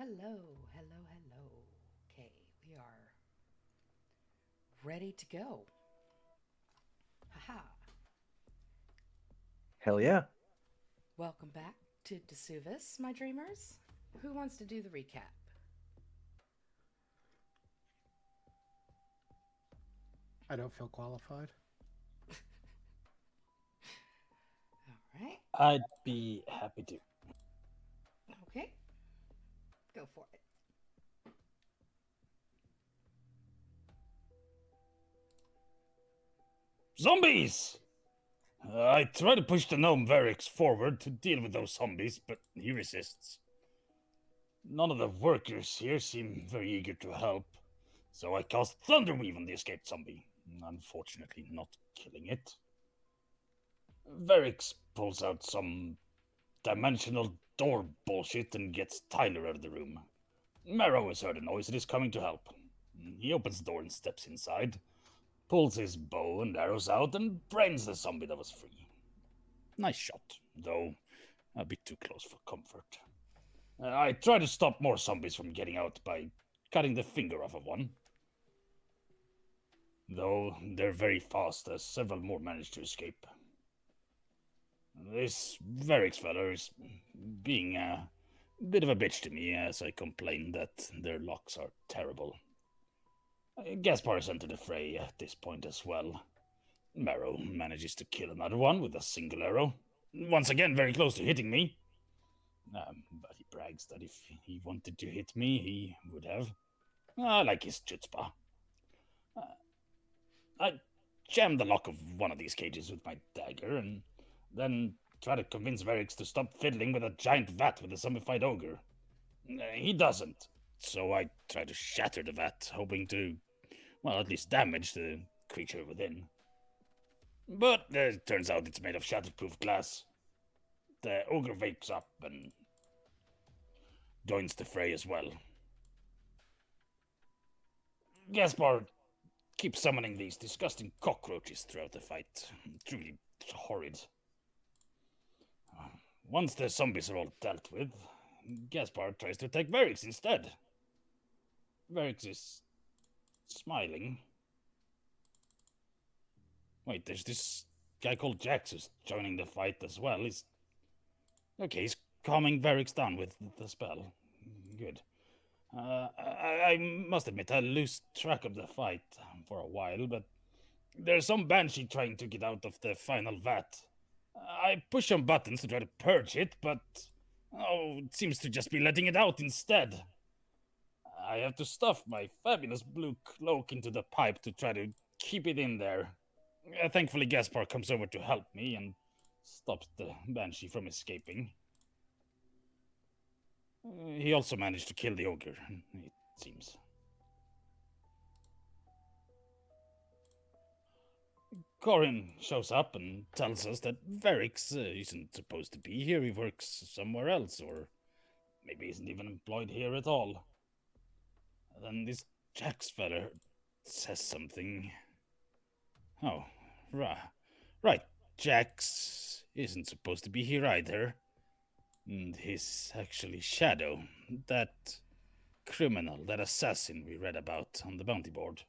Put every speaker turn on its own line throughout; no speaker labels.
Hello, hello, hello. Okay, we are ready to go. Haha.
Hell yeah.
Welcome back to Desuvis, my dreamers. Who wants to do the recap?
I don't feel qualified.
All right.
I'd be happy to.
Okay, go for it.
Zombies! I try to push the gnome Varix forward to deal with those zombies, but he resists. None of the workers here seem very eager to help, so I cast Thunderwave on the escaped zombie, unfortunately not killing it. Varix pulls out some dimensional door bullshit and gets Tyler out of the room. Marrow has heard a noise and is coming to help. He opens the door and steps inside, pulls his bow and arrows out, and brains the zombie that was free. Nice shot, though a bit too close for comfort. I try to stop more zombies from getting out by cutting the finger off of one. Though they're very fast, as several more manage to escape. This Varix fella is being a bit of a bitch to me as I complain that their locks are terrible. Gaspar has entered the fray at this point as well. Marrow manages to kill another one with a single arrow. Once again, very close to hitting me. But he brags that if he wanted to hit me, he would have. I like his chutzpah. Uh, I jam the lock of one of these cages with my dagger and then try to convince Varix to stop fiddling with a giant vat with a zombified ogre. He doesn't, so I try to shatter the vat, hoping to, well, at least damage the creature within. But it turns out it's made of shatterproof glass. The ogre wakes up and joins the fray as well. Gaspar keeps summoning these disgusting cockroaches throughout the fight. Truly horrid. Once the zombies are all dealt with, Gaspar tries to attack Varix instead. Varix is smiling. Wait, there's this guy called Jax who's joining the fight as well. He's calming Varix down with the spell. Good. I must admit, I lose track of the fight for a while, but there's some banshee trying to get out of the final vat. I push some buttons to try to purge it, but it seems to just be letting it out instead. I have to stuff my fabulous blue cloak into the pipe to try to keep it in there. Thankfully, Gaspar comes over to help me and stops the banshee from escaping. He also managed to kill the ogre, it seems. Corin shows up and tells us that Varix isn't supposed to be here. He works somewhere else, or maybe isn't even employed here at all. Then this Jax fella says something. Oh, right. Jax isn't supposed to be here either. And he's actually Shadow, that criminal, that assassin we read about on the bounty board.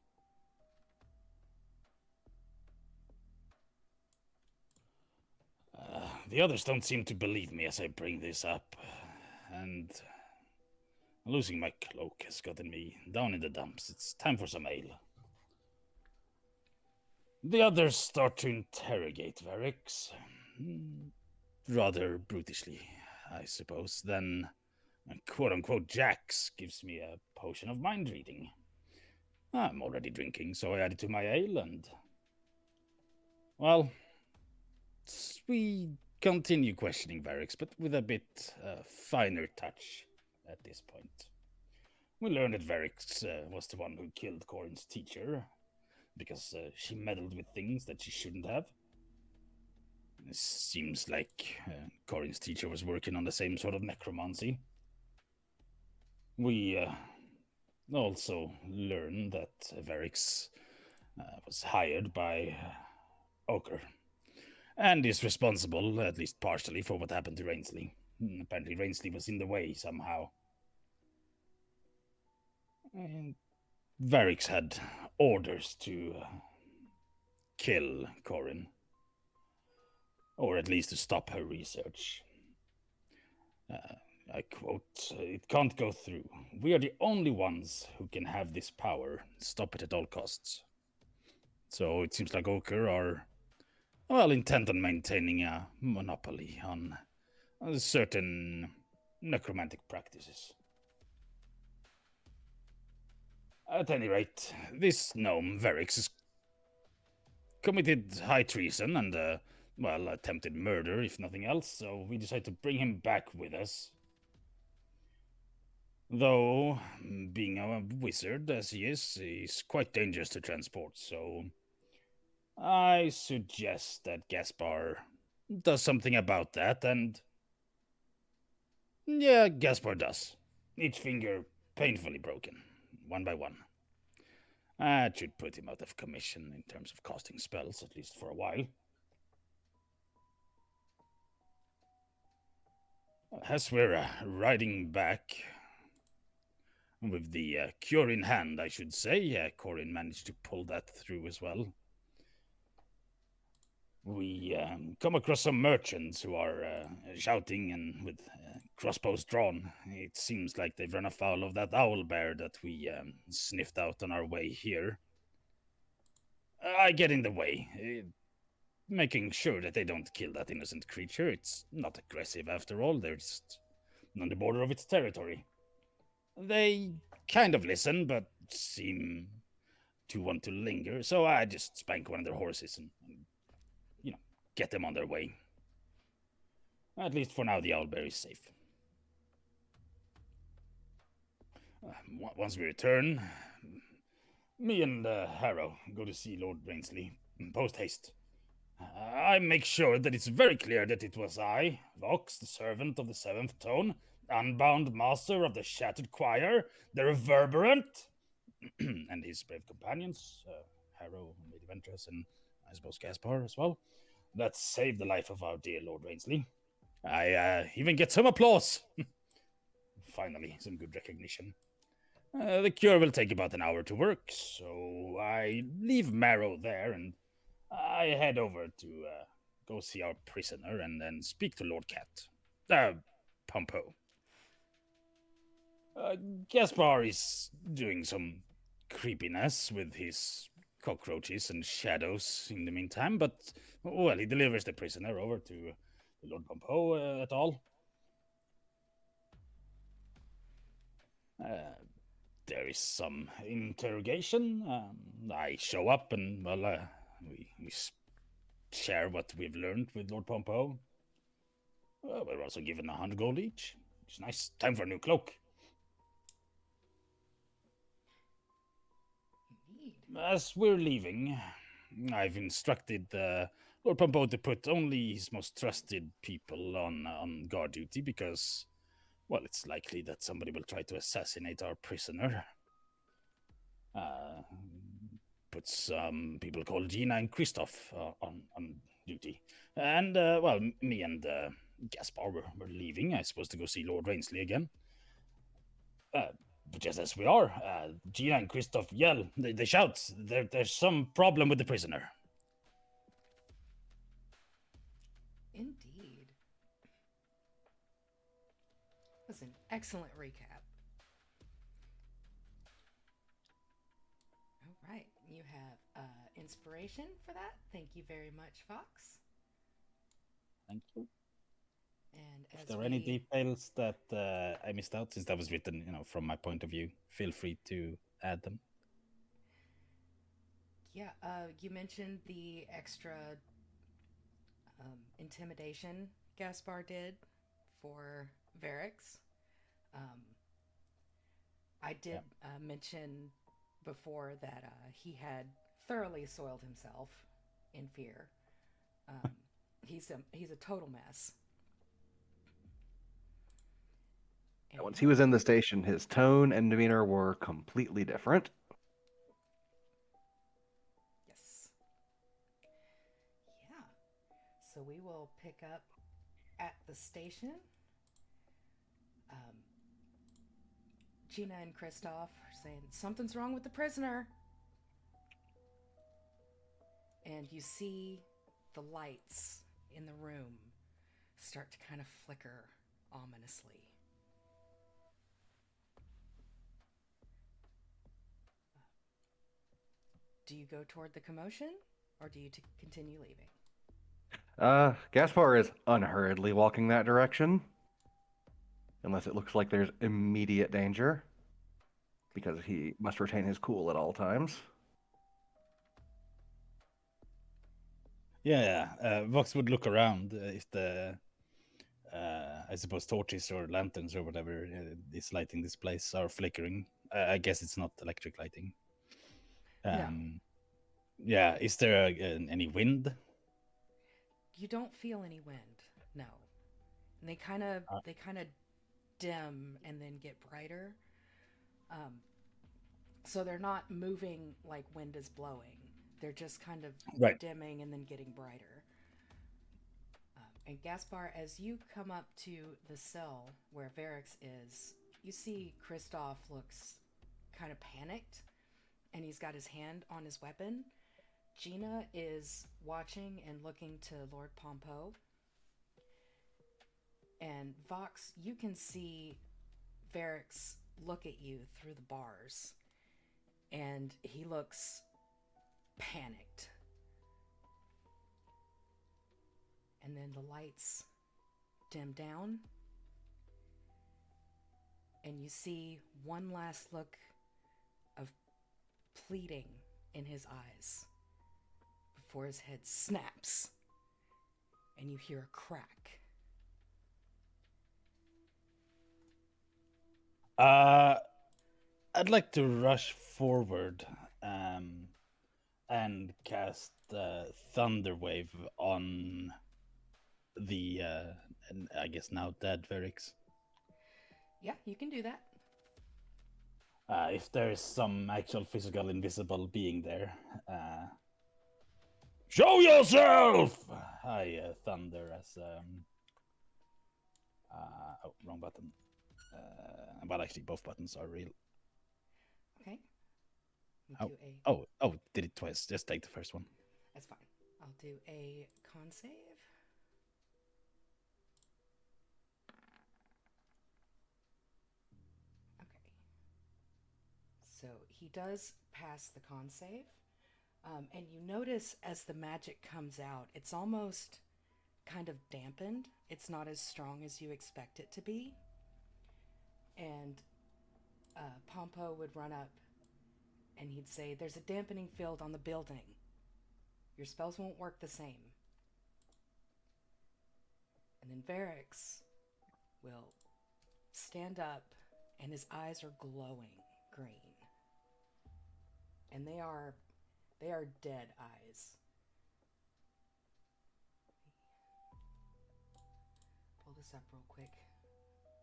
The others don't seem to believe me as I bring this up, and losing my cloak has gotten me down in the dumps. It's time for some ale. The others start to interrogate Varix, rather brutishly, I suppose. Then, quote unquote, Jax gives me a potion of mind reading. I'm already drinking, so I add it to my ale, and well, we continue questioning Varix, but with a bit finer touch at this point. We learn that Varix was the one who killed Corin's teacher because she meddled with things that she shouldn't have. It seems like Corin's teacher was working on the same sort of necromancy. We also learn that Varix was hired by Ocher and is responsible, at least partially, for what happened to Rainsley. Apparently, Rainsley was in the way somehow. And Varix had orders to kill Corin, or at least to stop her research. I quote, "It can't go through. We are the only ones who can have this power. Stop it at all costs." So it seems like Ocher are, well, intent on maintaining a monopoly on certain necromantic practices. At any rate, this gnome, Varix, has committed high treason and, well, attempted murder, if nothing else, so we decided to bring him back with us. Though, being a wizard as he is, he's quite dangerous to transport, so I suggest that Gaspar does something about that, and yeah, Gaspar does. Each finger painfully broken, one by one. That should put him out of commission in terms of casting spells, at least for a while. As we're riding back, with the cure in hand, I should say, Corin managed to pull that through as well. We come across some merchants who are shouting and with crossbows drawn. It seems like they've run afoul of that owl bear that we sniffed out on our way here. I get in the way, making sure that they don't kill that innocent creature. It's not aggressive after all, they're just on the border of its territory. They kind of listen, but seem to want to linger, so I just spank one of their horses and get them on their way. At least for now, the owlbear is safe. Once we return, me and Harrow go to see Lord Rainsley, post haste. I make sure that it's very clear that it was I, Vox, the servant of the seventh tone, unbound master of the shattered choir, the reverberant, and his brave companions, Harrow, Lady Ventress, and I suppose Gaspar as well, that saved the life of our dear Lord Rainsley. I even get some applause. Finally, some good recognition. The cure will take about an hour to work, so I leave Marrow there and I head over to go see our prisoner and then speak to Lord Pompeux. Gaspar is doing some creepiness with his cockroaches and shadows in the meantime, but, well, he delivers the prisoner over to Lord Pompeux et al. There is some interrogation. I show up and, well, we share what we've learned with Lord Pompeux. We're also given 100 gold each. It's nice. Time for a new cloak. As we're leaving, I've instructed Lord Pompeux to put only his most trusted people on guard duty because, well, it's likely that somebody will try to assassinate our prisoner. Put some people called Gina and Kristoff on duty. And, well, me and Gaspar were leaving, I suppose, to go see Lord Rainsley again. But just as we are, Gina and Kristoff yell, they shout, there's some problem with the prisoner.
Indeed. That was an excellent recap. All right, you have inspiration for that. Thank you very much, Fox.
Thank you.
And
if there are any details that I missed out, since that was written, from my point of view, feel free to add them.
Yeah, you mentioned the extra intimidation Gaspar did for Varix. I did mention before that he had thoroughly soiled himself in fear. He's a total mess.
And once he was in the station, his tone and demeanor were completely different.
Yes. Yeah. So we will pick up at the station. Gina and Kristoff are saying, something's wrong with the prisoner. And you see the lights in the room start to kind of flicker ominously. Do you go toward the commotion, or do you continue leaving?
Gaspar is unhurriedly walking that direction. Unless it looks like there's immediate danger. Because he must retain his cool at all times.
Yeah, Vox would look around if the, I suppose, torches or lanterns or whatever is lighting this place are flickering. I guess it's not electric lighting.
No.
Yeah, is there any wind?
You don't feel any wind, no. And they kind of dim and then get brighter. So they're not moving like wind is blowing. They're just kind of dimming and then getting brighter. And Gaspar, as you come up to the cell where Varix is, you see Kristoff looks kind of panicked, and he's got his hand on his weapon. Gina is watching and looking to Lord Pompeux. And Vox, you can see Varix look at you through the bars, and he looks panicked. And then the lights dim down, and you see one last look of pleading in his eyes before his head snaps, and you hear a crack.
I'd like to rush forward and cast Thunderwave on the, I guess now dead Varix.
Yeah, you can do that.
If there's some actual physical invisible being there. Show yourself! I thunder as... oh, wrong button. But actually both buttons are real.
Okay.
Did it twice. Just take the first one.
That's fine. I'll do a con save. Okay. So he does pass the con save. And you notice as the magic comes out, it's almost kind of dampened. It's not as strong as you expect it to be. And Pompeux would run up and he'd say, there's a dampening field on the building. Your spells won't work the same. And then Varix will stand up and his eyes are glowing green. And they are dead eyes. Pull this up real quick.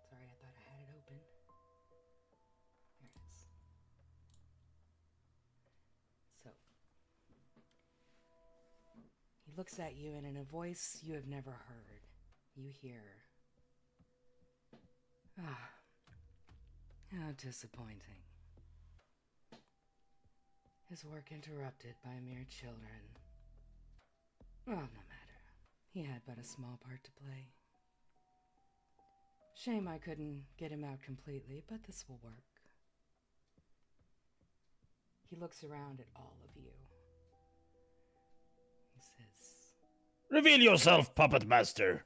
Sorry, I thought I had it open. There it is. So, he looks at you, and in a voice you have never heard, you hear, "Ah, how disappointing. His work interrupted by mere children. Well, no matter. He had but a small part to play. Shame I couldn't get him out completely, but this will work." He looks around at all of you. He says,
Reveal yourself, puppet master.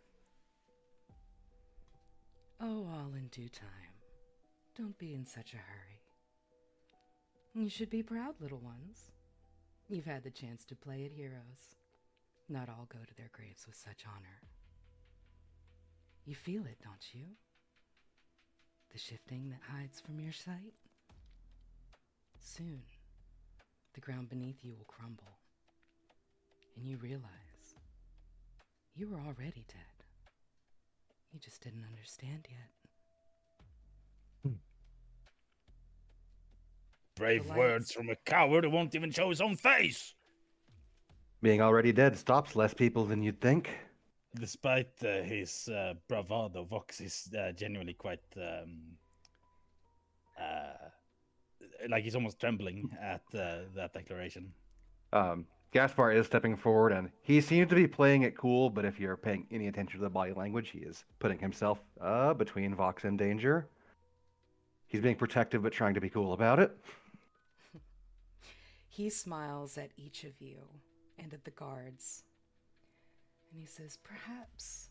"Oh, all in due time. Don't be in such a hurry. You should be proud, little ones. You've had the chance to play at heroes. Not all go to their graves with such honor. You feel it, don't you? The shifting that hides from your sight? Soon, the ground beneath you will crumble, and you realize you were already dead. You just didn't understand yet."
Brave words from a coward who won't even show his own face.
Being already dead stops less people than you'd think.
Despite his bravado, Vox is genuinely quite Like he's almost trembling at that declaration.
Gaspar is stepping forward, and he seems to be playing it cool, but if you're paying any attention to the body language, he is putting himself between Vox and danger. He's being protective, but trying to be cool about it.
He smiles at each of you and at the guards, and he says, "Perhaps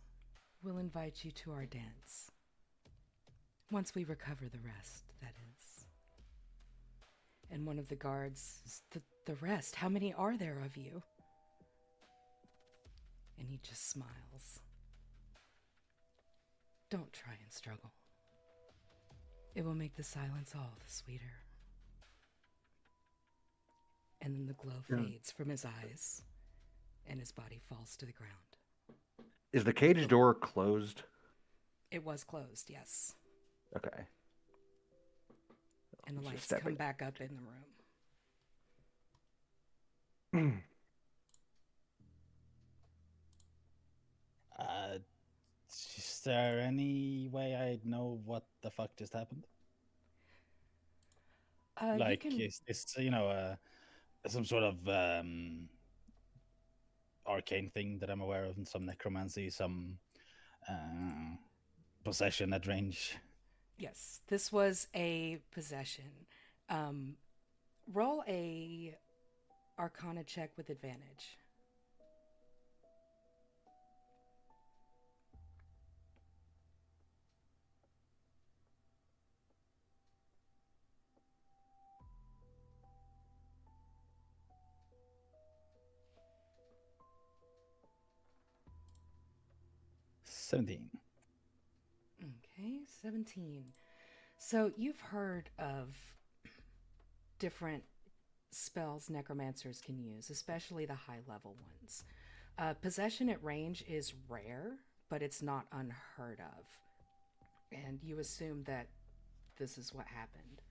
we'll invite you to our dance. Once we recover the rest, that is." And one of the guards, the rest, how many are there of you? And he just smiles. Don't try and struggle. It will make the silence all the sweeter. And then the glow fades from his eyes, and his body falls to the ground.
Is the cage door closed?
It was closed, yes.
Okay.
And the
Just
lights
stepping.
come back up in the room.
Is there any way I know what the fuck just happened? Like, is this, some sort of arcane thing that I'm aware of, and some necromancy, some possession at range?
Yes, this was a possession. Roll a Arcana check with advantage.
$17.
Okay, 17. So you've heard of different spells necromancers can use, especially the high-level ones. Possession at range is rare, but it's not unheard of. And you assume that this is what happened.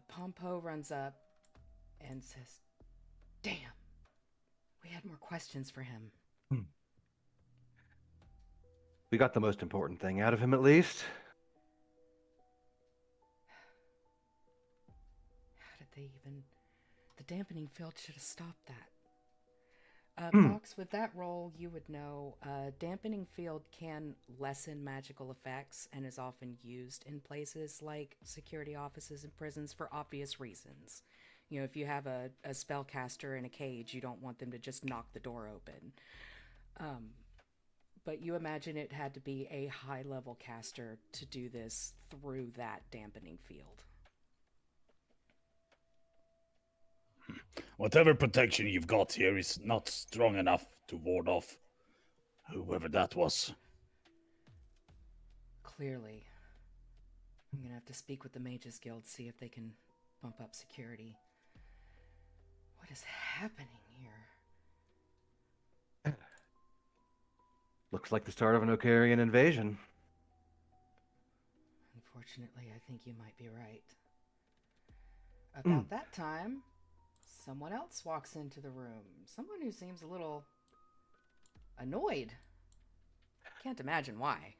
Pompeux runs up and says, "Damn, we had more questions for him."
We got the most important thing out of him, at least.
How did they even... The dampening field should have stopped that. Fox, with that roll, you would know dampening field can lessen magical effects and is often used in places like security offices and prisons for obvious reasons. You know, if you have a spellcaster in a cage, you don't want them to just knock the door open. But you imagine it had to be a high-level caster to do this through that dampening field.
Whatever protection you've got here is not strong enough to ward off whoever that was.
Clearly. I'm gonna have to speak with the Mages Guild, see if they can bump up security. What is happening here?
Looks like the start of an Ocherian invasion.
Unfortunately, I think you might be right. About that time, someone else walks into the room. Someone who seems a little annoyed. Can't imagine why.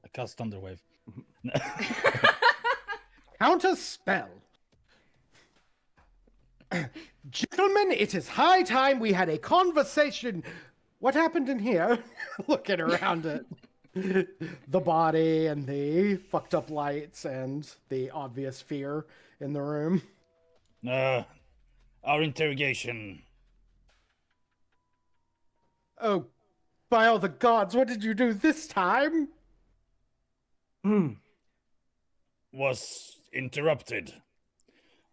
I cast Thunderwave.
Counter spell. Gentlemen, it is high time we had a conversation. What happened in here? Looking around at the body and the fucked up lights and the obvious fear in the room.
Our interrogation.
Oh, by all the gods, what did you do this time?
Was interrupted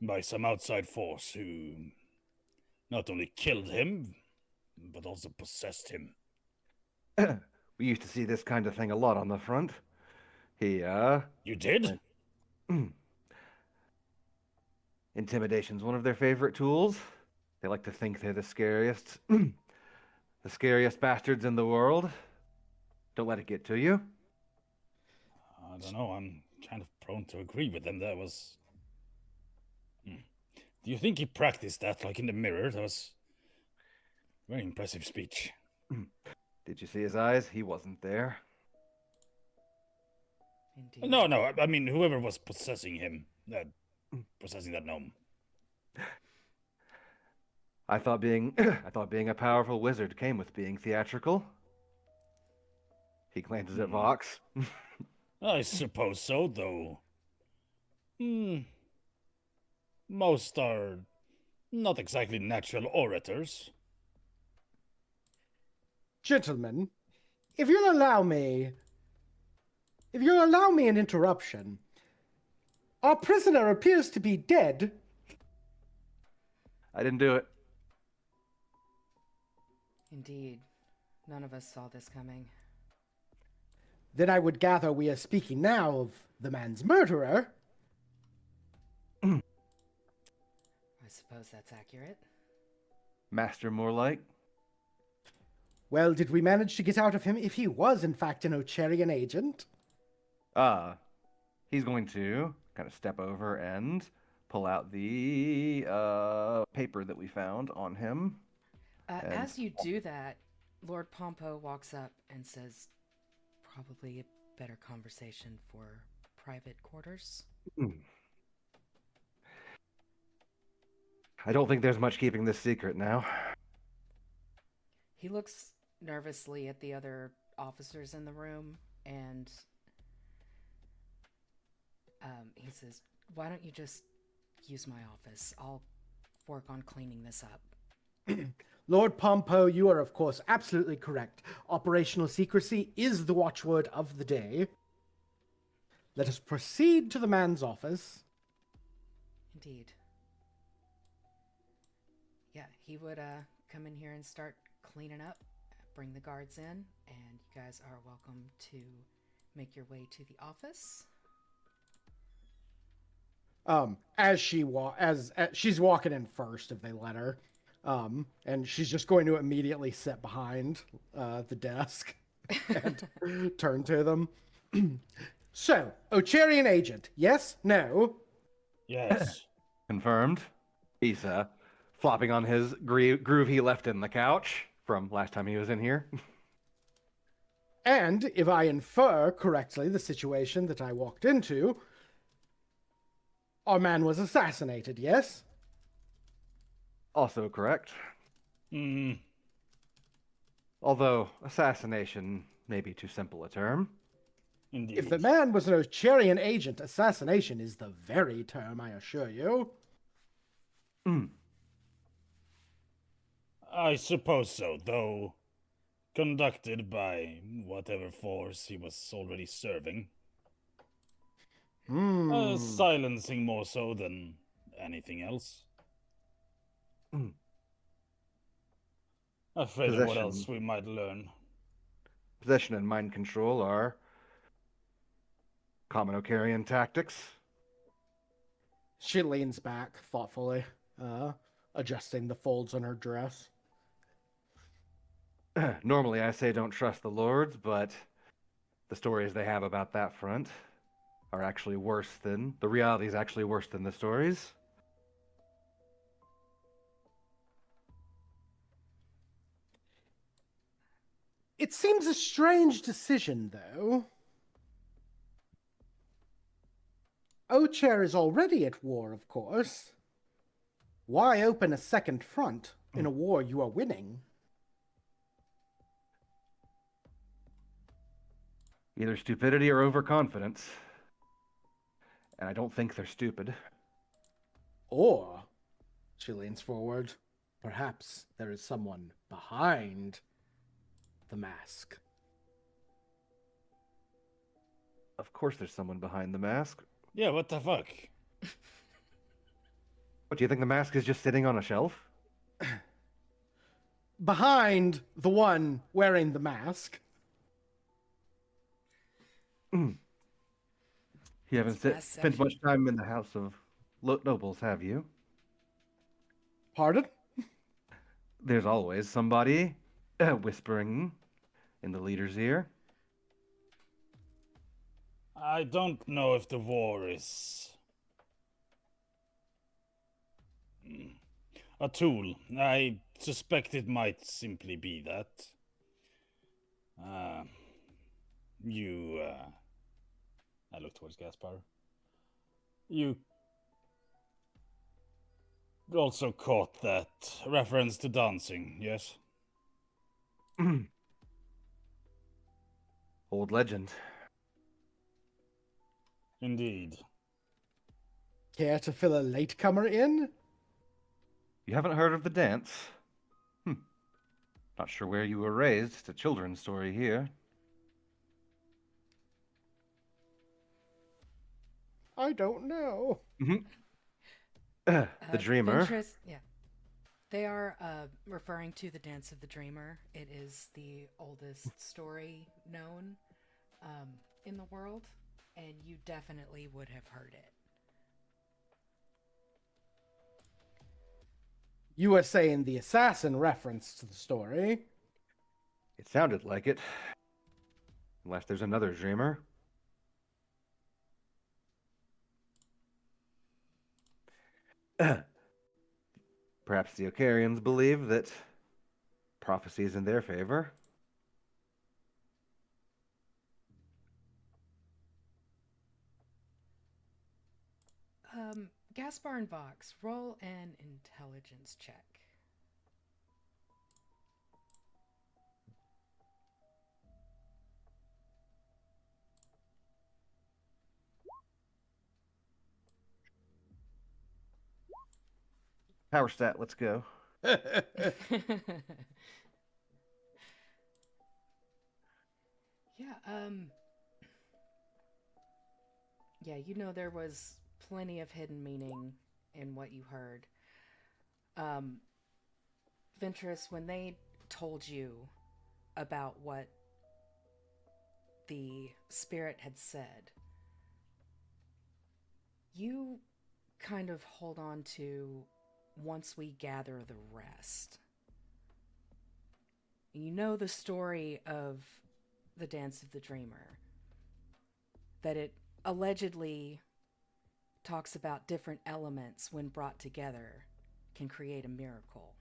by some outside force who not only killed him, but also possessed him.
We used to see this kind of thing a lot on the front.
You did?
Intimidation's one of their favorite tools. They like to think they're the scariest, the scariest bastards in the world. Don't let it get to you.
I don't know, I'm kind of prone to agree with them. That was... Do you think he practiced that, like in the mirror? That was very impressive speech.
Did you see his eyes? He wasn't there.
Indeed.
No, I mean whoever was possessing him, possessing that gnome.
I thought being I thought being a powerful wizard came with being theatrical. He glances at Vox.
I suppose so, though. Most are not exactly natural orators.
Gentlemen, if you'll allow me an interruption, our prisoner appears to be dead.
I didn't do it.
Indeed. None of us saw this coming.
Then I would gather we are speaking now of the man's murderer.
I suppose that's accurate.
Master more like.
Well, did we manage to get out of him if he was in fact an Ocherian agent?
He's going to kind of step over and pull out the paper that we found on him.
As you do that, Lord Pompeux walks up and says, probably a better conversation for private quarters.
I don't think there's much keeping this secret now.
He looks nervously at the other officers in the room, and he says, why don't you just use my office? I'll work on cleaning this up.
Lord Pompeux, you are of course absolutely correct. Operational secrecy is the watchword of the day. Let us proceed to the man's office.
Indeed. Yeah, he would come in here and start cleaning up, bring the guards in, and you guys are welcome to make your way to the office.
As she's walking in first, if they let her, and she's just going to immediately sit behind the desk and turn to them. So, Ocherian agent, yes? No?
Yes.
Confirmed. He's flopping on his groove he left in the couch from last time he was in here.
And if I infer correctly the situation that I walked into, our man was assassinated, yes?
Also correct. Although assassination may be too simple a term.
Indeed.
If the man was an Ocherian agent, assassination is the very term, I assure you.
I suppose so, though conducted by whatever force he was already serving. Silencing more so than anything else. Afraid of what else we might learn.
Possession and mind control are common Ocherian tactics.
She leans back thoughtfully, adjusting the folds on her dress.
Normally I say don't trust the lords, but the stories they have about that front are actually worse than... The reality is actually worse than the stories.
It seems a strange decision, though. Ocher is already at war, of course. Why open a second front in a war you are winning?
Either stupidity or overconfidence. And I don't think they're stupid.
Or, she leans forward, perhaps there is someone behind the mask.
Of course there's someone behind the mask.
Yeah, what the fuck?
What, do you think the mask is just sitting on a shelf?
Behind the one wearing the mask.
You haven't spent much time in the house of nobles, have you?
Pardon?
There's always somebody whispering in the leader's ear.
I don't know if the war is a tool. I suspect it might simply be that. I look towards Gaspar. You also caught that reference to dancing, yes?
Old legend.
Indeed.
Care to fill a latecomer in?
You haven't heard of the dance? Not sure where you were raised. It's a children's story here.
I don't know.
The Dreamer.
Ventress, yeah. They are referring to the Dance of the Dreamer. It is the oldest story known in the world, and you definitely would have heard it.
You were saying the assassin reference to the story.
It sounded like it. Unless there's another Dreamer. Perhaps the Ocherians believe that prophecy is in their favor.
Gaspar and Vox, roll an intelligence check.
Power stat, let's go.
Yeah, you know there was plenty of hidden meaning in what you heard. Ventress, when they told you about what the spirit had said, you kind of hold on to once we gather the rest. You know the story of the Dance of the Dreamer, that it allegedly talks about different elements when brought together can create a miracle.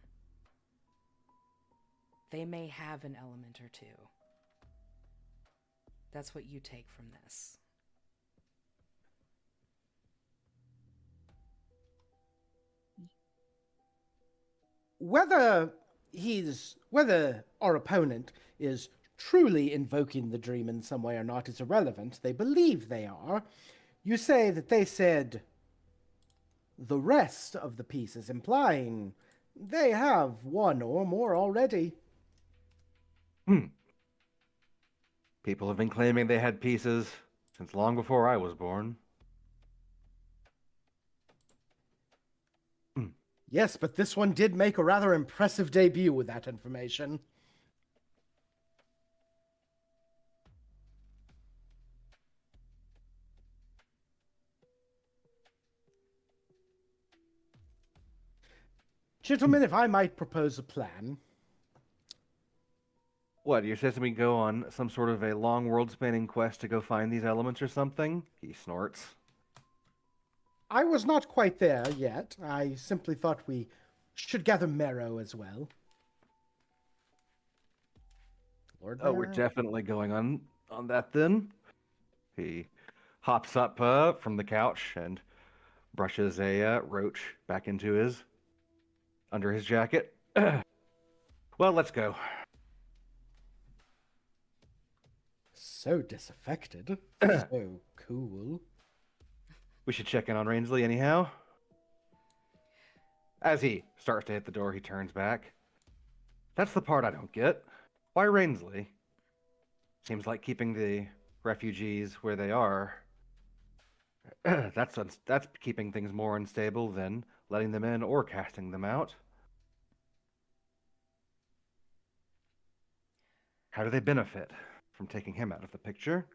They may have an element or two. That's what you take from this.
Whether our opponent is truly invoking the dream in some way or not is irrelevant. They believe they are. You say that they said the rest of the pieces, implying they have one or more already.
People have been claiming they had pieces since long before I was born.
Yes, but this one did make a rather impressive debut with that information. Gentlemen, if I might propose a plan.
What, you're suggesting we go on some sort of a long world-spanning quest to go find these elements or something? He snorts.
I was not quite there yet. I simply thought we should gather marrow as well. Lord
Oh, we're
Marrow?
definitely going on that then. He hops up from the couch and brushes a roach back into his under his jacket. Well, let's go.
So disaffected. So cool.
We should check in on Rainsley anyhow. As he starts to hit the door, he turns back. That's the part I don't get. Why Rainsley? Seems like keeping the refugees where they are. That's keeping things more unstable than letting them in or casting them out. How do they benefit from taking him out of the picture?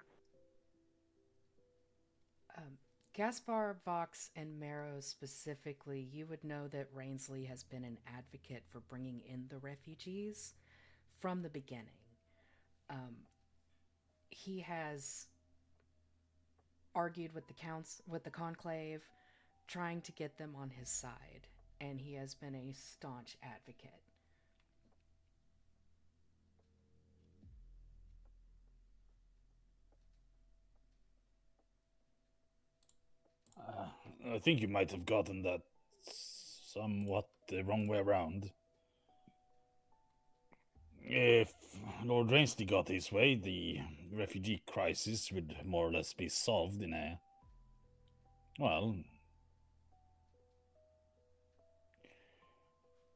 Gaspar, Vox, and Marrow specifically, you would know that Rainsley has been an advocate for bringing in the refugees from the beginning. He has argued with the conclave, trying to get them on his side, and he has been a staunch advocate.
I think you might have gotten that somewhat the wrong way around. If Lord Rainsty got his way, the refugee crisis would more or less be solved in a, well,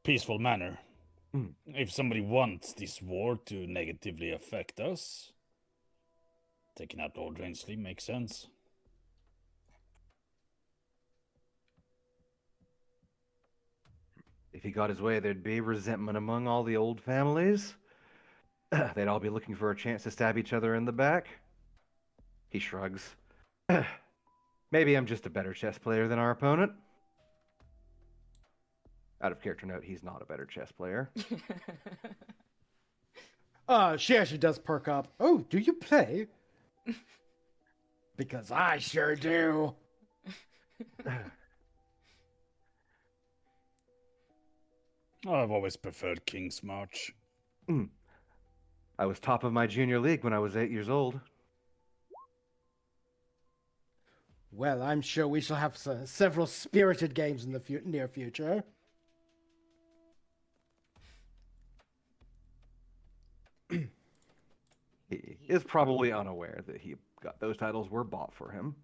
peaceful manner.
Mm.
If somebody wants this war to negatively affect us, taking out Lord Rainsty makes sense.
If he got his way, there'd be resentment among all the old families. They'd all be looking for a chance to stab each other in the back. He shrugs. Maybe I'm just a better chess player than our opponent. Out of character note, he's not a better chess player.
She actually does perk up. Oh, do you play? Because I sure do.
I've always preferred King's March.
I was top of my junior league when I was 8 years old.
Well, I'm sure we shall have several spirited games in the near future.
He is probably unaware that he got those titles were bought for him.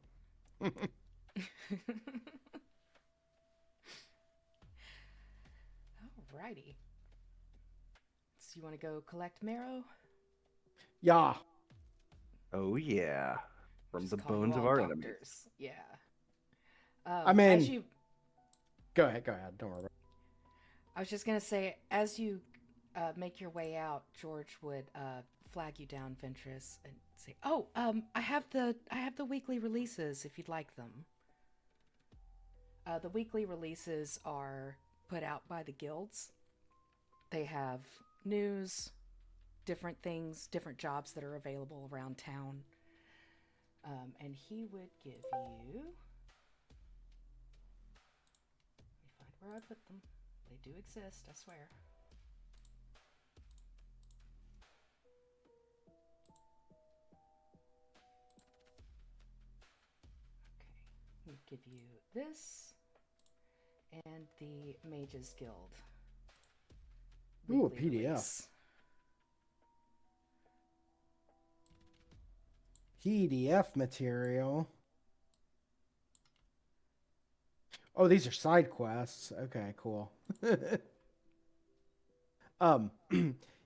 Alrighty. So you want to go collect marrow?
Yeah.
Oh yeah, from
Just
the
call you
bones of
all
our
doctors.
enemies.
Yeah.
I mean-
as you,
Go ahead. Don't worry.
I was just gonna say, as you make your way out, George would flag you down, Ventress, and say, "Oh, I have the weekly releases if you'd like them." The weekly releases are put out by the guilds. They have news, different things, different jobs that are available around town. And he would give you. Let me find where I put them. They do exist, I swear. Okay, we'll give you this and the Mages Guild.
Ooh, a
weekly
PDF.
release.
PDF material. Oh, these are side quests. Okay, cool.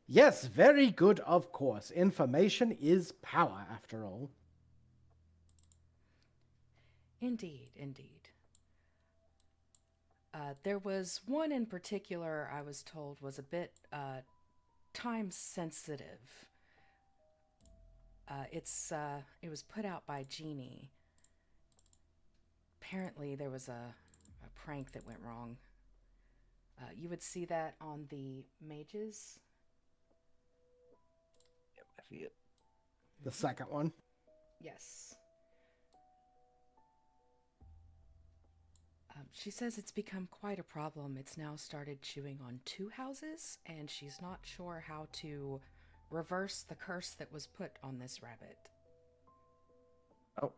Yes, very good, of course. Information is power, after all.
Indeed, indeed. There was one in particular I was told was a bit time sensitive. It was put out by Genie. Apparently there was a prank that went wrong. You would see that on the Mages.
Yep, I see it.
The second one.
Yes. She says it's become quite a problem. It's now started chewing on 2 houses, and she's not sure how to reverse the curse that was put on this rabbit.
Oh,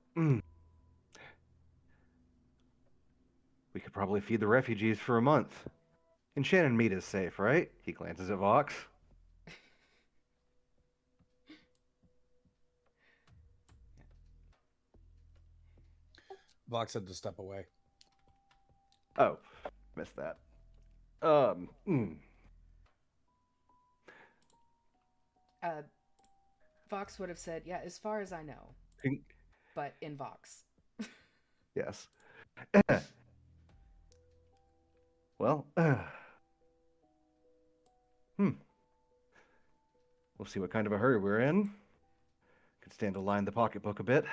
we could probably feed the refugees for a month. And Shannon meat is safe, right? He glances at Vox.
Vox had to step away.
Oh, missed that.
Vox would have said, yeah, as far as I know. But in Vox.
Yes. Well, we'll see what kind of a hurry we're in. Could stand to line the pocketbook a bit.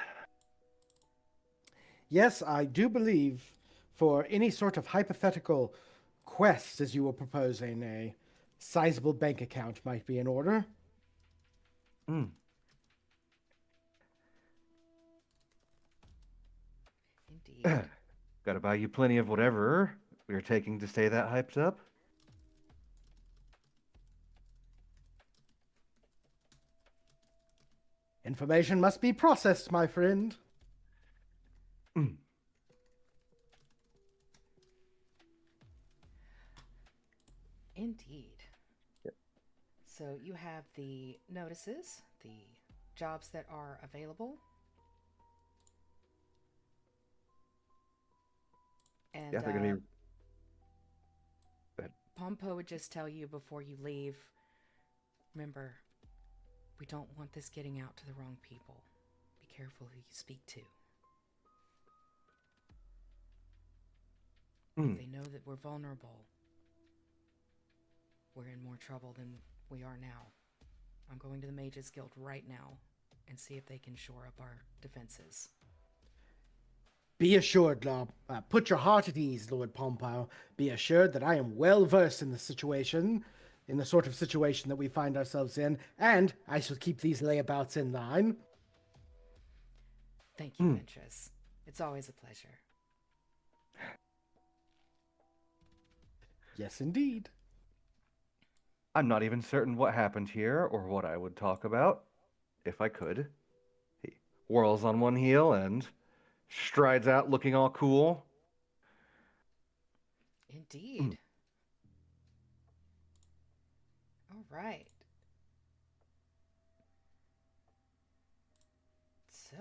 Yes, I do believe for any sort of hypothetical quest, as you were proposing, a sizable bank account might be in order.
Indeed.
Gotta buy you plenty of whatever we are taking to stay that hyped up.
Information must be processed, my friend.
Indeed.
Yep.
So you have the notices, the jobs that are available. And
Yeah, they're gonna be. Go ahead.
Pompeux would just tell you before you leave, remember, we don't want this getting out to the wrong people. Be careful who you speak to. If they know that we're vulnerable, we're in more trouble than we are now. I'm going to the Mages Guild right now and see if they can shore up our defenses.
Be assured, put your heart at ease, Lord Pompeux. Be assured that I am well versed in the situation, in the sort of situation that we find ourselves in, and I shall keep these layabouts in line.
Thank you, Ventress. It's always a pleasure.
Yes, indeed.
I'm not even certain what happened here or what I would talk about, if I could. He whirls on one heel and strides out looking all cool.
Indeed. All right. So,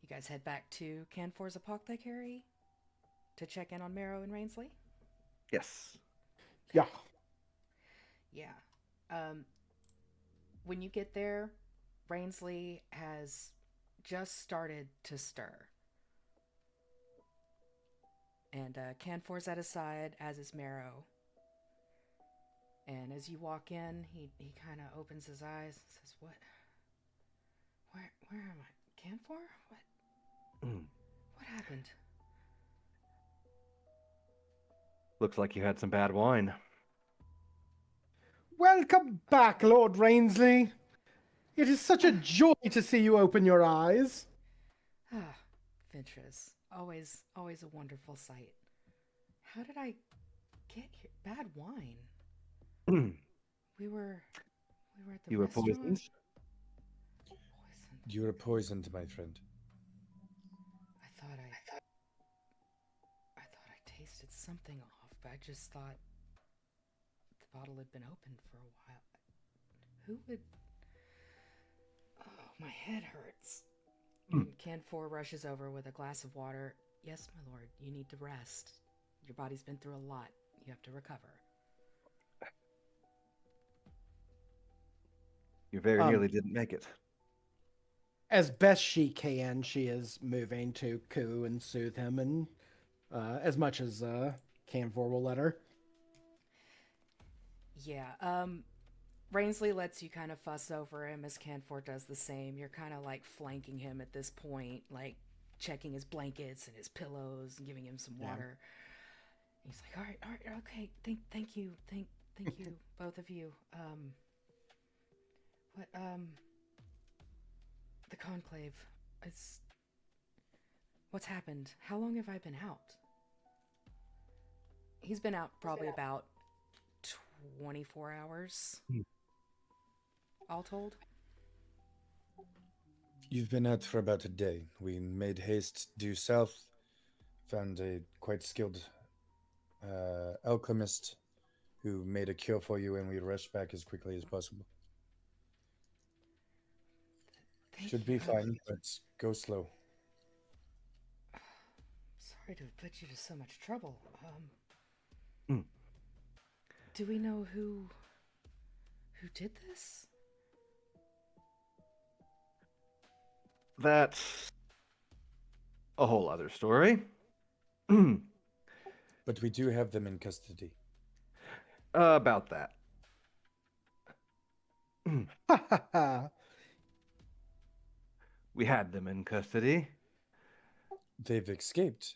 you guys head back to Canfor's apothecary to check in on Marrow and Rainsley?
Yes.
Yeah.
Yeah. When you get there, Rainsley has just started to stir. And Canfor's at his side, as is Marrow. And as you walk in, he kind of opens his eyes and says, "What? Where am I? Canfor? What happened?"
Looks like you had some bad wine.
Welcome back, Lord Rainsley. It is such a joy to see you open your eyes.
Ah, Ventress. Always a wonderful sight. How did I get here? Bad wine. We were at the
You were
restaurant.
poisoned?
Poisoned.
You were poisoned, my friend.
I thought I tasted something off, but I just thought the bottle had been opened for a while. Who would? Oh, my head hurts. And Canfor rushes over with a glass of water. "Yes, my lord, you need to rest. Your body's been through a lot. You have to recover."
You very nearly didn't make it.
As best she can, she is moving to coo and soothe him, and as much as Canfor will let her.
Yeah, Rainsley lets you kind of fuss over him as Canfor does the same. You're kind of like flanking him at this point, like checking his blankets and his pillows and giving him some water. He's like, all right, okay, thank you, thank you, both of you. The conclave, what's happened? How long have I been out? He's been out probably about 24 hours, all told.
You've been out for about a day. We made haste due south, found a quite skilled alchemist who made a cure for you, and we rushed back as quickly as possible. Should be fine, but go slow.
Sorry to put you to so much trouble. Do we know who did this?
That's a whole other story.
But we do have them in custody.
About that. We had them in custody.
They've escaped.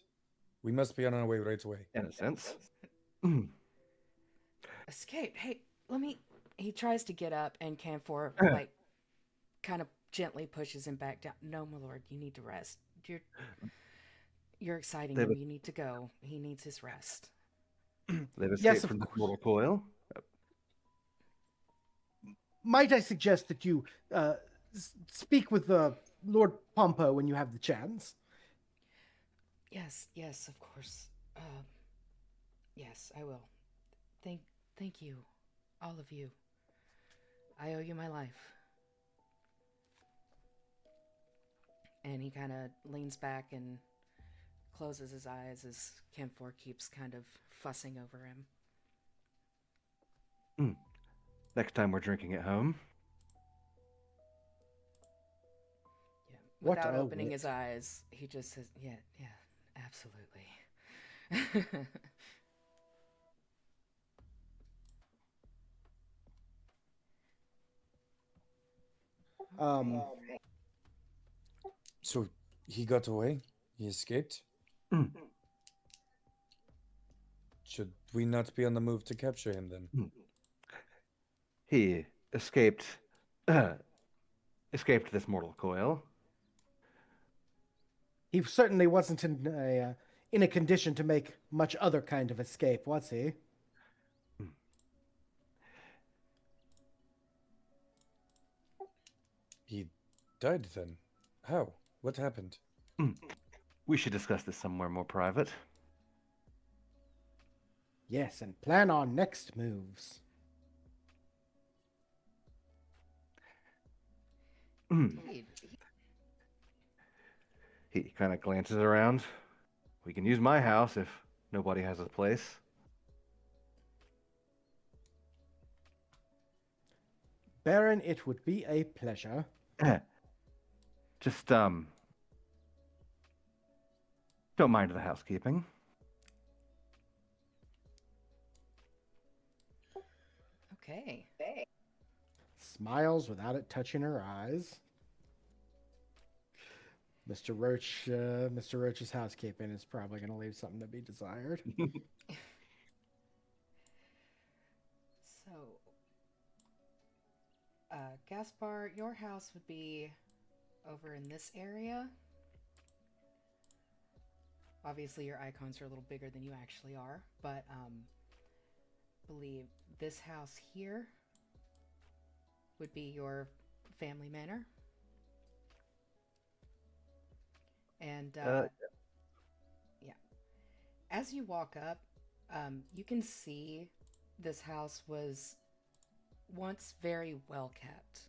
We must be on our way right away.
In a sense.
Escape. Hey, let me. He tries to get up, and Canfor like kind of gently pushes him back down. "No, my lord, you need to rest. You're exciting him. You need to go. He needs his rest."
They've escaped
Yes, of
from the
course.
mortal coil.
Might I suggest that you speak with Lord Pompeux when you have the chance?
Yes, of course. Yes, I will. Thank you, all of you. I owe you my life. And he kind of leans back and closes his eyes as Camphor keeps kind of fussing over him.
Next time we're drinking at home.
Yeah.
What
Without
a
opening
wit.
his eyes, he just says, yeah, absolutely.
Um,
So he got away? He escaped?
Mm.
Should we not be on the move to capture him then?
He escaped this mortal coil.
he certainly wasn't in a condition to make much other kind of escape, was he?
He died then. How? What happened?
We should discuss this somewhere more private.
Yes, and plan our next moves.
Indeed.
He kind of glances around. We can use my house if nobody has a place.
Baron, it would be a pleasure.
Just, don't mind the housekeeping.
Okay.
Smiles without it touching her eyes. Mr. Roach's housekeeping is probably going to leave something to be desired.
So, Gaspar, your house would be over in this area. Obviously, your icons are a little bigger than you actually are, but believe this house here would be your family manor. And yeah, as you walk up, you can see this house was once very well kept,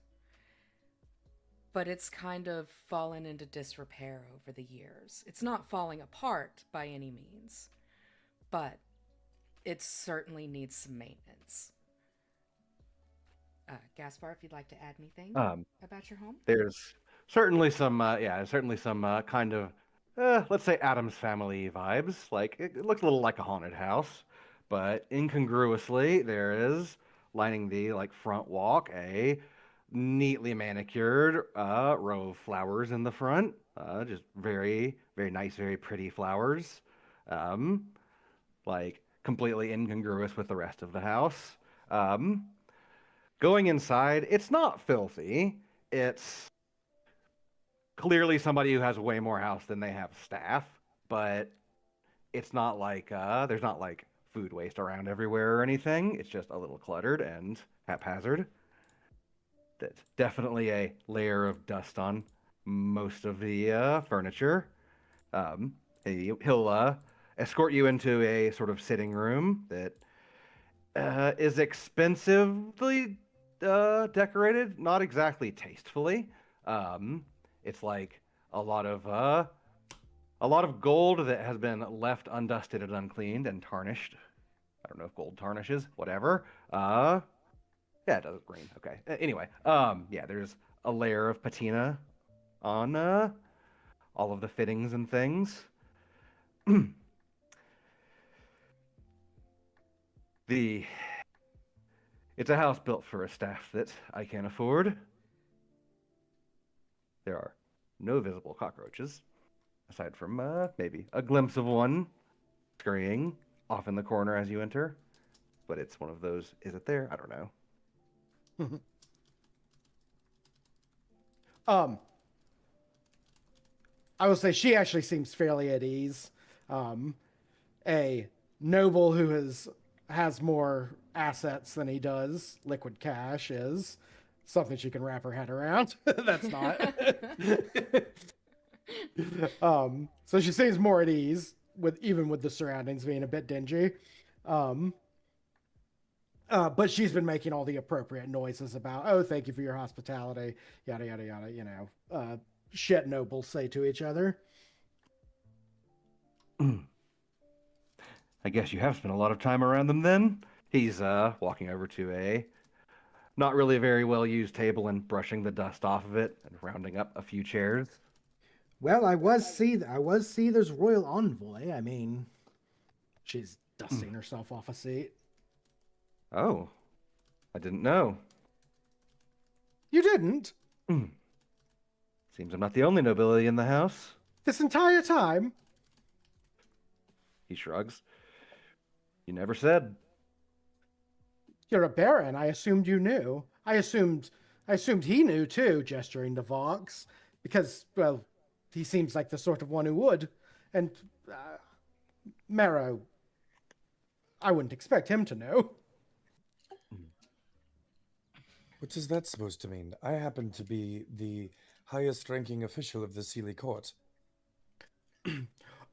but it's kind of fallen into disrepair over the years. It's not falling apart by any means, but it certainly needs some maintenance. Gaspar, if you'd like to add anything about your home?
There's certainly some, kind of, let's say Adam's Family vibes. Like, it looks a little like a haunted house, but incongruously, there is, lining the, front walk, a neatly manicured row of flowers in the front. Just very, very nice, very pretty flowers. Completely incongruous with the rest of the house. Going inside, it's not filthy. It's clearly somebody who has way more house than they have staff, but it's not like there's not food waste around everywhere or anything. It's just a little cluttered and haphazard. That's definitely a layer of dust on most of the furniture. He'll escort you into a sort of sitting room that is expensively decorated, not exactly tastefully. It's like a lot of gold that has been left undusted and uncleaned and tarnished. I don't know if gold tarnishes, whatever. Yeah, it does green. Okay. Anyway, yeah, there's a layer of patina on all of the fittings and things. It's a house built for a staff that I can afford. There are no visible cockroaches, aside from maybe a glimpse of one scurrying off in the corner as you enter. But it's one of those, is it there? I don't know.
I will say she actually seems fairly at ease. A noble who has more assets than he does liquid cash is something she can wrap her head around. That's not. So she seems more at ease even with the surroundings being a bit dingy. But she's been making all the appropriate noises about, oh, thank you for your hospitality, yada, yada, yada, shit nobles say to each other.
I guess you have spent a lot of time around them then? He's walking over to a not really a very well used table and brushing the dust off of it and rounding up a few chairs.
Well, I was Seether's royal envoy. I mean, she's dusting herself off a seat.
Oh, I didn't know.
You didn't?
Seems I'm not the only nobility in the house.
This entire time?
He shrugs. You never said.
You're a baron. I assumed you knew. I assumed he knew too, gesturing to Vox, because, well, he seems like the sort of one who would. And Marrow, I wouldn't expect him to know.
What is that supposed to mean? I happen to be the highest ranking official of the Sealy court.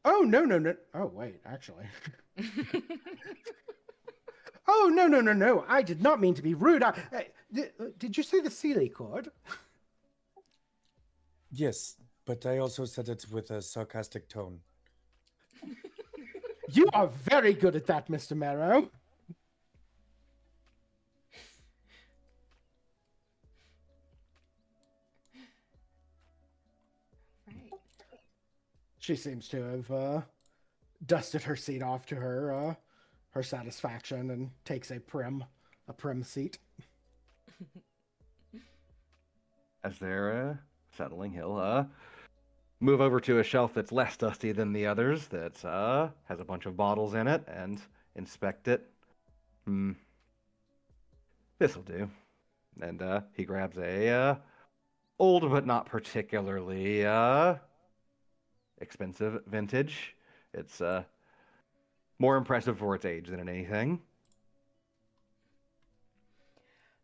Oh, no. Oh, wait, actually. Oh, no. I did not mean to be rude. Did you say the Sealy court?
Yes, but I also said it with a sarcastic tone.
You are very good at that, Mr. Marrow.
Right.
She seems to have dusted her seat off to her satisfaction and takes a prim seat.
As they're settling, he'll move over to a shelf that's less dusty than the others, that has a bunch of bottles in it, and inspect it. This'll do. And he grabs a old but not particularly expensive vintage. It's more impressive for its age than anything.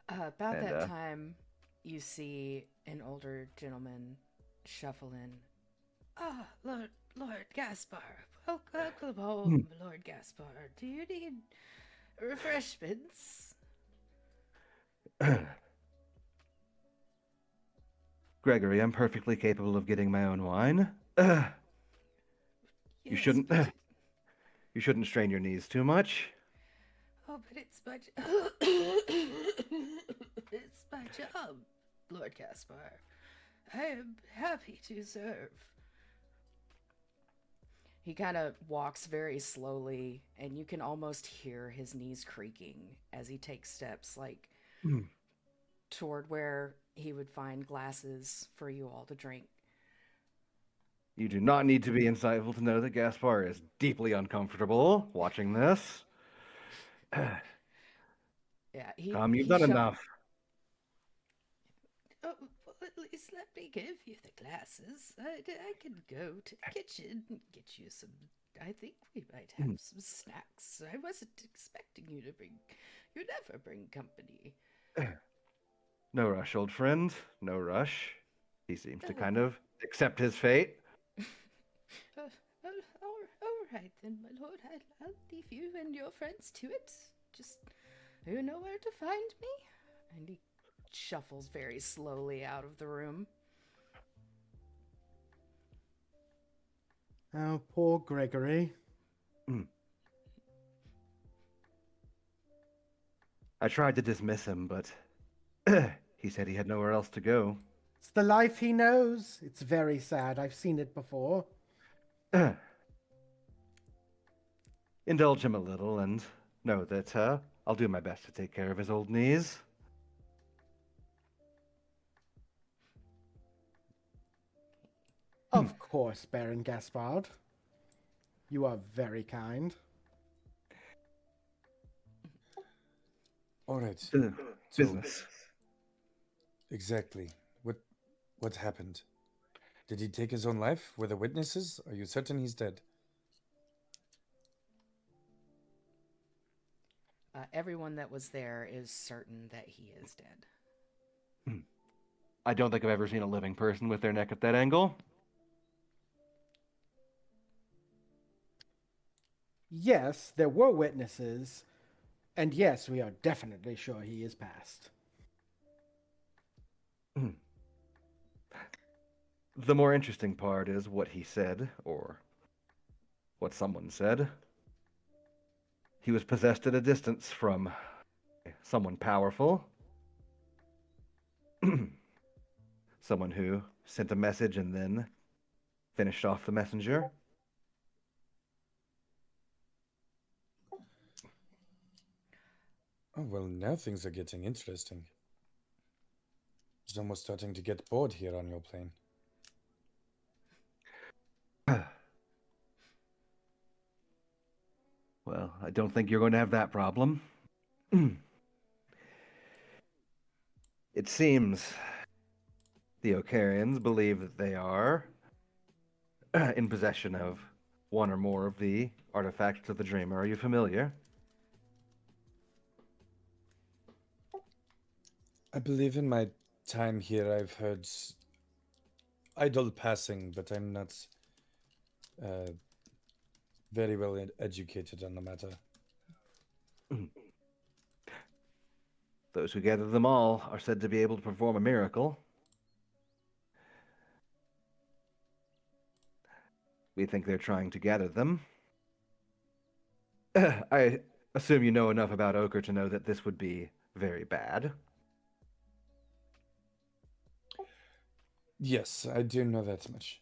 About
And,
that time, you see an older gentleman shuffle in. Ah, Lord Gaspar. Welcome home, Lord Gaspar. Do you need refreshments?
Gregory, I'm perfectly capable of getting my own wine. You
Yes,
shouldn't.
but
You shouldn't strain your knees too much.
oh, but it's my it's my job, Lord Gaspar. I am happy to serve. He kind of walks very slowly, and you can almost hear his knees creaking as he takes steps, like toward where he would find glasses for you all to drink.
You do not need to be insightful to know that Gaspar is deeply uncomfortable watching this.
Yeah,
You've done enough.
Oh, well, at least let me give you the glasses. I can go to the kitchen and get you some. I think we might have some snacks. I wasn't expecting you to bring. You never bring company.
No rush, old friend. No rush. He seems to kind of accept his fate.
All right then, my lord. I'll leave you and your friends to it. Just you know where to find me. And he shuffles very slowly out of the room.
Oh, poor Gregory.
I tried to dismiss him, but he said he had nowhere else to go.
It's the life he knows. It's very sad. I've seen it before.
Indulge him a little and know that I'll do my best to take care of his old knees.
Of course, Baron Gaspard. You are very kind.
All right. So,
Business.
exactly. What happened? Did he take his own life? Were there witnesses? Are you certain he's dead?
Everyone that was there is certain that he is dead.
I don't think I've ever seen a living person with their neck at that angle.
Yes, there were witnesses, And yes, we are definitely sure he is passed.
The more interesting part is what he said, or what someone said. He was possessed at a distance from someone powerful. Someone who sent a message and then finished off the messenger.
Oh, well, now things are getting interesting. It's almost starting to get bored here on your plane.
Well, I don't think you're going to have that problem. It seems the Ocherians believe that they are in possession of one or more of the artifacts of the Dreamer. Are you familiar?
I believe in my time here I've heard idle passing, but I'm not very well educated on the matter.
Those who gather them all are said to be able to perform a miracle. We think they're trying to gather them. I assume you know enough about Ocher to know that this would be very bad.
Yes, I do know that much.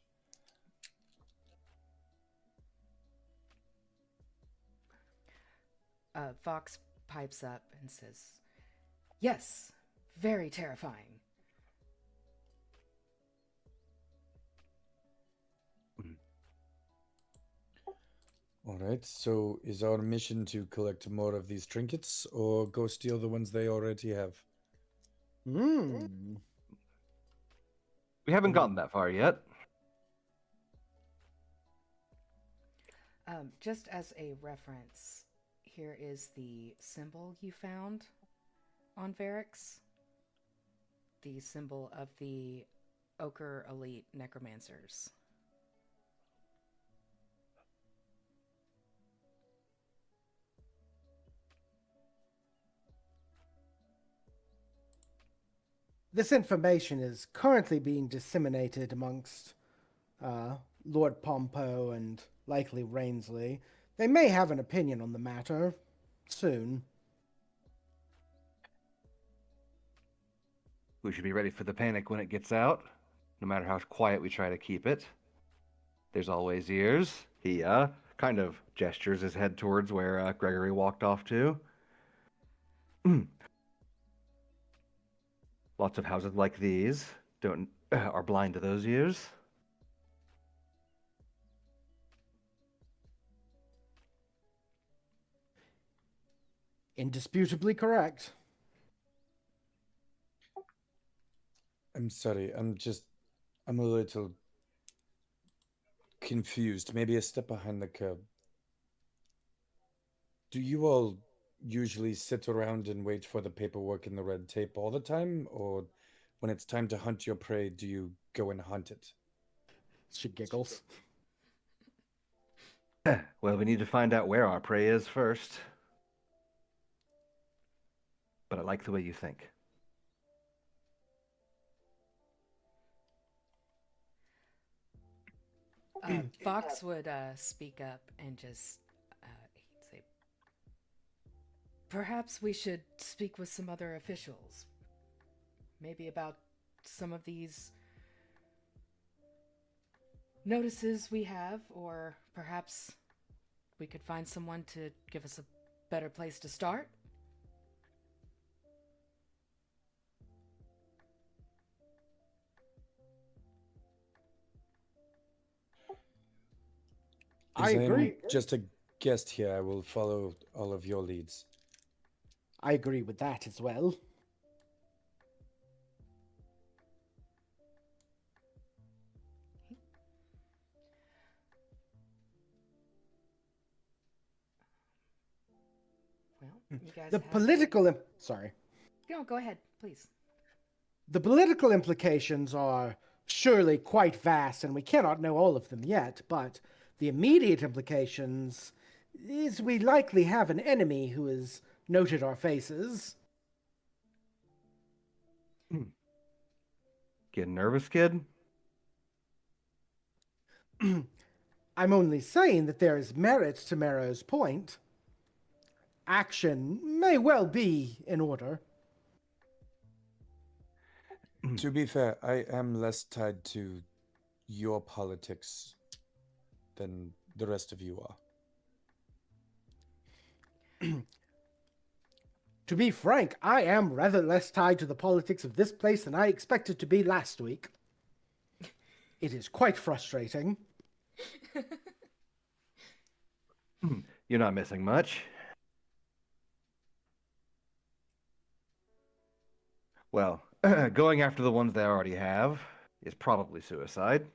Fox pipes up and says, "Yes, very terrifying."
All right, so is our mission to collect more of these trinkets or go steal the ones they already have?
Hmm.
We haven't gotten that far yet.
Just as a reference, here is the symbol you found on Varix. The symbol of the Ocher Elite Necromancers.
This information is currently being disseminated amongst Lord Pompeux and likely Rainsley. They may have an opinion on the matter soon.
We should be ready for the panic when it gets out, no matter how quiet we try to keep it. There's always ears. He kind of gestures his head towards where Gregory walked off to. Lots of houses like these are blind to those ears.
Indisputably correct.
I'm sorry, I'm a little confused, maybe a step behind the curve. Do you all usually sit around and wait for the paperwork and the red tape all the time, or when it's time to hunt your prey, do you go and hunt it?
She giggles.
Well, we need to find out where our prey is first. But I like the way you think.
Fox would speak up and just he'd say, "Perhaps we should speak with some other officials. Maybe about some of these notices we have, or perhaps we could find someone to give us a better place to start."
I agree.
I'm just a guest here. I will follow all of your leads.
I agree with that as well.
Well, you guys
The
have...
political... Sorry.
No, go ahead, please.
The political implications are surely quite vast, and we cannot know all of them yet, but the immediate implications is we likely have an enemy who is noted our faces.
Getting nervous, kid?
I'm only saying that there is merit to Merrow's point. Action may well be in order.
To be fair, I am less tied to your politics than the rest of you are.
To be frank, I am rather less tied to the politics of this place than I expected to be last week. It is quite frustrating.
You're not missing much. Well, going after the ones they already have is probably suicide.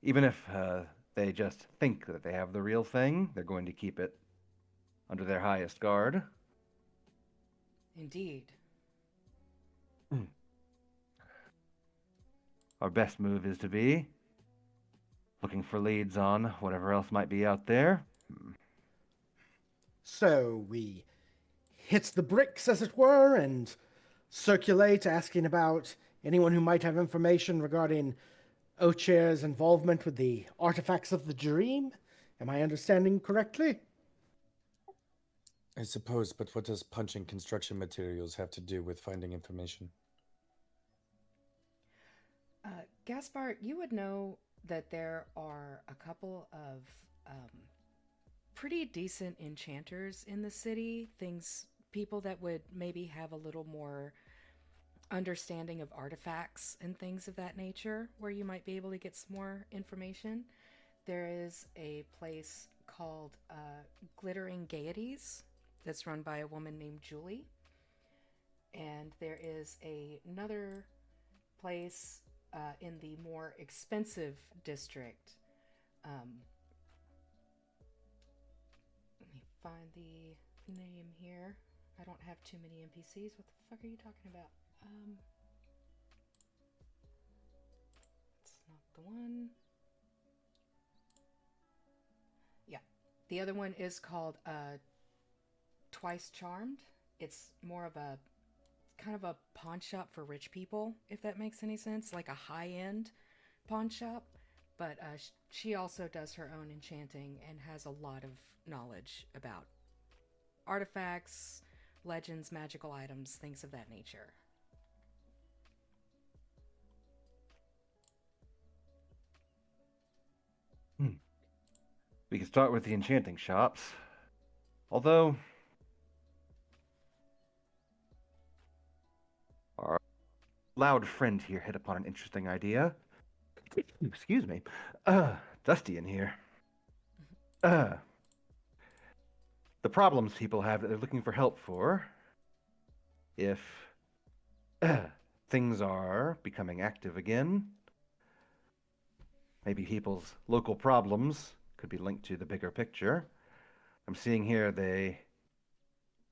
Even if they just think that they have the real thing, they're going to keep it under their highest guard.
Indeed.
Our best move is to be looking for leads on whatever else might be out there.
So we hit the bricks, as it were, and circulate, asking about anyone who might have information regarding Ocher's involvement with the artifacts of the dream. Am I understanding correctly?
I suppose, but what does punching construction materials have to do with finding information?
Gaspar, you would know that there are a couple of pretty decent enchanters in the city. People that would maybe have a little more understanding of artifacts and things of that nature, where you might be able to get some more information. There is a place called Glittering Gaieties that's run by a woman named Julie. And there is another place in the more expensive district. Let me find the name here. I don't have too many NPCs. What the fuck are you talking about? It's not the one. Yeah. The other one is called Twice Charmed. It's more of a kind of a pawn shop for rich people, if that makes any sense, like a high-end pawn shop. But she also does her own enchanting and has a lot of knowledge about artifacts, legends, magical items, things of that nature.
We can start with the enchanting shops. Although our loud friend here hit upon an interesting idea. Excuse me. Dusty in here. The problems people have that they're looking for help for, if things are becoming active again, maybe people's local problems could be linked to the bigger picture. I'm seeing here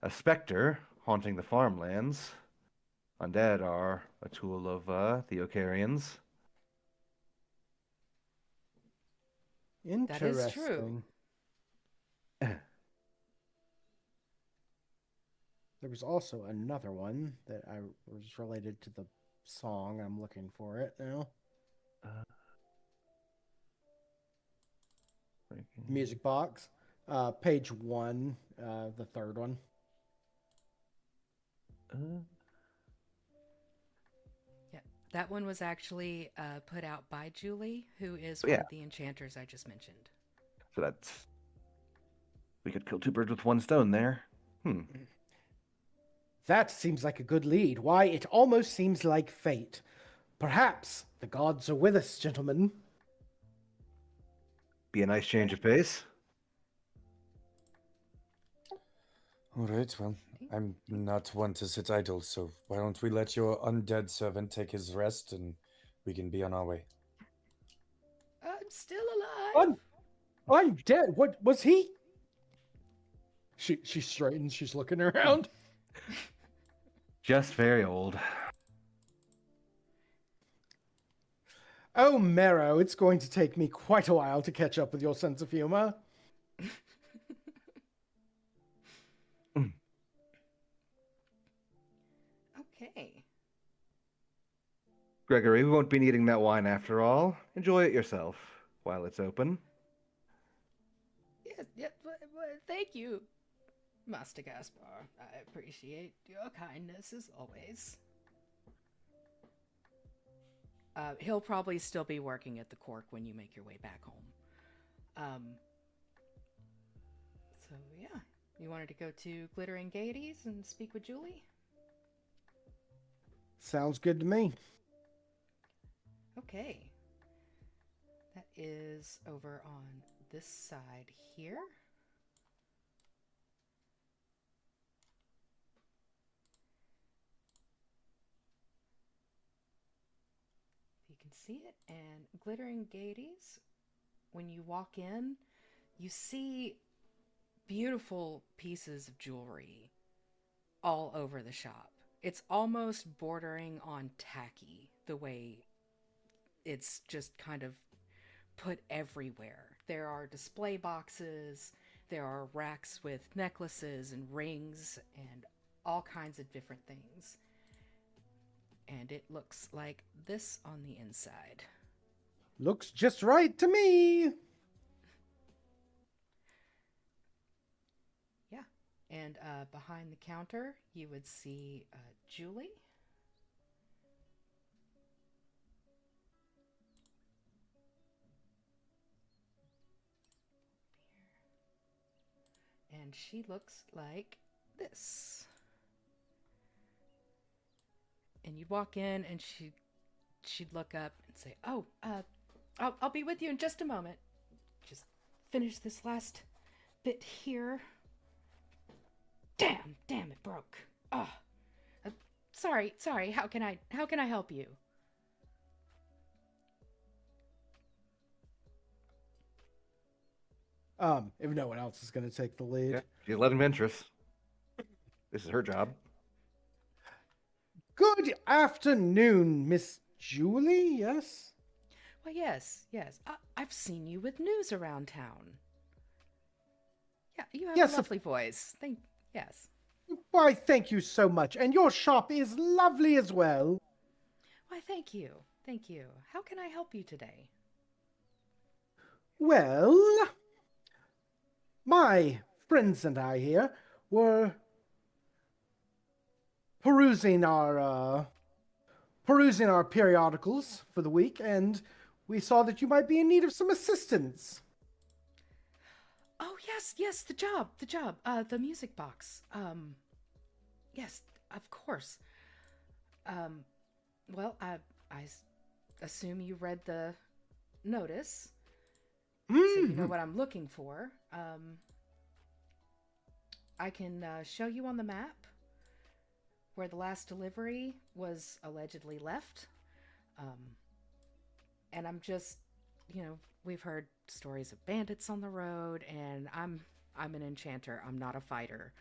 a specter haunting the farmlands. Undead are a tool of the Ocherians.
Interesting.
That is true.
There was also another one that was related to the song. I'm looking for it now. Music box. Page 1, the third one.
Yeah, that one was actually put out by Julie, who is
Oh,
one
yeah.
of the enchanters I just mentioned.
So we could kill two birds with one stone there.
That seems like a good lead. Why, it almost seems like fate. Perhaps the gods are with us, gentlemen.
Be a nice change of pace.
All right, well, I'm not one to sit idle, so why don't we let your undead servant take his rest and we can be on our way.
I'm still alive.
I'm dead. What was he? She straightens. She's looking around.
Just very old.
Oh, Marrow, it's going to take me quite a while to catch up with your sense of humor.
Okay.
Gregory, we won't be needing that wine after all. Enjoy it yourself while it's open.
Yes, yes, thank you, Master Gaspar. I appreciate your kindness as always. He'll probably still be working at the Cork when you make your way back home. So yeah, you wanted to go to Glittering Gaieties and speak with Julie?
Sounds good to me.
Okay. That is over on this side here. You can see it. And Glittering Gaieties, when you walk in, you see beautiful pieces of jewelry all over the shop. It's almost bordering on tacky, the way it's just kind of put everywhere. There are display boxes, there are racks with necklaces and rings and all kinds of different things. And it looks like this on the inside.
Looks just right to me.
Yeah. And behind the counter, you would see Julie. And she looks like this. And you'd walk in and she'd look up and say, "Oh, I'll be with you in just a moment. Just finish this last bit here. Damn, it broke. Oh, sorry. How can I help you?"
If no one else is going to take the lead.
Yeah, she's letting Ventress. This is her job.
Good afternoon, Miss Julie, yes?
Well, yes. I've seen you with news around town. Yeah, you have
Yes,
a lovely voice. Yes.
Why, thank you so much. And your shop is lovely as well.
Why, thank you. How can I help you today?
Well, my friends and I here were perusing our periodicals for the week, and we saw that you might be in need of some assistance.
Oh, yes, the job, the music box. Yes, of course. Well, I assume you read the notice, so you know what I'm looking for. I can show you on the map where the last delivery was allegedly left. And I'm just, we've heard stories of bandits on the road, and I'm an enchanter. I'm not a fighter.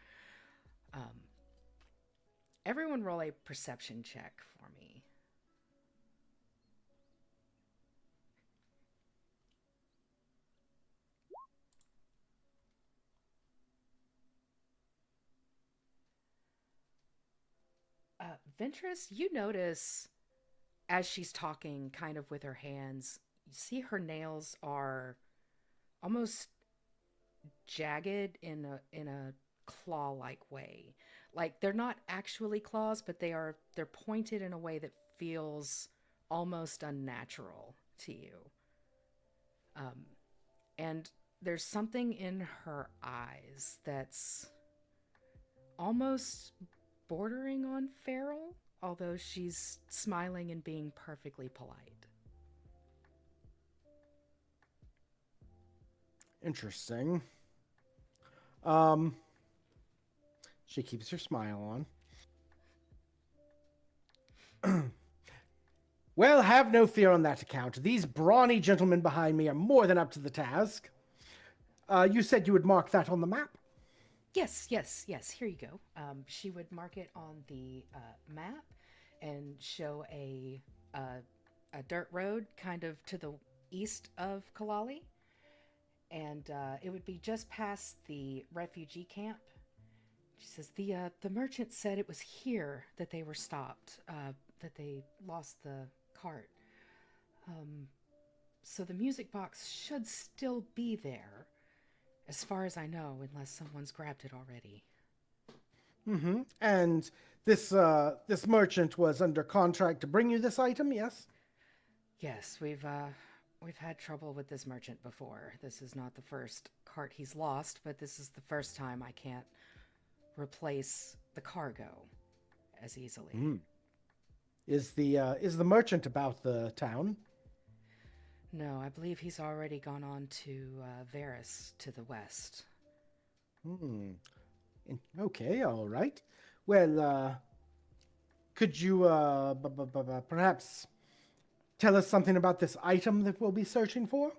Everyone roll a perception check for me. Ventress, you notice as she's talking kind of with her hands, you see her nails are almost jagged in a claw-like way. Like they're not actually claws, but they're pointed in a way that feels almost unnatural to you. And there's something in her eyes that's almost bordering on feral, although she's smiling and being perfectly polite.
Interesting. She keeps her smile on. Well, have no fear on that account. These brawny gentlemen behind me are more than up to the task. You said you would mark that on the map?
Yes. Here you go. She would mark it on the map and show a dirt road kind of to the east of Kalali. And it would be just past the refugee camp. She says the merchant said it was here that they were stopped, that they lost the cart. So the music box should still be there, as far as I know, unless someone's grabbed it already.
Mm-hmm. And this merchant was under contract to bring you this item, yes?
Yes, we've had trouble with this merchant before. This is not the first cart he's lost, but this is the first time I can't replace the cargo as easily.
Mm. Is the merchant about the town?
No, I believe he's already gone on to Varix to the west.
Hmm. Okay, all right. Well, could you perhaps tell us something about this item that we'll be searching for?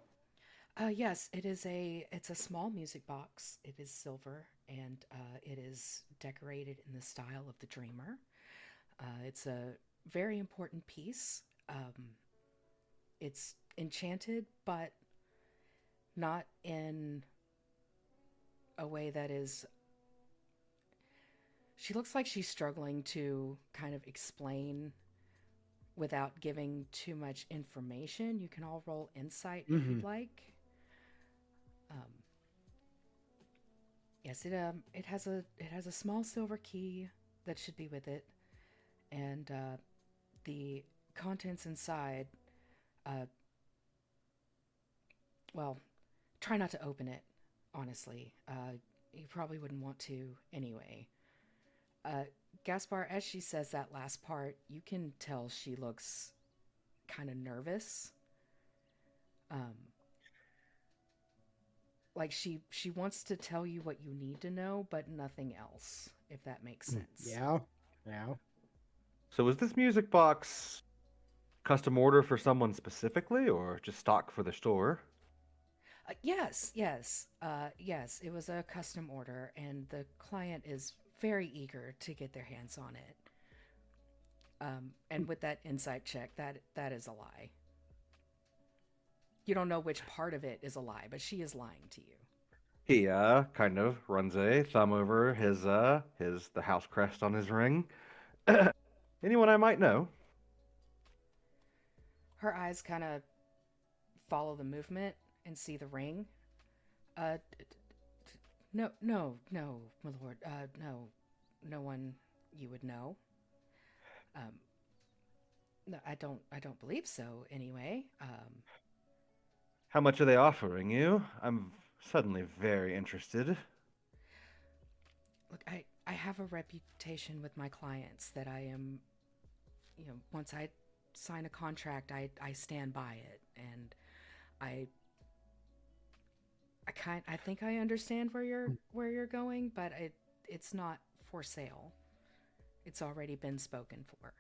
Yes, it's a small music box. It is silver and it is decorated in the style of the Dreamer. It's a very important piece. It's enchanted, but not in a way that is. She looks like she's struggling to kind of explain without giving too much information. You can all roll insight if you'd like. Yes, it has a small silver key that should be with it, and the contents inside. Well, try not to open it. Honestly, you probably wouldn't want to anyway. Gaspar, as she says that last part, you can tell she looks kind of nervous. Like she wants to tell you what you need to know, but nothing else, if that makes sense.
Yeah. Yeah.
So is this music box custom order for someone specifically, or just stock for the store?
Yes. Yes, it was a custom order, and the client is very eager to get their hands on it. And with that insight check, that is a lie. You don't know which part of it is a lie, but she is lying to you.
He kind of runs a thumb over the house crest on his ring. Anyone I might know?
Her eyes kind of follow the movement and see the ring. No, my lord. No one you would know. No, I don't believe so. Anyway,
How much are they offering you? I'm suddenly very interested.
look, I have a reputation with my clients that I am, once I sign a contract, I stand by it, and I I think I understand where you're going, but it's not for sale. It's already been spoken for.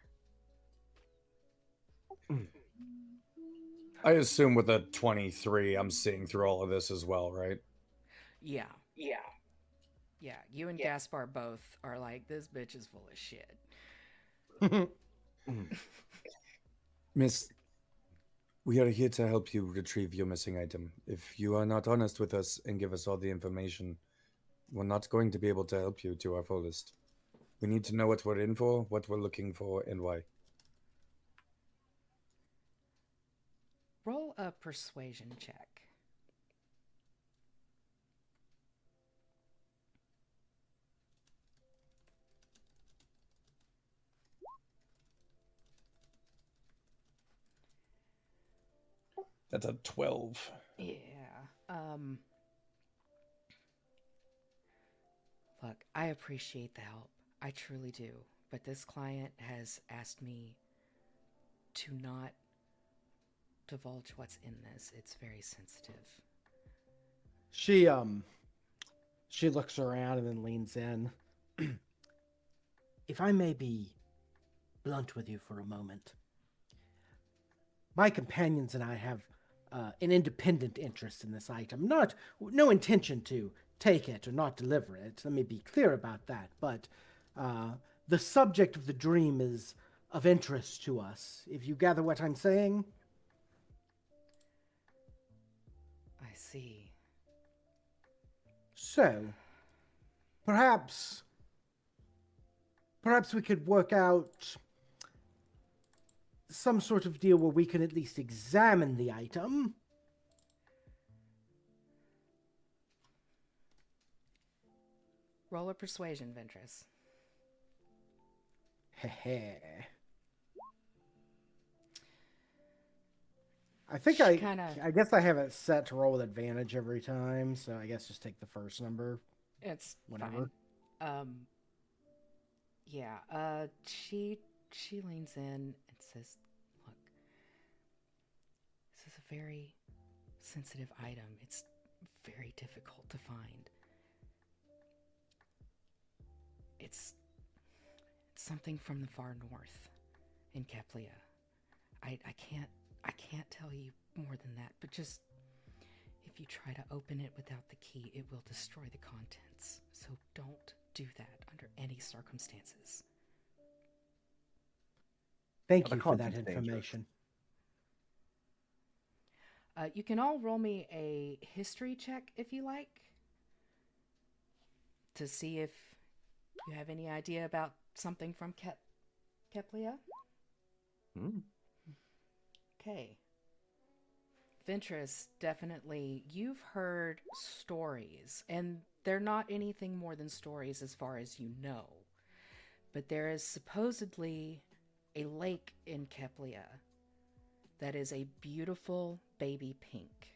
I assume with a 23, I'm seeing through all of this as well, right?
Yeah. Yeah, you and Gaspar both are like, this bitch is full of shit.
Miss, we are here to help you retrieve your missing item. If you are not honest with us and give us all the information, we're not going to be able to help you to our fullest. We need to know what we're in for, what we're looking for, and why.
Roll a persuasion check.
That's a 12.
Yeah. Look, I appreciate the help. I truly do. But this client has asked me to not divulge what's in this. It's very sensitive.
She looks around and then leans in. If I may be blunt with you for a moment, my companions and I have an independent interest in this item. No intention to take it or not deliver it. Let me be clear about that. But the subject of the dream is of interest to us. If you gather what I'm saying.
I see.
So, perhaps perhaps we could work out some sort of deal where we can at least examine the item.
Roll a persuasion, Ventress.
Heh. I think I guess I have it set to roll with advantage every time, so I guess just take the first number.
It's
Whatever.
fine. Yeah. She leans in and says, "Look, this is a very sensitive item. It's very difficult to find. It's something from the far north in Keplia. I can't tell you more than that, but just if you try to open it without the key, it will destroy the contents. So don't do that under any circumstances."
Thank
The
you for that
content's dangerous.
information.
You can all roll me a history check if you like, to see if you have any idea about something from Keplia.
Hmm.
Okay. Ventress, definitely. You've heard stories, and they're not anything more than stories as far as you know. But there is supposedly a lake in Keplia that is a beautiful baby pink.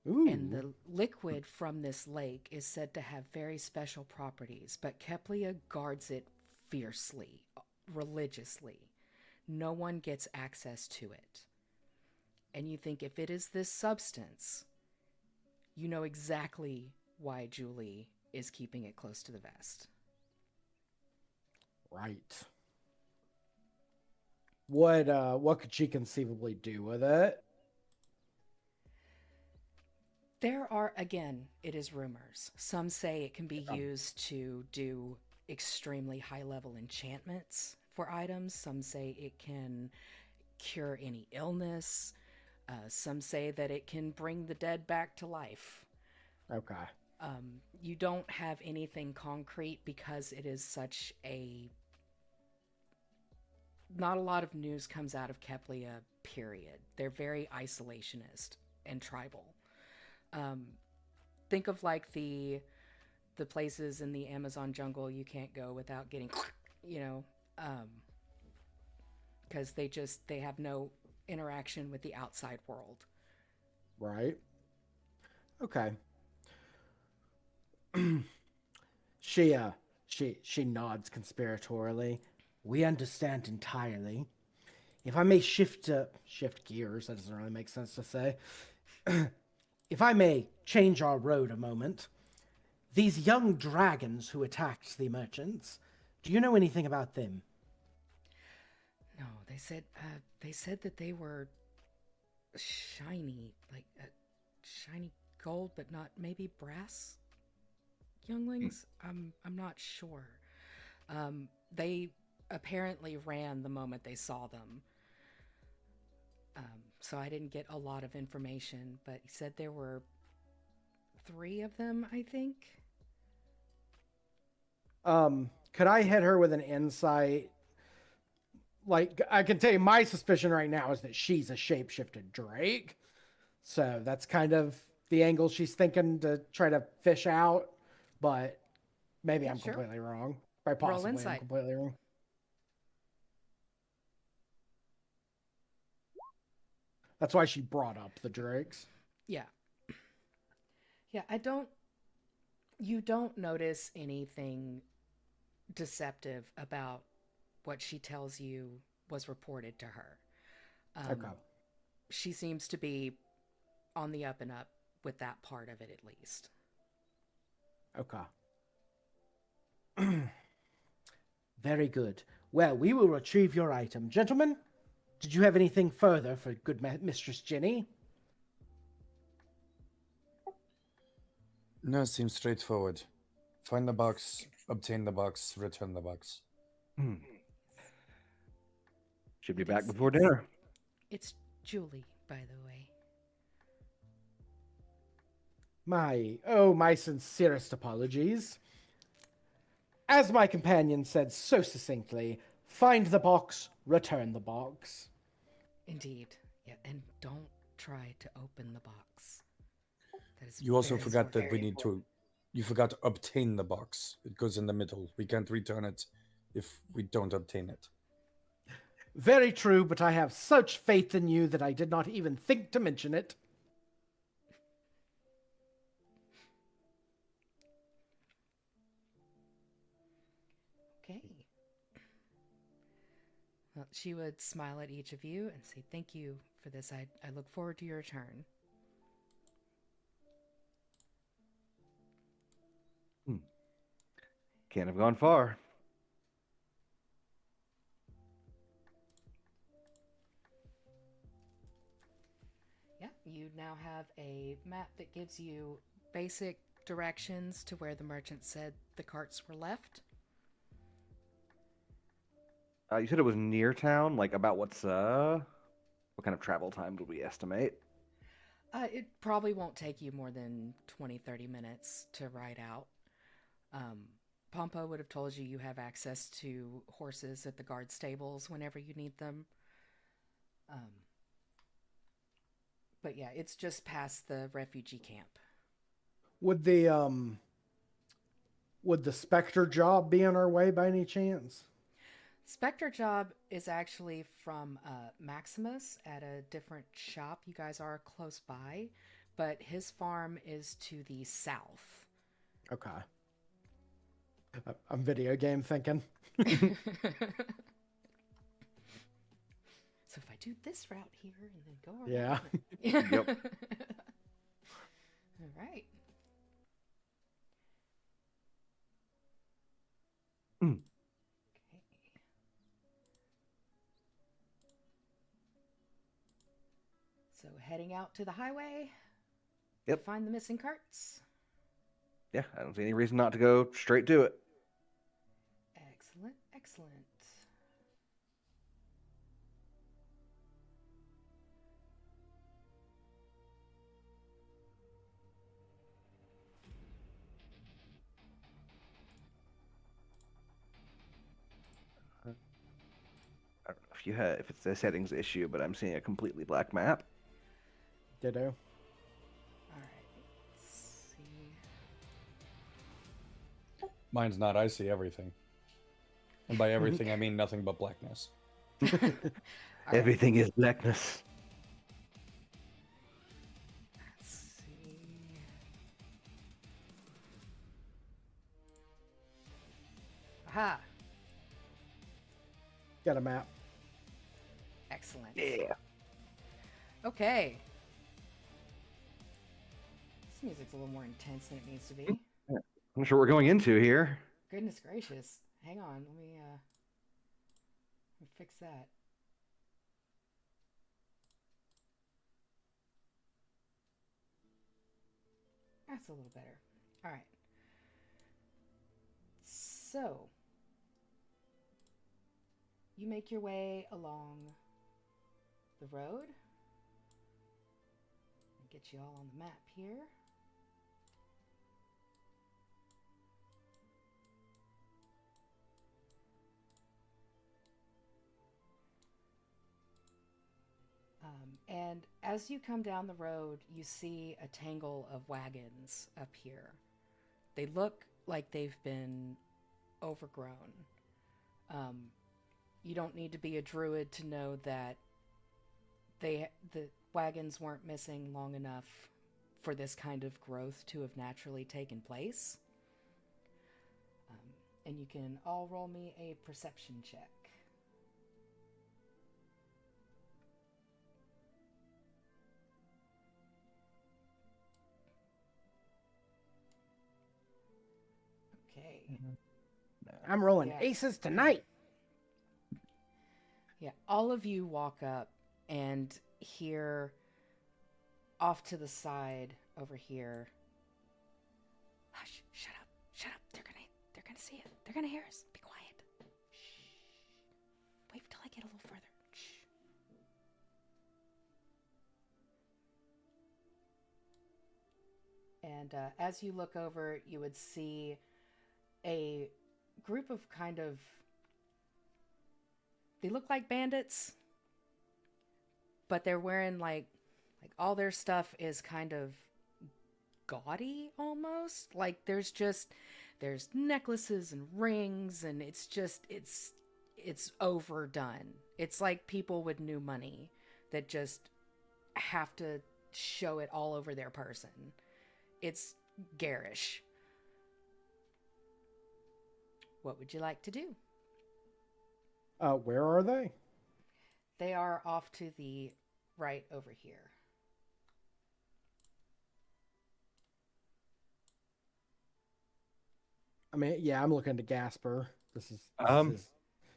Ooh.
And the liquid from this lake is said to have very special properties, but Keplia guards it fiercely, religiously. No one gets access to it. And you think if it is this substance, you know exactly why Julie is keeping it close to the vest.
Right. What could she conceivably do with it?
There are, again, it is rumors. Some say it can be used to do extremely high-level enchantments for items. Some say it can cure any illness. Some say that it can bring the dead back to life.
Okay.
You don't have anything concrete because it is such a... Not a lot of news comes out of Keplia, period. They're very isolationist and tribal. Think of like the places in the Amazon jungle you can't go without getting, because they have no interaction with the outside world.
Right. Okay. She nods conspiratorially. We understand entirely. If I may shift gears, that doesn't really make sense to say. If I may change our road a moment, these young dragons who attacked the merchants, do you know anything about them?
No, they said that they were shiny, like shiny gold, but not maybe brass younglings. I'm not sure. They apparently ran the moment they saw them. So I didn't get a lot of information, but he said there were 3 of them, I think.
Could I hit her with an insight? Like, I can tell you my suspicion right now is that she's a shapeshifted Drake. So that's kind of the angle she's thinking to try to fish out. But maybe I'm
Sure.
completely wrong. By possibly I'm
insight.
completely wrong. That's why she brought up the Drakes.
Yeah. Yeah, you don't notice anything deceptive about what she tells you was reported to her.
Okay.
She seems to be on the up and up with that part of it, at least.
Okay. Very good. Well, we will retrieve your item. Gentlemen, did you have anything further for good Mistress Jenny?
No, it seems straightforward. Find the box, obtain the box, return the box.
Should be back before dinner.
It's Julie, by the way.
My sincerest apologies. As my companion said so succinctly, find the box, return the box.
Indeed. Yeah, and don't try to open the box. That is
You also
very
forgot that we
important.
need to. You forgot to obtain the box. It goes in the middle. We can't return it if we don't obtain it.
Very true, but I have such faith in you that I did not even think to mention it.
Okay. Well, she would smile at each of you and say, "Thank you for this. I look forward to your return."
Can't have gone far.
Yeah, you now have a map that gives you basic directions to where the merchant said the carts were left.
You said it was near town. Like, about what kind of travel time would we estimate?
It probably won't take you more than 20-30 minutes to ride out. Pompeux would have told you you have access to horses at the guard stables whenever you need them. But yeah, it's just past the refugee camp.
Would the Spectre job be on our way by any chance?
Spectre job is actually from Maximus at a different shop. You guys are close by, but his farm is to the south.
Okay. I'm video game thinking.
So if I do this route here and then go around.
Yeah.
Yep.
All right.
Mm.
Okay. So heading out to the highway.
Yep.
Find the missing carts.
Yeah, I don't see any reason not to go straight to it.
Excellent, excellent.
I don't know if it's a settings issue, but I'm seeing a completely black map.
Ditto.
All right. Let's see.
Mine's not. I see everything. And by everything, I mean nothing but blackness.
All right.
Everything is blackness.
Let's see. Aha!
Got a map.
Excellent.
Yeah.
Okay. This music's a little more intense than it needs to be.
I'm not sure what we're going into here.
Goodness gracious. Hang on, let me fix that. That's a little better. All right. So, you make your way along the road. I'll get you all on the map here. And as you come down the road, you see a tangle of wagons up here. They look like they've been overgrown. You don't need to be a druid to know that the wagons weren't missing long enough for this kind of growth to have naturally taken place. And you can all roll me a perception check. Okay.
I'm rolling
Yeah.
aces tonight.
Yeah, all of you walk up and hear off to the side over here. Hush, shut up, shut up. They're gonna see it. They're gonna hear us. Be quiet. Shh. Wait till I get a little further. Shh. And as you look over, you would see a group of kind of, they look like bandits, but they're wearing like all their stuff is kind of gaudy almost. Like there's necklaces and rings, and it's overdone. It's like people with new money that just have to show it all over their person. It's garish. What would you like to do?
Where are they?
They are off to the right over here.
I mean, yeah, I'm looking to Gaspar. This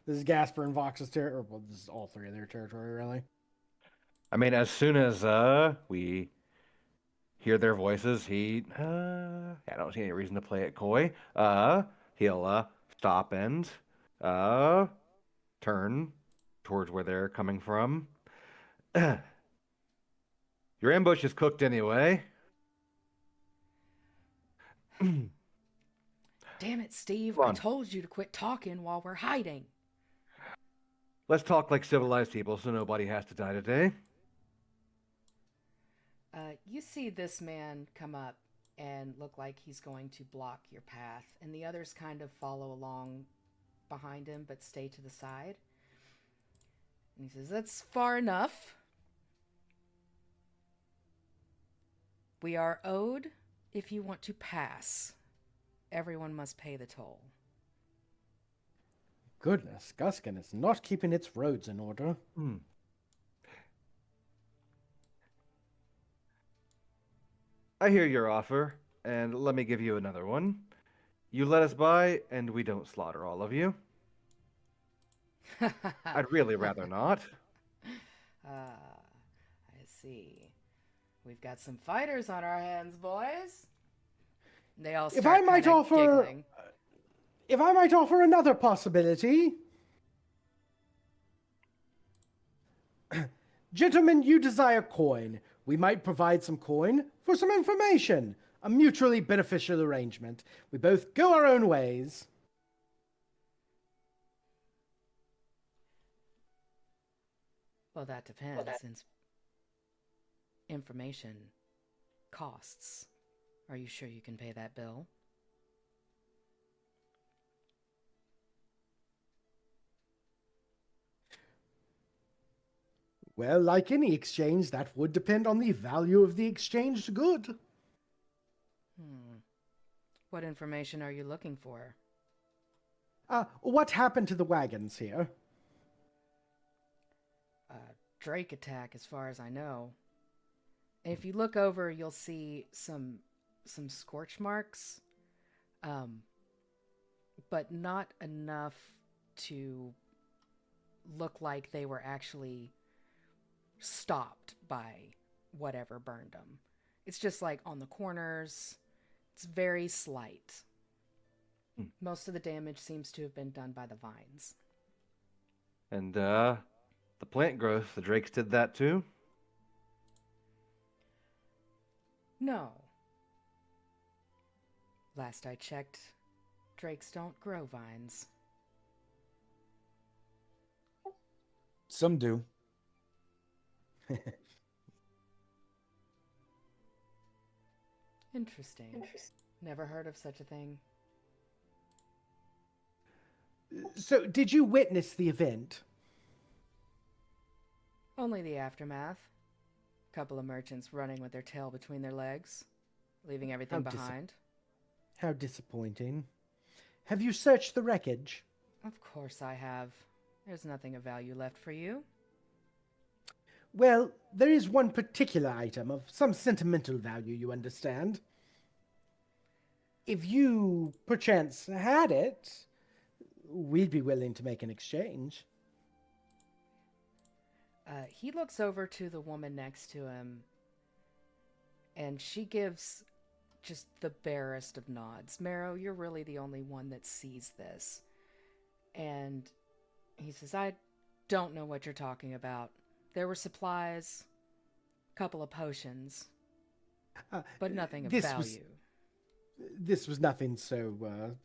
is Gaspar and Vox's territory. Well, this is all three of their territory, really.
I mean, as soon as we hear their voices, I don't see any reason to play it coy. He'll stop and turn towards where they're coming from. Your ambush is cooked anyway.
Damn it, Steve.
Come
I
on.
told you to quit talking while we're hiding.
Let's talk like civilized people so nobody has to die today.
You see this man come up and look like he's going to block your path, and the others kind of follow along behind him but stay to the side. And he says, "That's far enough. We are owed if you want to pass. Everyone must pay the toll."
Goodness, Guskin is not keeping its roads in order.
I hear your offer, and let me give you another one. You let us by, and we don't slaughter all of you. I'd really rather not.
I see. We've got some fighters on our hands, boys. They all start
If I might
kinda
offer,
giggling.
if I might offer another possibility, gentlemen, you desire coin. We might provide some coin for some information. A mutually beneficial arrangement. We both go our own ways.
Well, that depends, since information costs. Are you sure you can pay that bill?
Well, like any exchange, that would depend on the value of the exchanged good.
What information are you looking for?
What happened to the wagons here?
Drake attack, as far as I know. And if you look over, you'll see some scorch marks, but not enough to look like they were actually stopped by whatever burned them. It's just like on the corners. It's very slight. Most of the damage seems to have been done by the vines.
And the plant growth, the drakes did that too?
No. Last I checked, drakes don't grow vines.
Some do.
Interesting. Never heard of such a thing.
So, did you witness the event?
Only the aftermath. Couple of merchants running with their tail between their legs, leaving everything behind.
How disappointing. Have you searched the wreckage?
Of course I have. There's nothing of value left for you.
Well, there is one particular item of some sentimental value, you understand. If you, perchance, had it, we'd be willing to make an exchange.
He looks over to the woman next to him, and she gives just the barest of nods. Marrow, you're really the only one that sees this. And he says, "I don't know what you're talking about. There were supplies, a couple of potions, but nothing of value."
This was nothing so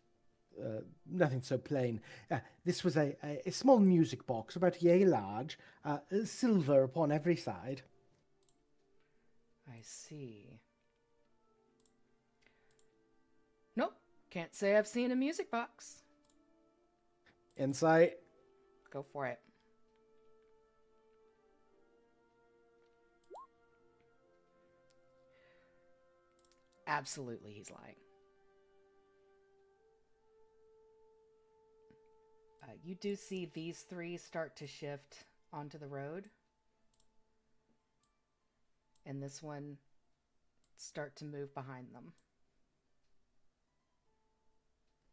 nothing so plain. This was a small music box, about yay large, silver upon every side.
I see. Nope, can't say I've seen a music box.
Insight.
Go for it. Absolutely, he's lying. You do see these three start to shift onto the road. And this one start to move behind them.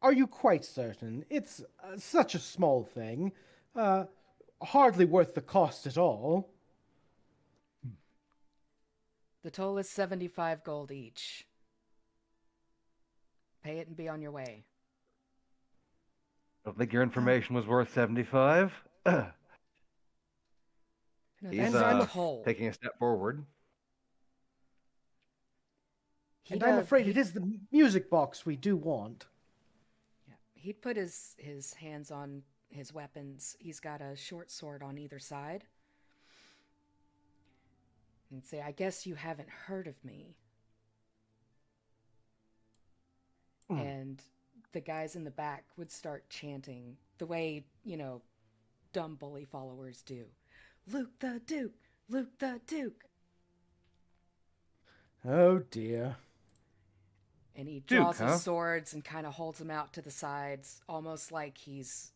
Are you quite certain? It's such a small thing. Hardly worth the cost at all.
The toll is 75 gold each. Pay it and be on your way.
Don't think your information was worth 75.
No,
He's
that's the toll.
taking a step forward.
And I'm afraid it is the music box we do want.
Yeah, he'd put his hands on his weapons. He's got a short sword on either side. And say, I guess you haven't heard of me. And the guys in the back would start chanting the way, dumb bully followers do. Luke the Duke! Luke the Duke!
Oh dear.
And he
Duke,
draws
huh?
his swords and kind of holds them out to the sides, almost like he's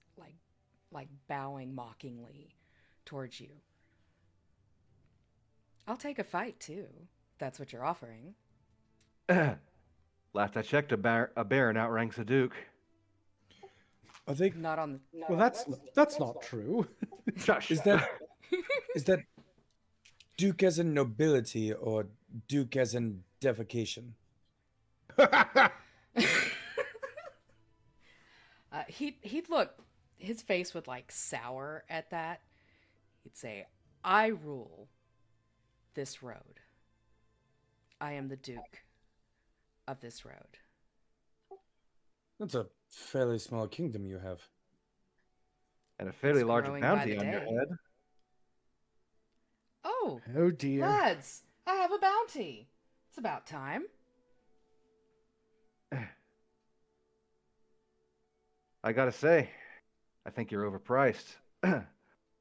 like bowing mockingly towards you. I'll take a fight too. That's what you're offering.
Last I checked, a baron outranks a duke.
Are they?
Not on the.
Well, that's not true.
Shush.
Is that Duke as in nobility or Duke as in defecation?
He'd look. His face would sour at that. He'd say, "I rule this road. I am the Duke of this road."
That's a fairly small kingdom you have.
And a fairly
It's
large
growing by
bounty
the
on your
day.
head.
Oh,
Oh dear.
lads, I have a bounty. It's about time.
I gotta say, I think you're overpriced. But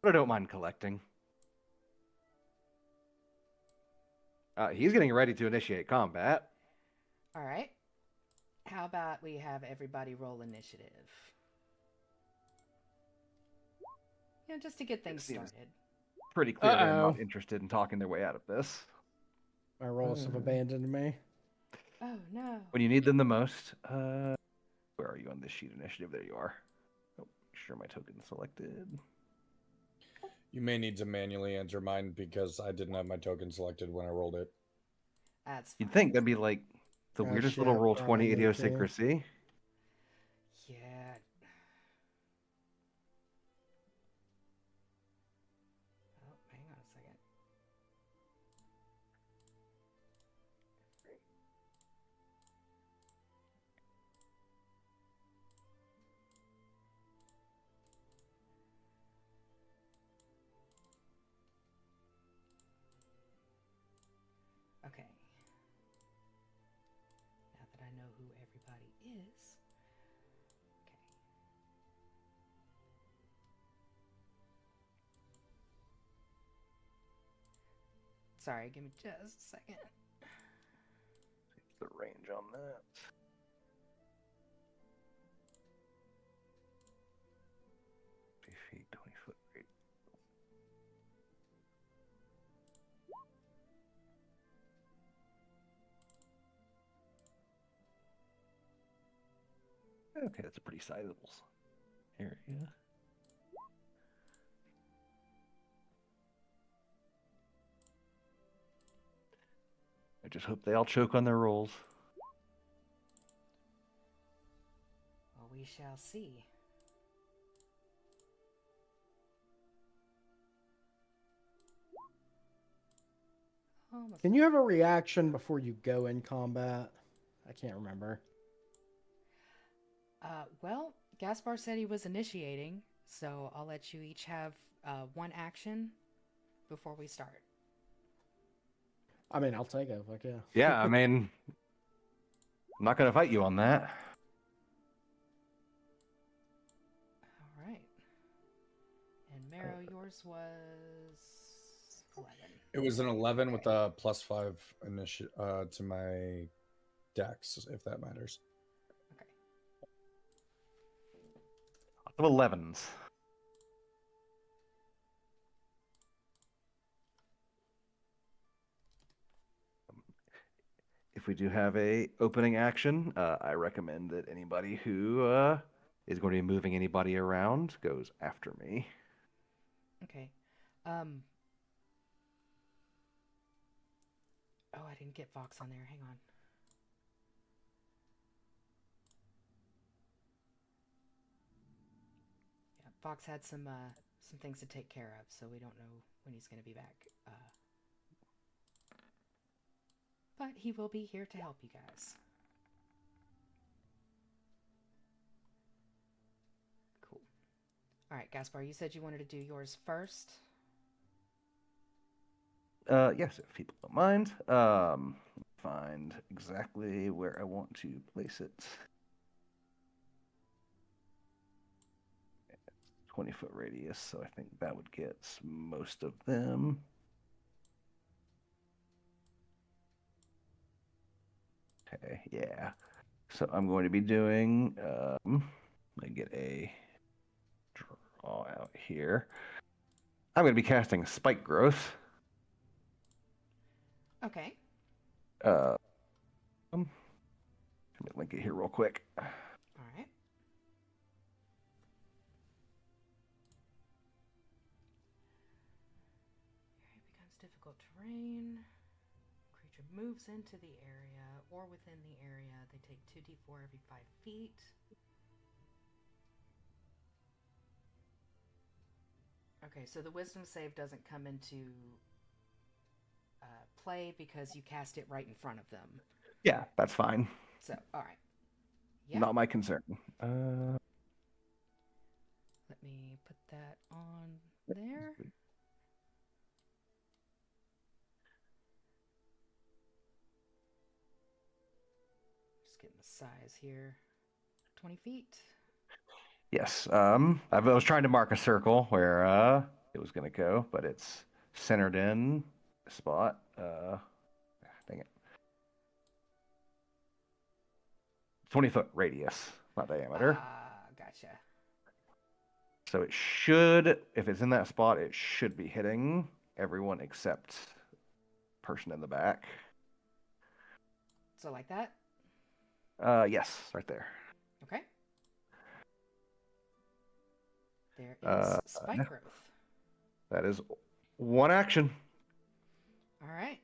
I don't mind collecting. He's getting ready to initiate combat.
All right. How about we have everybody roll initiative? Just to get things
seems-
started.
Pretty clear they're
Uh-oh.
not interested in talking their way out of this.
My rolls have abandoned me.
Oh, no.
When you need them the most, where are you on this sheet initiative? There you are. Oh, sure, my token's selected.
You may need to manually enter mine because I didn't have my token selected when I rolled it.
That's
You'd
fine.
think that'd be the
Oh,
weirdest
shit,
little roll
probably
20
too.
idiosyncrasy.
Yeah. Oh, hang on a second. Okay. Now that I know who everybody is. Okay. Sorry, give me just a second.
The range on that. Feet, 20-foot radius. Okay, that's a pretty sizable area. I just hope they all choke on their rolls.
Well, we shall see. Almost.
Can you have a reaction before you go in combat? I can't remember.
Well, Gaspar said he was initiating, so I'll let you each have one action before we start.
I mean, I'll take it. Fuck yeah.
Yeah, I mean, I'm not going to fight you on that.
All right. And Marrow, yours was 11.
It was an 11 with a +5 to my dex, if that matters.
Okay.
Lots of 11s. If we do have a opening action, I recommend that anybody who is going to be moving anybody around goes after me.
Okay. Oh, I didn't get Vox on there. Hang on. Yeah, Vox had some things to take care of, so we don't know when he's going to be back. But he will be here to help you guys. Cool. All right, Gaspar, you said you wanted to do yours first.
Yes, if people don't mind. Find exactly where I want to place it. 20-foot radius, so I think that would get most of them. Okay, yeah. So I'm going to be doing, let me get a draw out here. I'm going to be casting Spike Growth.
Okay.
Let me link it here real quick.
All right. Area becomes difficult terrain. Creature moves into the area or within the area. They take 2d4 every 5 feet. Okay, so the wisdom save doesn't come into play because you cast it right in front of them.
Yeah, that's fine.
So, all right. Yeah.
Not my concern.
Let me put that on there. Just getting the size here. 20 feet.
Yes. I was trying to mark a circle where it was going to go, but it's centered in a spot. Dang it. 20-foot radius, not diameter.
Gotcha.
So it should, if it's in that spot, it should be hitting everyone except person in the back.
So like that?
Yes, right there.
Okay. There is spike growth.
That is one action.
All right.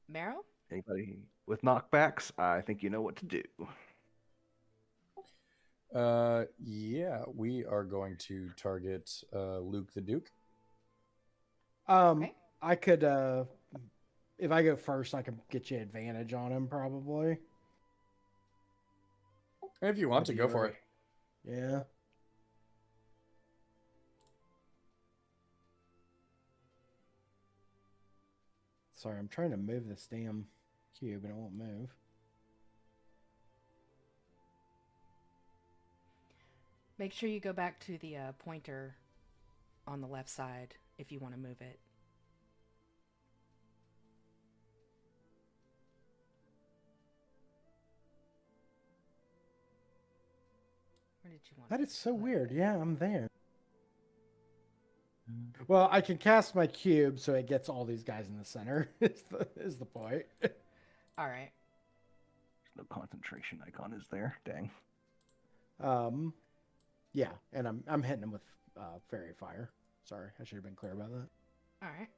Marrow?
Anybody with knockbacks, I think you know what to do.
Yeah, we are going to target Luke the Duke.
Okay.
I could if I go first, I can get you advantage on him probably.
If you want to, go for it.
Yeah. Sorry, I'm trying to move this damn cube and it won't move.
Make sure you go back to the pointer on the left side if you want to move it. Where did you want
That
it?
is so weird. Yeah, I'm there. Well, I can cast my cube so it gets all these guys in the center. Is the point.
All right.
No concentration icon is there. Dang.
Yeah, and I'm hitting him with fairy fire. Sorry, I should have been clear about that.
All right.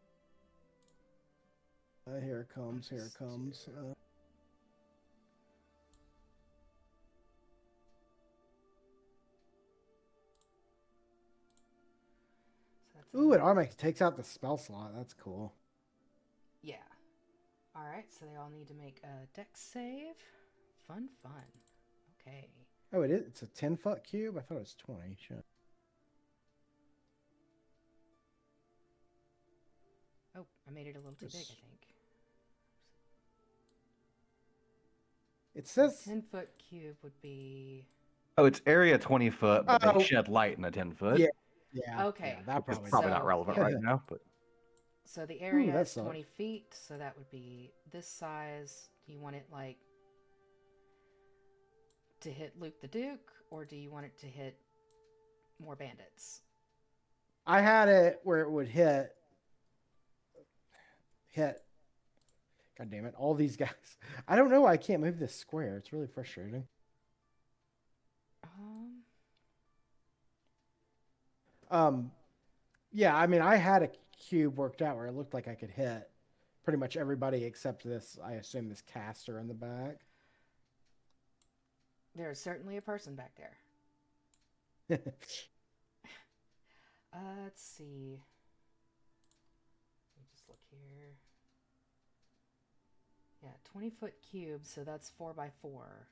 Here it comes. Here it comes.
So that's
Ooh, it automatically takes out the spell slot. That's cool.
Yeah. All right. So they all need to make a dex save. Fun. Okay.
Oh, it is. It's a 10-foot cube. I thought it was 20. Shit.
Oh, I made it a little too big, I think.
It says
10-foot cube would be...
Oh, it's area 20 foot, but
Oh.
they shed light in a 10 foot.
yeah.
Okay.
Yeah, that
It's
probably.
probably
So-
not relevant right now, but
So the area
that
is
sucks.
20 feet, so that would be this size. Do you want it, like, to hit Luke the Duke, or do you want it to hit more bandits?
I had it where it would hit. God damn it! All these guys. I don't know why I can't move this square. It's really frustrating. Yeah, I mean, I had a cube worked out where it looked like I could hit pretty much everybody except this, I assume, this caster in the back.
There is certainly a person back there. Let's see. Let me just look here. Yeah, 20-foot cube, so that's 4 by 4.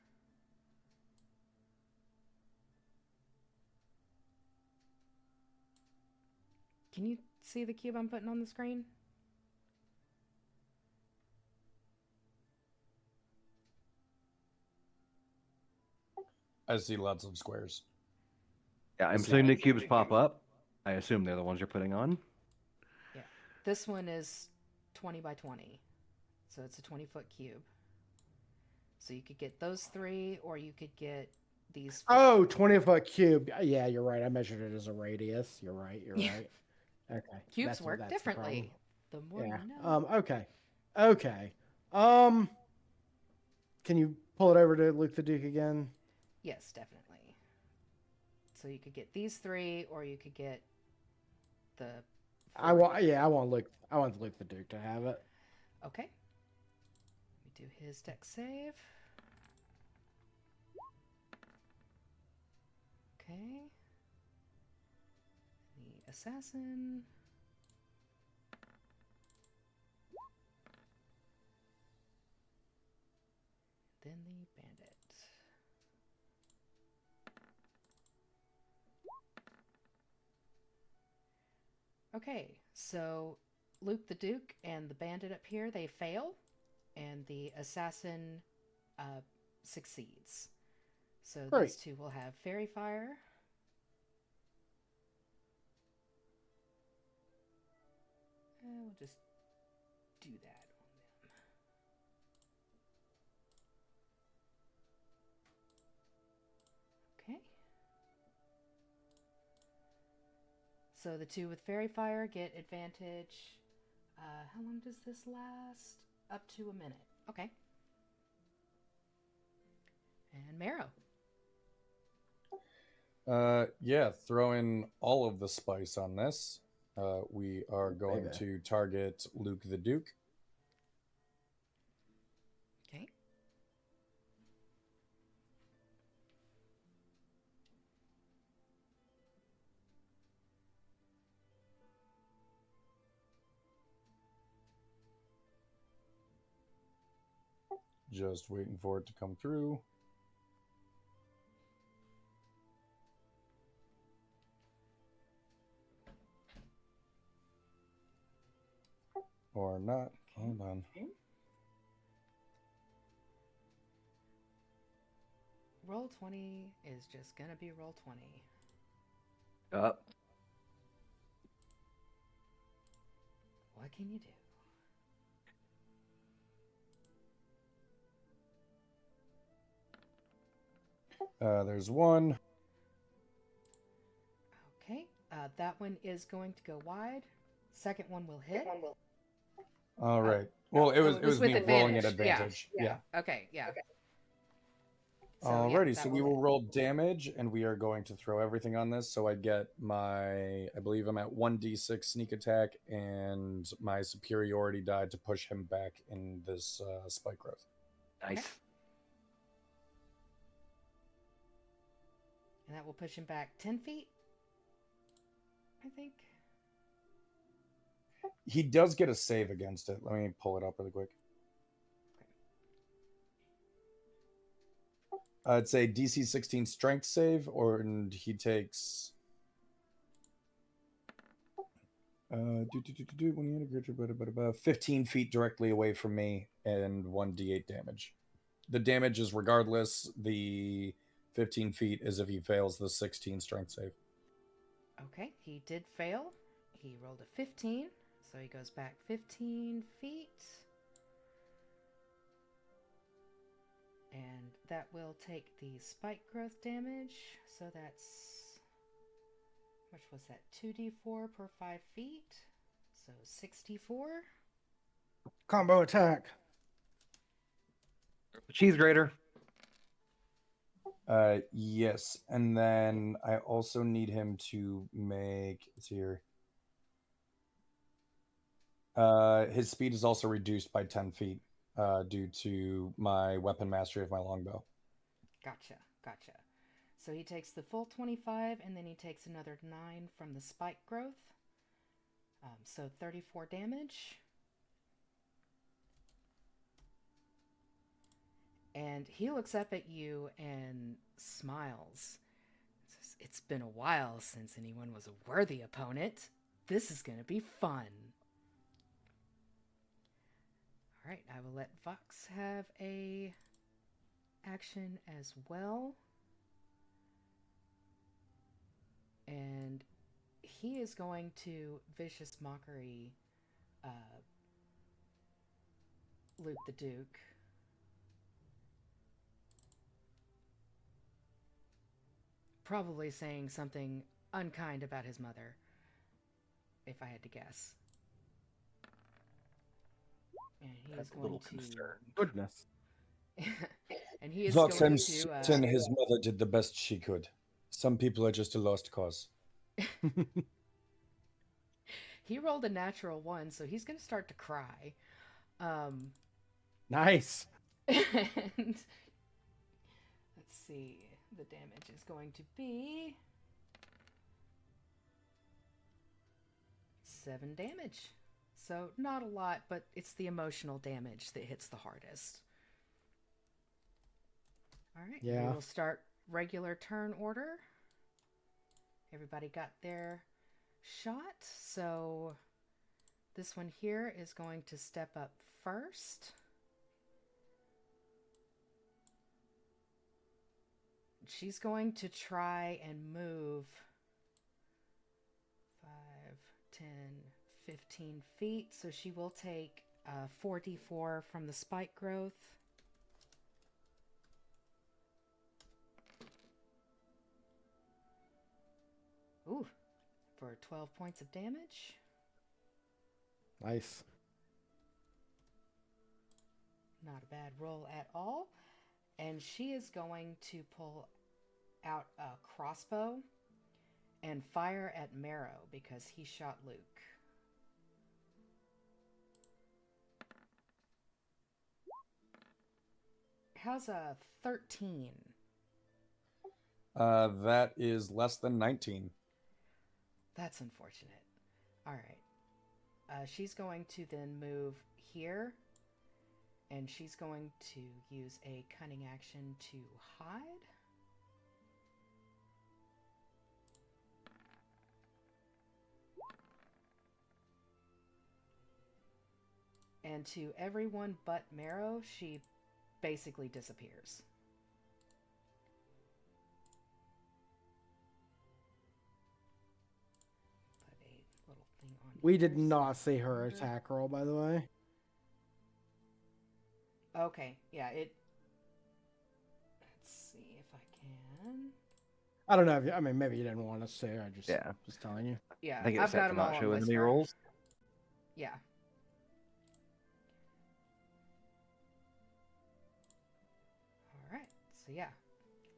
Can you see the cube I'm putting on the screen?
I see lots of squares.
yeah, I'm
Is
seeing
that-
the cubes pop up. I assume they're the ones you're putting on.
Yeah. This one is 20 by 20. So it's a 20-foot cube. So you could get those 3, or you could get these 4.
Oh, 20-foot cube. Yeah, you're right. I measured it as a radius. You're right. You're
Yeah.
right. Okay.
Cubes
that's
work
the
differently. The more
problem.
you know.
Okay. Okay. Can you pull it over to Luke the Duke again?
Yes, definitely. So you could get these 3, or you could get the...
I want Luke the Duke to have it.
Okay. Let me do his deck save. Okay. The assassin. Then the bandit. Okay, so Luke the Duke and the bandit up here, they fail, and the assassin succeeds. So
Great.
these two will have fairy fire. We'll just do that on them. Okay. So the 2 with fairy fire get advantage. How long does this last? Up to a minute. Okay. And Marrow.
Yeah, throw in all of the spice on this. We are going
baby.
to target Luke the Duke.
Okay.
Just waiting for it to come through. Or not. Hold on.
Roll 20 is just gonna be roll 20. What can you do?
There's one.
Okay. That one is going to go wide. Second one will hit.
All right. Well, it was
Oh,
it was
with
me rolling at
advantage. Yeah,
advantage. Yeah.
Okay, yeah. So,
Alrighty,
that
so we will roll damage, and we are going to throw everything on this. So I get I believe I'm at 1d6 sneak attack, and my superiority die to push him back in this spike growth.
Nice.
And that will push him back 10 feet, I think.
He does get a save against it. Let me pull it up really quick. It's a DC 16 strength save, and he takes. When you integrate 15 feet directly away from me and 1d8 damage. The damage is regardless. The 15 feet is if he fails the 16 strength save.
Okay, he did fail. He rolled a 15, so he goes back 15 feet. And that will take the spike growth damage. So that's, which was that, 2d4 per 5 feet? So 64.
Combo attack.
Cheese grater.
Yes, and then I also need him to make. Let's see here. His speed is also reduced by 10 feet due to my weapon mastery of my longbow.
Gotcha. So he takes the full 25, and then he takes another 9 from the spike growth. So 34 damage. And he looks up at you and smiles. Says, "It's been a while since anyone was a worthy opponent. This is going to be fun." All right, I will let Vox have a action as well. And he is going to Vicious Mockery Luke the Duke. Probably saying something unkind about his mother, if I had to guess. And he is going to...
Goodness.
And he is
Vox,
going
I'm
to...
certain his mother did the best she could. Some people are just a lost cause.
He rolled a natural 1, so he's going to start to cry.
Nice.
And let's see. The damage is going to be 7 damage. So not a lot, but it's the emotional damage that hits the hardest. All right.
Yeah.
We will start regular turn order. Everybody got their shot. So this one here is going to step up first. She's going to try and move 5, 10, 15 feet. So she will take 4d4 from the spike growth. Ooh, for 12 points of damage.
Nice.
Not a bad roll at all. And she is going to pull out a crossbow and fire at Marrow because he shot Luke. How's a 13?
That is less than 19.
That's unfortunate. All right. She's going to then move here. And she's going to use a cunning action to hide. And to everyone but Marrow, she basically disappears. Put a little thing on
We did
here.
not see her attack roll, by the way.
Okay, yeah, it... Let's see if I can...
I don't know if I mean, maybe you didn't want us to. I just
Yeah.
just telling you.
Yeah,
I think
I've
it's
got
set to
them all
not
on
show enemy
Whisper.
rolls.
Yeah. Alright, so yeah.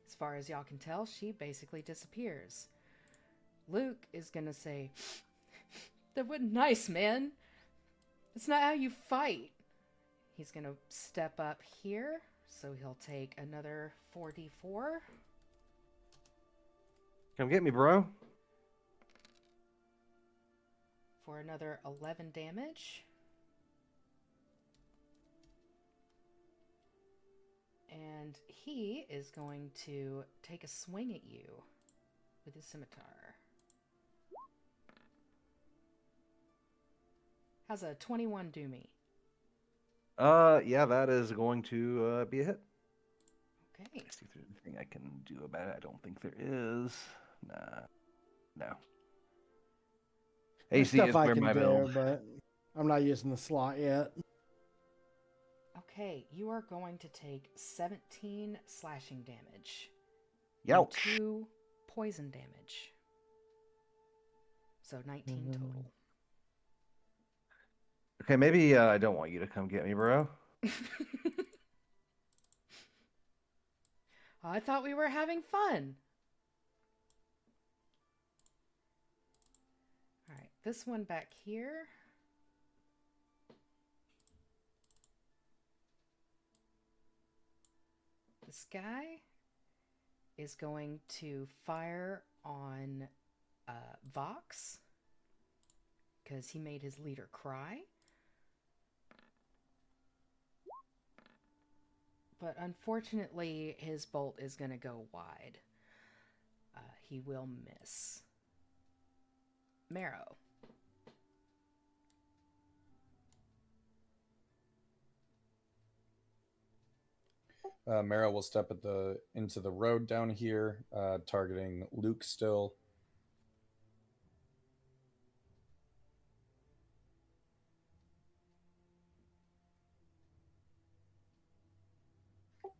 As far as y'all can tell, she basically disappears. Luke is gonna say, "That wasn't nice, man. That's not how you fight." He's gonna step up here, so he'll take another 4d4.
Come get me, bro.
For another 11 damage. And he is going to take a swing at you with his scimitar. How's a 21 do me?
Yeah, that is going to be a hit.
Okay.
Let's see if there's anything I can do about it. I don't think there is. Nah. No.
There's
AC
stuff
is
I
where
can
my
do,
build.
but I'm not using the slot yet.
Okay, you are going to take 17 slashing damage.
Youch.
And 2 poison damage. So 19 total.
Okay, maybe I don't want you to come get me, bro.
I thought we were having fun. Alright, this one back here. This guy is going to fire on Vox because he made his leader cry. But unfortunately, his bolt is going to go wide. He will miss. Marrow.
Mara will step into the road down here, targeting Luke still.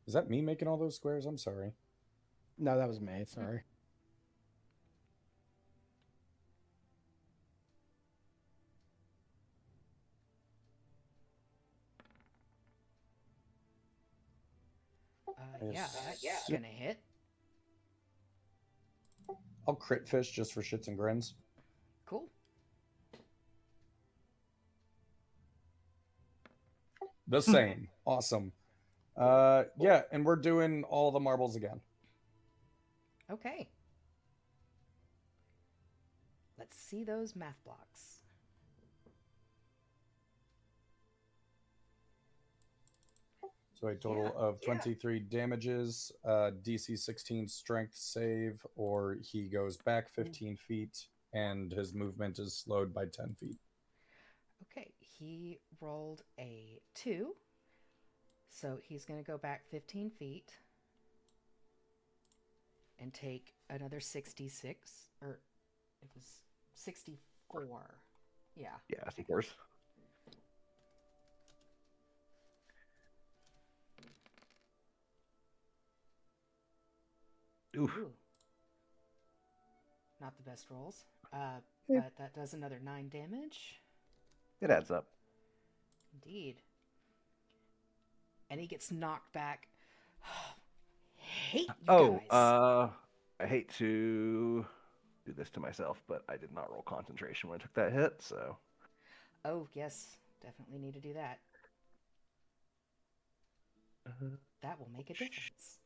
Is that me making all those squares? I'm sorry.
No, that was me. Sorry.
Yeah, that's gonna hit.
I'll crit fish just for shits and grins.
Cool.
The same. Awesome. Yeah, and we're doing all the marbles again.
Okay. Let's see those math blocks.
So a total of 23 damages, DC 16 strength save, or he goes back 15 feet, and his movement is slowed by 10 feet.
Okay, he rolled a 2, so he's going to go back 15 feet and take another 66, or it was 64. Yeah.
Yeah, of course. Oof.
Ooh. Not the best rolls. But that does another 9 damage.
It adds up.
Indeed. And he gets knocked back. Hate you guys.
I hate to do this to myself, but I did not roll concentration when I took that hit, so.
Oh, yes. Definitely need to do that. That will make a difference.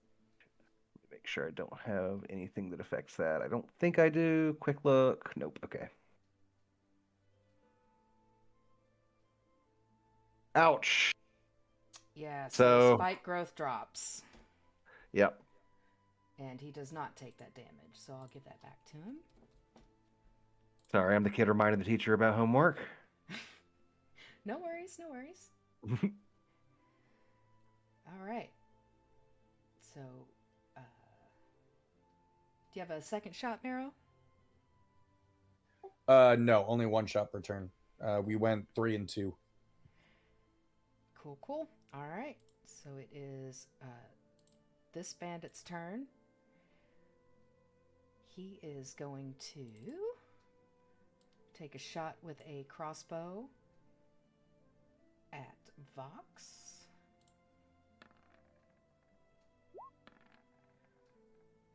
Make sure I don't have anything that affects that. I don't think I do. Quick look. Nope. Okay. Ouch.
Yeah,
So-
spike growth drops.
Yep.
And he does not take that damage, so I'll give that back to him.
Sorry, I'm the kid reminding the teacher about homework.
No worries, no worries. All right. So, do you have a second shot, Marrow?
No, only one shot per turn. We went 3 and 2.
Cool, cool. All right. So it is this bandit's turn. He is going to take a shot with a crossbow at Vox.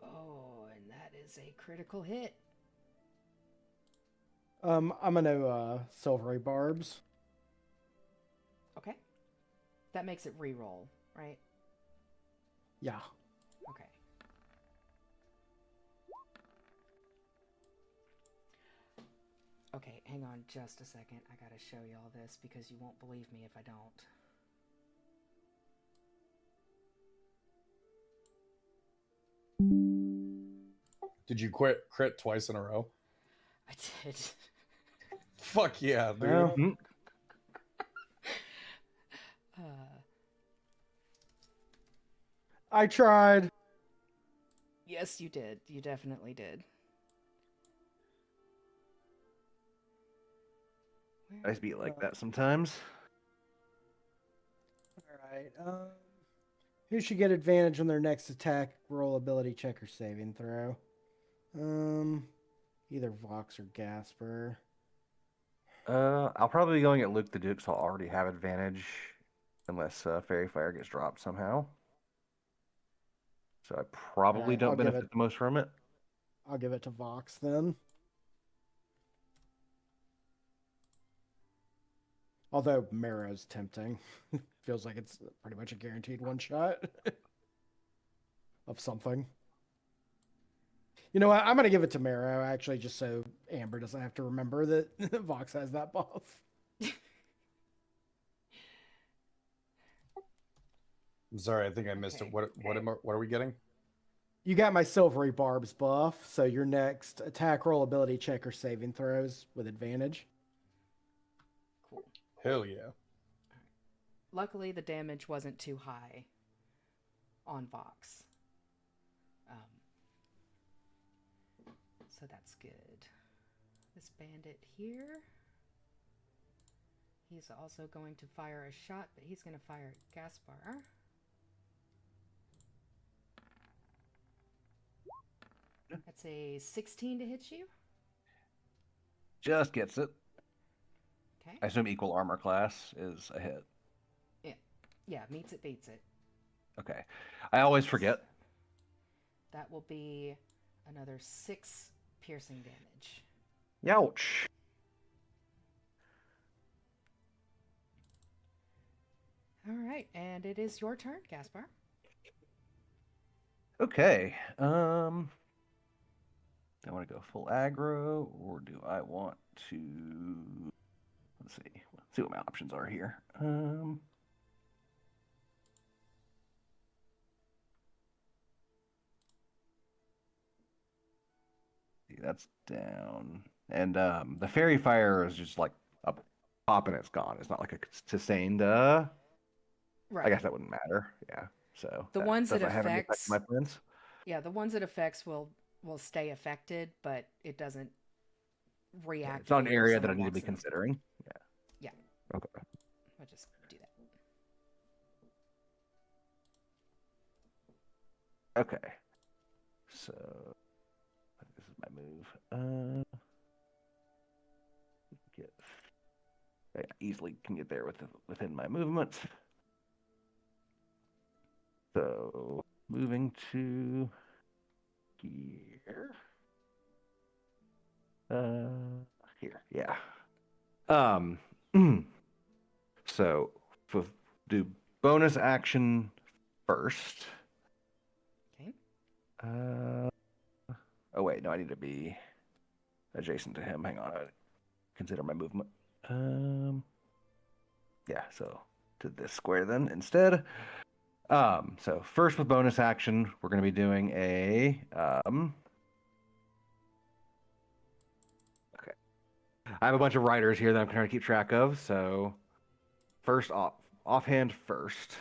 Oh, and that is a critical hit.
I'm gonna silvery barbs.
Okay. That makes it re-roll, right?
Yeah.
Okay. Okay, hang on just a second. I gotta show you all this because you won't believe me if I don't.
Did you crit twice in a row?
I did.
Fuck yeah, dude.
Well,
Mhm. I tried.
Yes, you did. You definitely did.
I used to be like that sometimes.
All right. Who should get advantage on their next attack, roll, ability check, or saving throw? Either Vox or Gaspar.
I'll probably be going at Luke the Duke, so I'll already have advantage, unless Fairy Fire gets dropped somehow. So I probably
Alright,
don't
I'll give
benefit
it-
the most from it.
I'll give it to Vox then. Although Marrow's tempting. Feels like it's pretty much a guaranteed one shot of something. You know what? I'm going to give it to Marrow, actually, just so Amber doesn't have to remember that Vox has that buff.
I'm sorry, I think I missed
Okay.
it. What are we getting?
You got my Silvery Barbs buff, so your next attack, roll, ability check, or saving throws with advantage.
Cool.
Hell yeah.
Luckily, the damage wasn't too high on Vox. So that's good. This bandit here. He's also going to fire a shot, but he's going to fire at Gaspar. That's a 16 to hit you.
Just gets it.
Okay.
I assume equal armor class is a hit.
Yeah, meets it, beats it.
Okay. I always forget.
That will be another 6 piercing damage.
Youch.
All right, and it is your turn, Gaspar.
Okay. Do I want to go full aggro, or do I want to? Let's see what my options are here. See, that's down, and the fairy fire is just like a pop and it's gone. It's not like a sustained. I
Right.
guess that wouldn't matter. Yeah. So
The ones
does
it
not have any effect
affects-
on my plans.
Yeah, the ones it affects will stay affected, but it doesn't react.
It's not an area that I need to be considering. Yeah.
Yeah.
Okay.
I'll just do that.
Okay. So this is my move. I easily can get there within my movement. So moving to here. Here, yeah. So do bonus action first.
Okay.
Oh wait, no, I need to be adjacent to him. Hang on, I consider my movement. Yeah, so to this square then instead. So first with bonus action, we're going to be doing a okay. I have a bunch of writers here that I'm trying to keep track of. So first offhand first,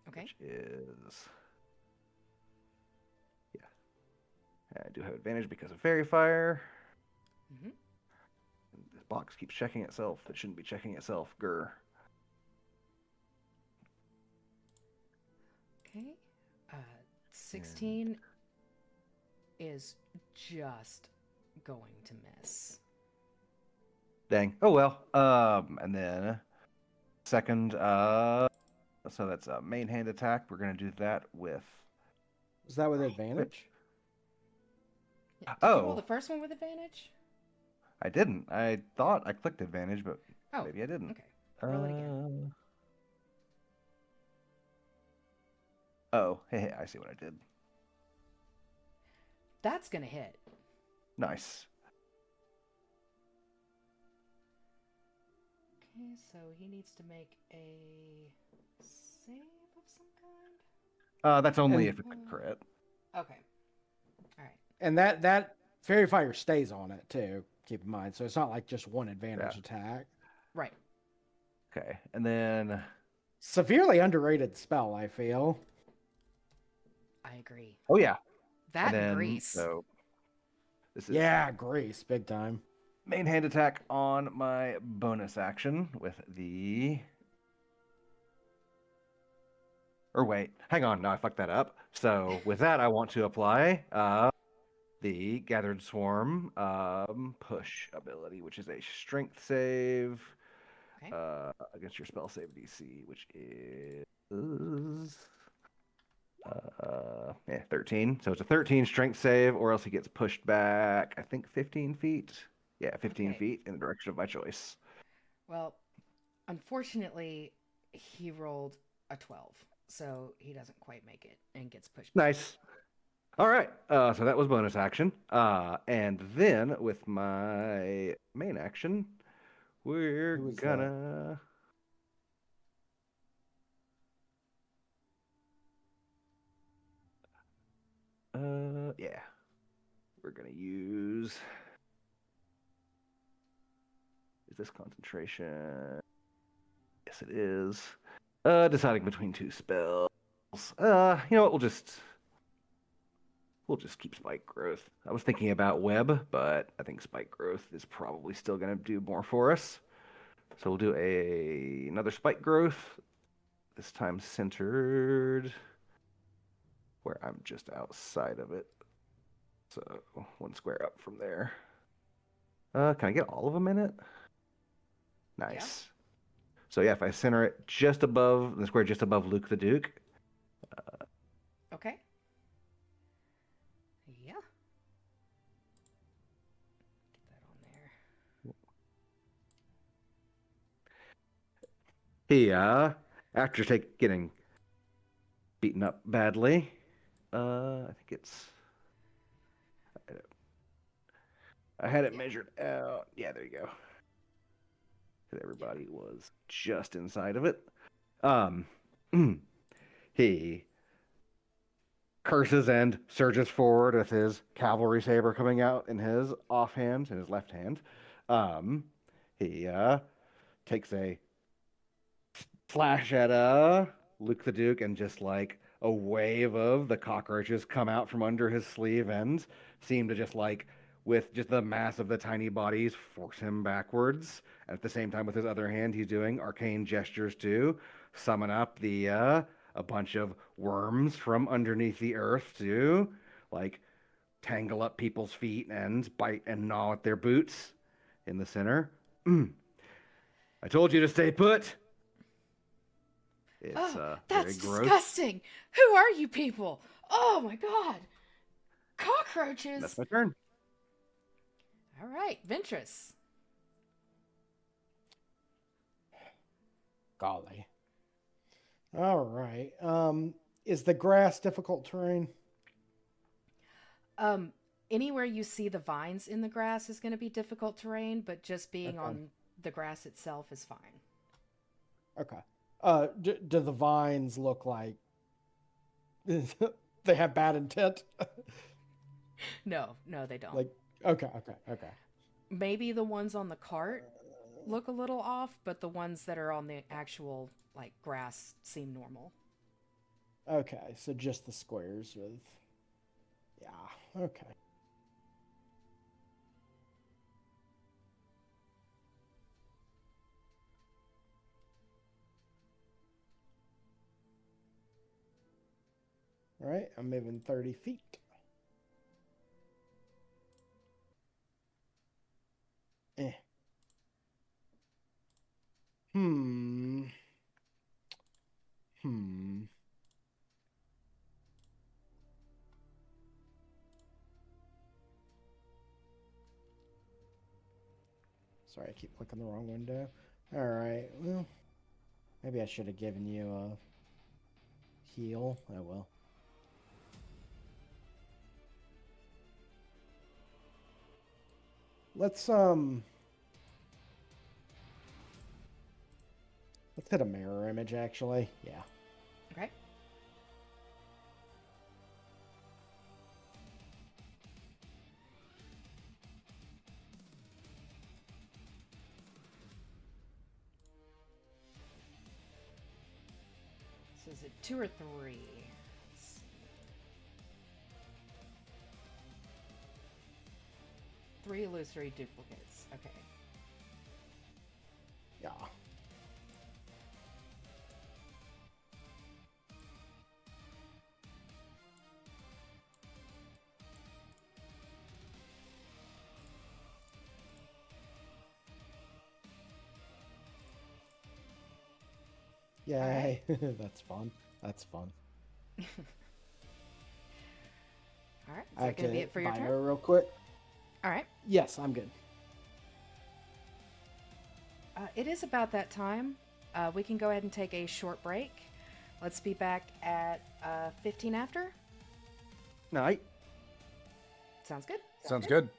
Okay.
which is I do have advantage because of fairy fire.
Mm-hmm.
This box keeps checking itself. It shouldn't be checking itself. Grr.
Okay. 16 is just going to miss.
Dang. Oh well. And then second, so that's a main hand attack. We're gonna do that with.
Is that with advantage?
Yeah, did you roll
Oh.
the first one with advantage?
I didn't. I thought I clicked advantage, but
Oh,
maybe I didn't.
okay. Roll it again.
Oh, hey, I see what I did.
That's gonna hit.
Nice.
Okay, so he needs to make a save of some kind.
That's only
And-
if it's a crit.
Okay. All right.
And that fairy fire stays on it too. Keep in mind, so it's not like just one advantage attack.
Right.
Okay, and then
Severely underrated spell, I feel.
I agree.
oh yeah,
That
and
and
then
Grease.
so this is
Yeah, Grace, big time.
main hand attack on my bonus action with the. Or wait, hang on. No, I fucked that up. So with that, I want to apply the Gathered Swarm push ability, which is a strength save
Okay.
against your spell save DC, which is 13. So it's a 13 strength save, or else he gets pushed back, I think 15 feet. Yeah, 15
Okay.
feet in the direction of my choice.
Well, unfortunately, he rolled a 12, so he doesn't quite make it and gets pushed back.
Nice. All right. So that was bonus action. And then with my main action, we're
Who is that?
gonna. Yeah. We're gonna use. Is this concentration? Yes, it is. Deciding between two spells. You know what? We'll just keep spike growth. I was thinking about web, but I think spike growth is probably still gonna do more for us. So we'll do another spike growth. This time centered where I'm just outside of it. So 1 square up from there. Can I get all of them in it? Nice. So yeah, if I center it just above the square, just above Luke the Duke.
Okay. Yeah. Get that on there.
He after getting beaten up badly, I think it's. I had it measured out. Yeah, there you go. Everybody was just inside of it. He curses and surges forward with his cavalry saber coming out in his offhand, in his left hand. He takes a slash at Luke the Duke, and just like a wave of the cockroaches come out from under his sleeve and seem to just like, with just the mass of the tiny bodies, force him backwards. And at the same time, with his other hand, he's doing arcane gestures to summon up the a bunch of worms from underneath the earth to like tangle up people's feet and bite and gnaw at their boots in the center. I told you to stay put. It's
Oh,
very
that's
gross.
disgusting. Who are you people? Oh my god. Cockroaches.
That's my turn.
All right, Ventress.
Golly. All right. Is the grass difficult terrain?
Anywhere you see the vines in the grass is going to be difficult terrain, but just being
Okay.
on the grass itself is fine.
Okay. Do the vines look like they have bad intent?
No, they don't.
Like, okay.
Maybe the ones on the cart look a little off, but the ones that are on the actual like grass seem normal.
Okay, so just the squares with. Yeah, okay. All right, I'm moving 30 feet. Hmm. Sorry, I keep clicking the wrong window. All right, well, maybe I should have given you a heal. Oh well. Let's hit a mirror image actually. Yeah.
Okay. is it 2 or 3? It's 3 illusory duplicates. Okay.
Yeah. Yay. That's fun. That's fun.
All right. Is
I
that
have
going to be
to
it for your
buy
turn?
her real quick.
All right.
Yes, I'm good.
It is about that time. We can go ahead and take a short break. Let's be back at 15 after.
Night.
Sounds good.
Sounds good.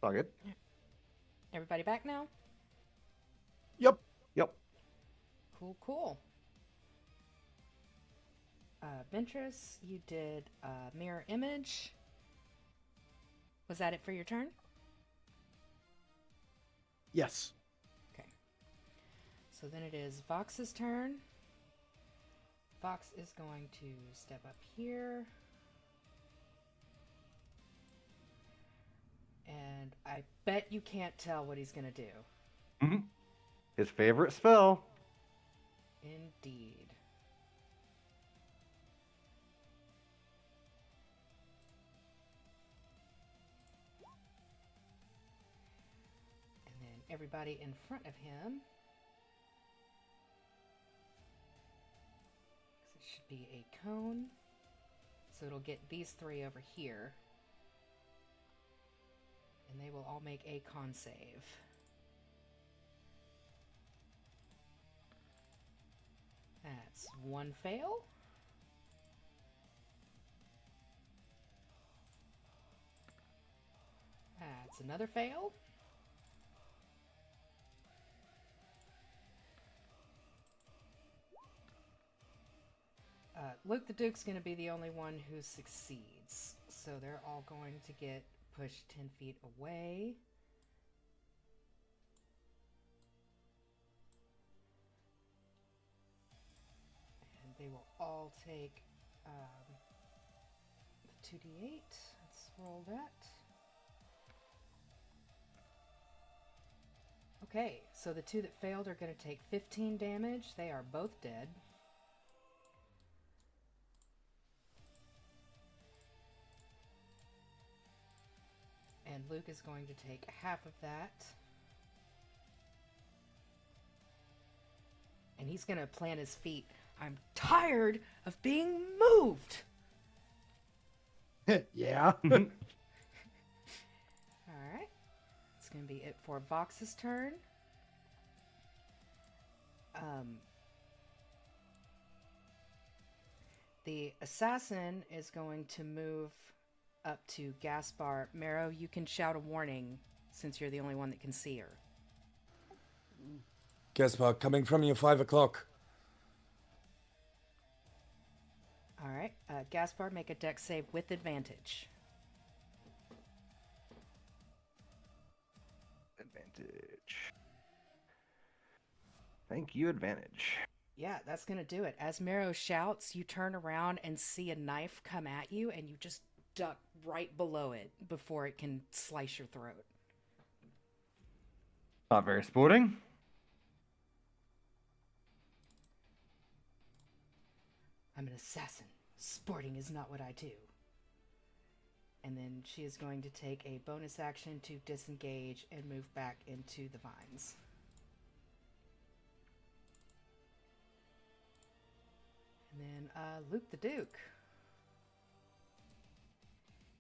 All good.
Everybody back now?
Yep.
Yep.
Cool, cool. Ventress, you did mirror image. Was that it for your turn?
Yes.
Okay. So then it is Vox's turn. Vox is going to step up here. And I bet you can't tell what he's going to do.
Mm-hmm. His favorite spell.
Indeed. And then everybody in front of him. It should be a cone. So it'll get these three over here. And they will all make a con save. That's one fail. That's another fail. Luke the Duke's going to be the only one who succeeds. So they're all going to get pushed 10 feet away. And they will all take the 2d8. Let's roll that. Okay, so the two that failed are going to take 15 damage. They are both dead. And Luke is going to take half of that. And he's going to plant his feet. I'm tired of being moved.
Yeah.
All right. It's going to be it for Vox's turn. The assassin is going to move up to Gaspar. Marrow, you can shout a warning since you're the only one that can see her.
Gaspar, coming from you, 5 o'clock.
All right. Gaspar, make a dex save with advantage.
Advantage. Thank you, advantage.
Yeah, that's going to do it. As Marrow shouts, you turn around and see a knife come at you, and you just duck right below it before it can slice your throat.
Not very sporting.
I'm an assassin. Sporting is not what I do. And then she is going to take a bonus action to disengage and move back into the vines. And then Luke the Duke.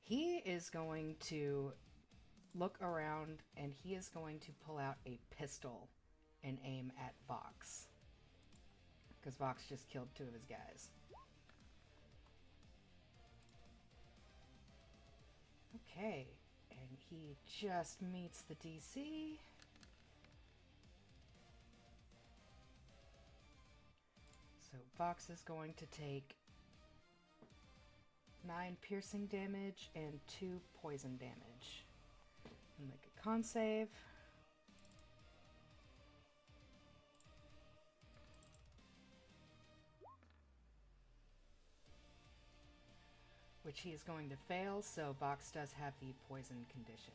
He is going to look around and he is going to pull out a pistol and aim at Vox. Because Vox just killed 2 of his guys. Okay, and he just meets the DC. So Vox is going to take 9 piercing damage and 2 poison damage. And make a con save. Which he is going to fail, so Vox does have the poison condition.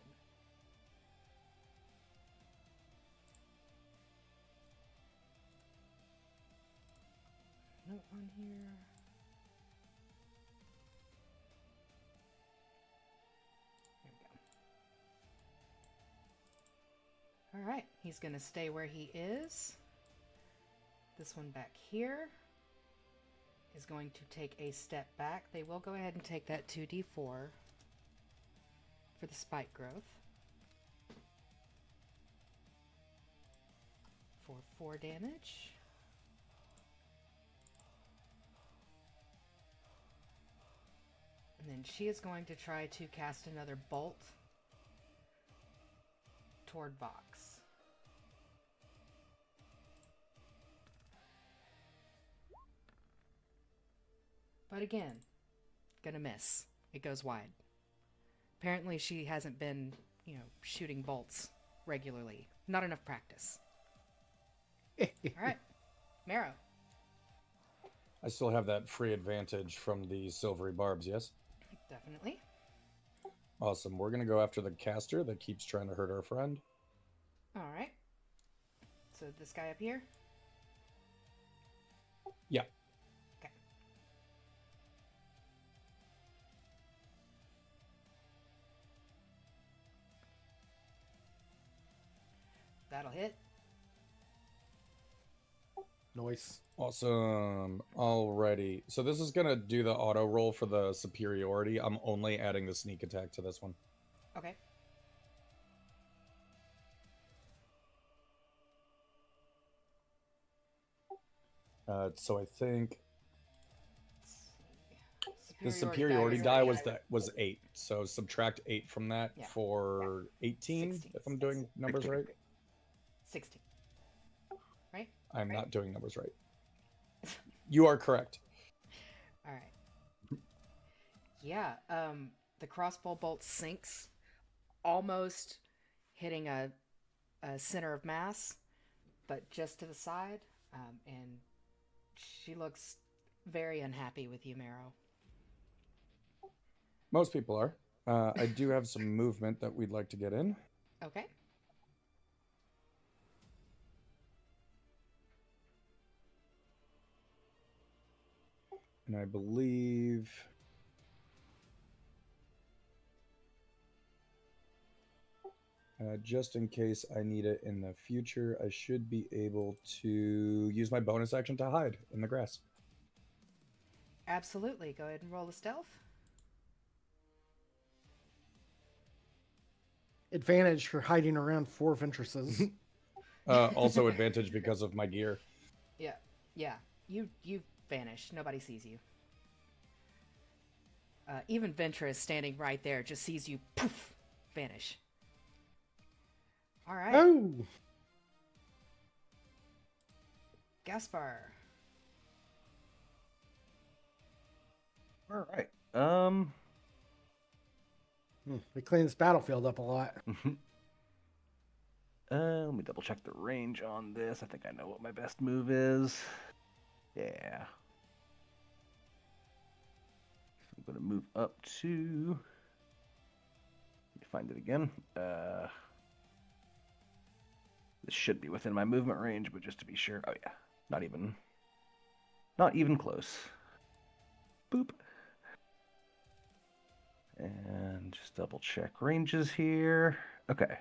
Note on here. There we go. Alright, he's going to stay where he is. This one back here is going to take a step back. They will go ahead and take that 2d4 for the spike growth. For 4 damage. And then she is going to try to cast another bolt toward Vox. But again, gonna miss. It goes wide. Apparently she hasn't been, shooting bolts regularly. Not enough practice. Alright. Marrow.
I still have that free advantage from the silvery barbs, yes?
Definitely.
Awesome. We're going to go after the caster that keeps trying to hurt our friend.
Alright. So this guy up here?
Yeah.
Okay. That'll hit.
Noise.
Awesome. Alrighty. So this is going to do the auto roll for the superiority. I'm only adding the sneak attack to this one.
Okay.
So I think the
Superiority
superiority
die
die
is
was 8. So subtract 8 from that
Yeah.
for 18,
16.
if I'm doing numbers right.
16. Right?
I'm
Right?
not doing numbers right. You are correct.
All right. Yeah, the crossbow bolt sinks, almost hitting a center of mass, but just to the side, and she looks very unhappy with you, Marrow.
Most people are. I do have some movement that we'd like to get in.
Okay.
And I believe just in case I need it in the future, I should be able to use my bonus action to hide in the grass.
Absolutely. Go ahead and roll a stealth.
Advantage for hiding around 4 Ventresses.
Also advantage because of my gear.
Yeah. Yeah. You vanish. Nobody sees you. Even Ventress standing right there just sees you poof vanish. All right.
Oh!
Gaspar.
All right.
We cleaned this battlefield up a lot.
Let me double check the range on this. I think I know what my best move is. Yeah. I'm going to move up to... Let me find it again. This should be within my movement range, but just to be sure. Oh, yeah. Not even close. Boop. And just double check ranges here. Okay.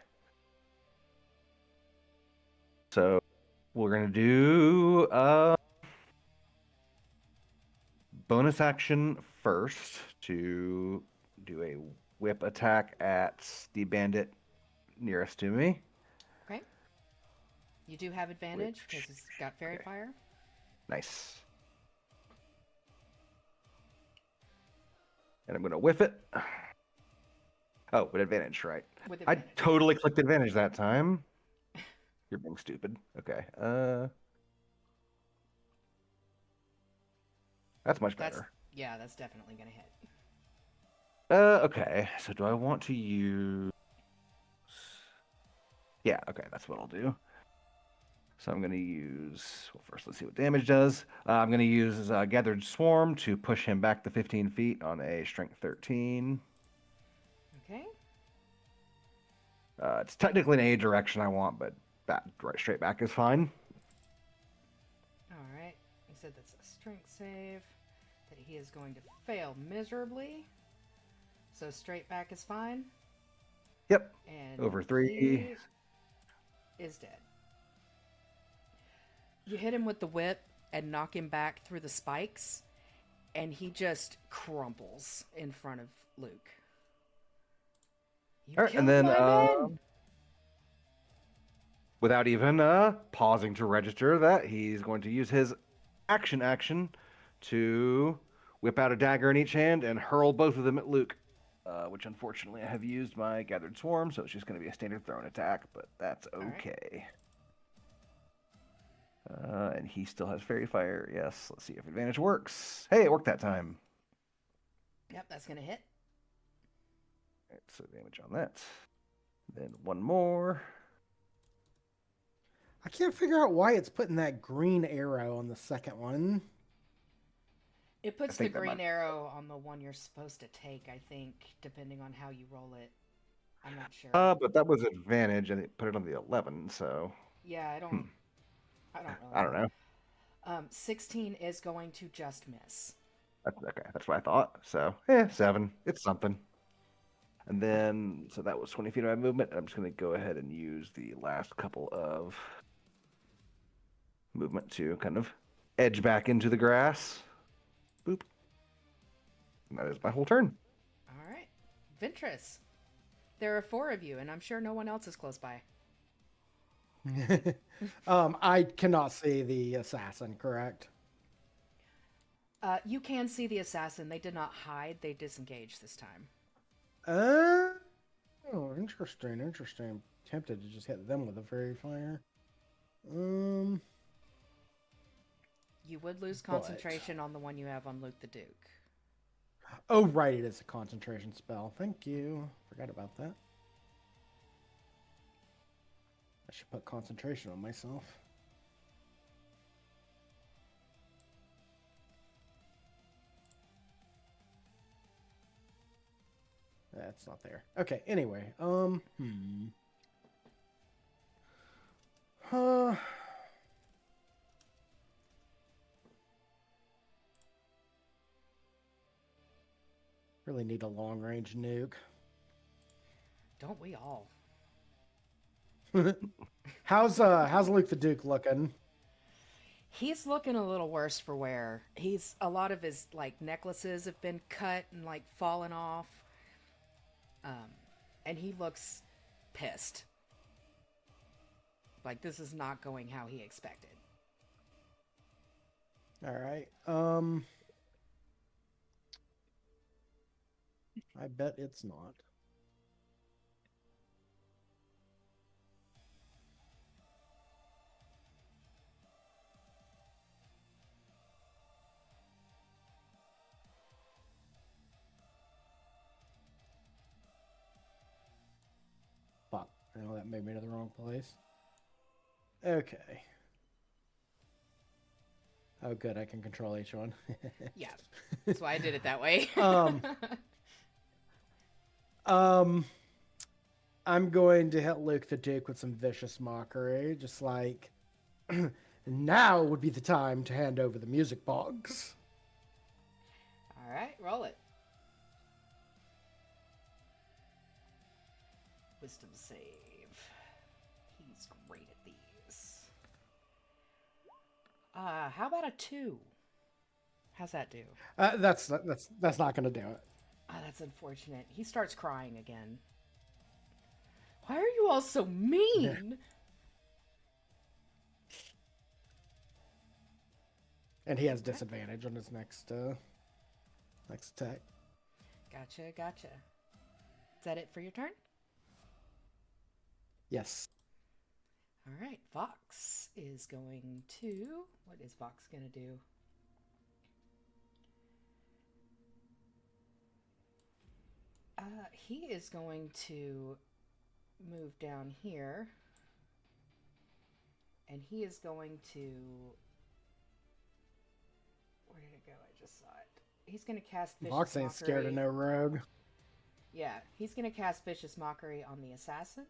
So we're going to do bonus action first to do a whip attack at the bandit nearest to me.
Okay. You do have advantage because it's got fairy
Okay.
fire.
Nice. And I'm going to whiff it. Oh, with advantage, right?
With
I
advantage.
totally clicked advantage that time. You're being stupid. Okay. That's much better.
Yeah, that's definitely gonna hit.
Okay. So do I want to use? Yeah. Okay, that's what I'll do. So I'm going to use. Well, first let's see what damage does. I'm going to use Gathered Swarm to push him back the 15 feet on a Strength 13.
Okay.
It's technically in any direction I want, but that right straight back is fine.
All right. You said that's a strength save that he is going to fail miserably. So straight back is fine.
Yep.
And
Over 3.
he is dead. You hit him with the whip and knock him back through the spikes, and he just crumples in front of Luke. You
All right,
killed
and then
my men!
without even pausing to register that, he's going to use his action to whip out a dagger in each hand and hurl both of them at Luke. Which unfortunately I have used my Gathered Swarm, so it's just going to be a standard thrown attack, but that's okay. And he still has Fairy Fire. Yes, let's see if advantage works. Hey, it worked that time.
Yep, that's going to hit.
All right, so damage on that. Then one more.
I can't figure out why it's putting that green arrow on the second one.
It puts the
think that
green
might-
arrow on the one you're supposed to take, I think, depending on how you roll it. I'm not sure.
But that was advantage, and it put it on the 11, so
Yeah, I don't really
I don't know.
16 is going to just miss.
That's okay. That's what I thought. So, 7. It's something. And then, so that was 20 feet of my movement. I'm just going to go ahead and use the last couple of movement to kind of edge back into the grass. Boop. And that is my whole turn.
All right. Ventress. There are 4 of you, and I'm sure no one else is close by.
I cannot see the assassin, correct?
You can see the assassin. They did not hide. They disengaged this time.
Oh, interesting. I'm tempted to just hit them with a fairy fire.
You would lose
But-
concentration on the one you have on Luke the Duke.
Oh, right, it is a concentration spell. Thank you. Forgot about that. I should put concentration on myself. That's not there. Okay, anyway. Really need a long range nuke.
Don't we all?
How's Luke the Duke looking?
He's looking a little worse for wear. A lot of his like necklaces have been cut and like fallen off. And he looks pissed. Like this is not going how he expected.
All right. I bet it's not. Fuck. Well, that made me to the wrong place. Okay. Oh, good. I can control each one.
Yeah. That's why I did it that way.
I'm going to hit Luke the Duke with some vicious mockery, just like, now would be the time to hand over the music box.
All right, roll it. Wisdom save. He's great at these. How about a 2? How's that do?
That's not going to do it.
That's unfortunate. He starts crying again. Why are you all so mean?
And he has disadvantage on his next attack.
Gotcha. Is that it for your turn?
Yes.
All right, Vox is going to... What is Vox going to do? He is going to move down here. And he is going to... Where did it go? I just saw it. He's going to cast Vicious
Vox ain't scared of
Mockery.
no rogue.
Yeah, he's going to cast Vicious Mockery on the assassin.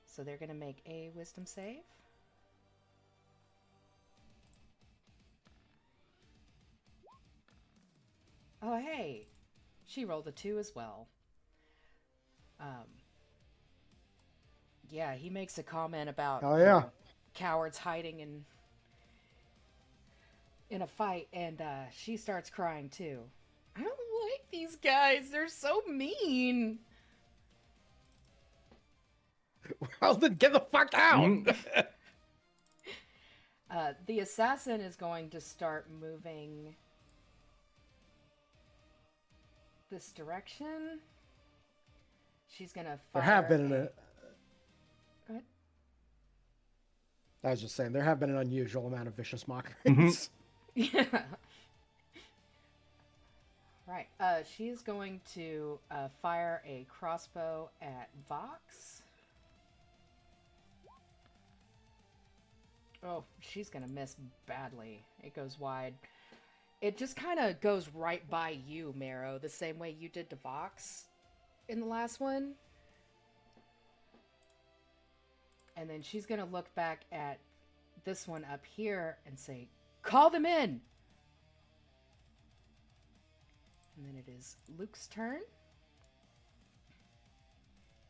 So they're going to make a wisdom save. Oh, hey. She rolled a 2 as well. Yeah, he makes a comment about
Oh, yeah.
cowards hiding in a fight, and she starts crying too. I don't like these guys. They're so mean.
Well, then get the fuck out!
The assassin is going to start moving this direction. She's going to fire.
There have been
Go ahead.
I was just saying, there have been an unusual amount of vicious mockeries.
Yeah. Right. She's going to fire a crossbow at Vox. Oh, she's going to miss badly. It goes wide. It just kind of goes right by you, Marrow, the same way you did to Vox in the last one. And then she's going to look back at this one up here and say, "Call them in!" And then it is Luke's turn.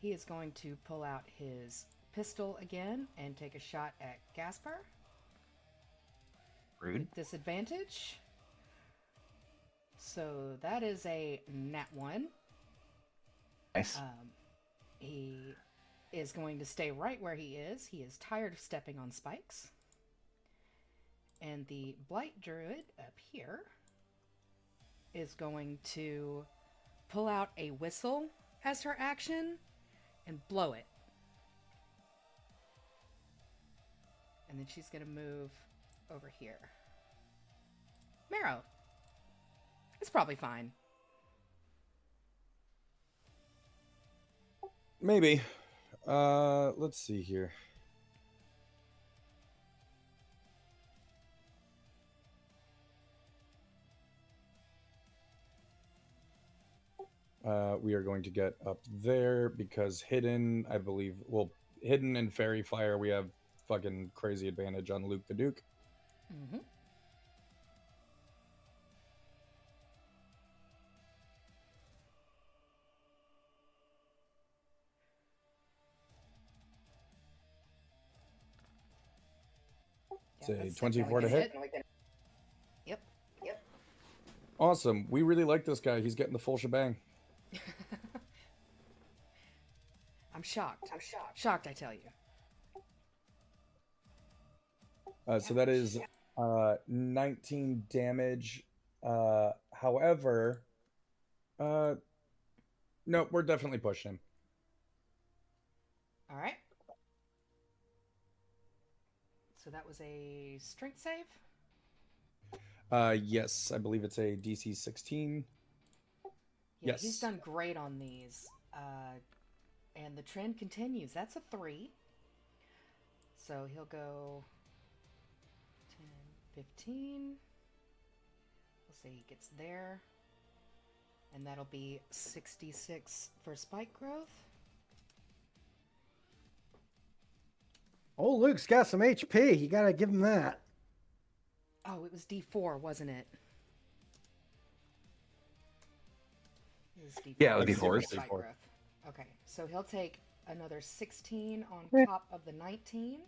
He is going to pull out his pistol again and take a shot at Gaspar.
Rude.
With disadvantage. So that is a nat 1.
Nice.
He is going to stay right where he is. He is tired of stepping on spikes. And the Blight Druid up here is going to pull out a whistle as her action and blow it. And then she's going to move over here. Marrow. It's probably fine.
Maybe. Let's see here. We are going to get up there because hidden, I believe, well, hidden and fairy fire, we have fucking crazy advantage on Luke the Duke.
Mm-hmm.
Say 24 to hit.
Yep.
Awesome. We really like this guy. He's getting the full shebang.
I'm shocked. Shocked, I tell you.
So that is 19 damage. However, no, we're definitely pushing him.
All right. So that was a strength save?
Yes, I believe it's a DC 16.
Yeah,
Yes.
he's done great on these. And the trend continues. That's a 3. So he'll go 10, 15. We'll say he gets there. And that'll be 66 for spike growth.
Oh, Luke's got some HP. You gotta give him that.
Oh, it was D4, wasn't it? It was D4.
Yeah, it was
It's
D4.
spike
D4.
growth. Okay, so he'll take another 16 on top of the 19.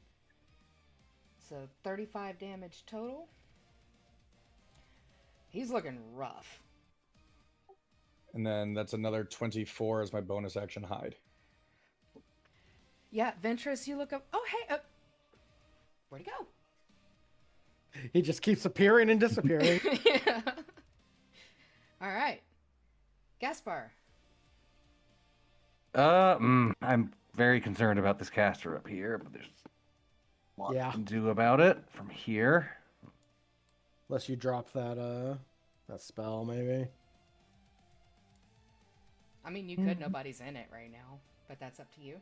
So 35 damage total. He's looking rough.
And then that's another 24 as my bonus action hide.
Yeah, Ventress, you look up. Oh, hey, where'd he go?
He just keeps appearing and disappearing.
Yeah. All right, Gaspar.
I'm very concerned about this caster up here, but there's a lot
Yeah.
to do about it from here.
Unless you drop that spell, maybe.
I mean, you could. Nobody's in it right now, but that's up to you.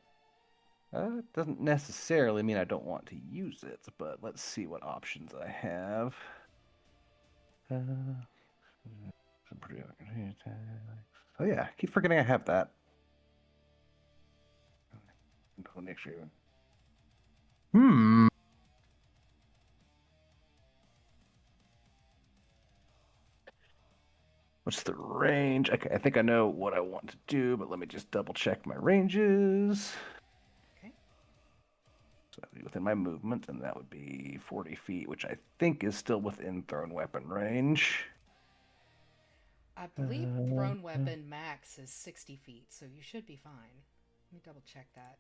It doesn't necessarily mean I don't want to use it, but let's see what options I have. Oh yeah, keep forgetting I have that. Until next year. What's the range? Okay, I think I know what I want to do, but let me just double check my ranges.
Okay.
So that would be within my movement, and that would be 40 feet, which I think is still within thrown weapon range.
I believe thrown weapon max is 60 feet, so you should be fine. Let me double check that.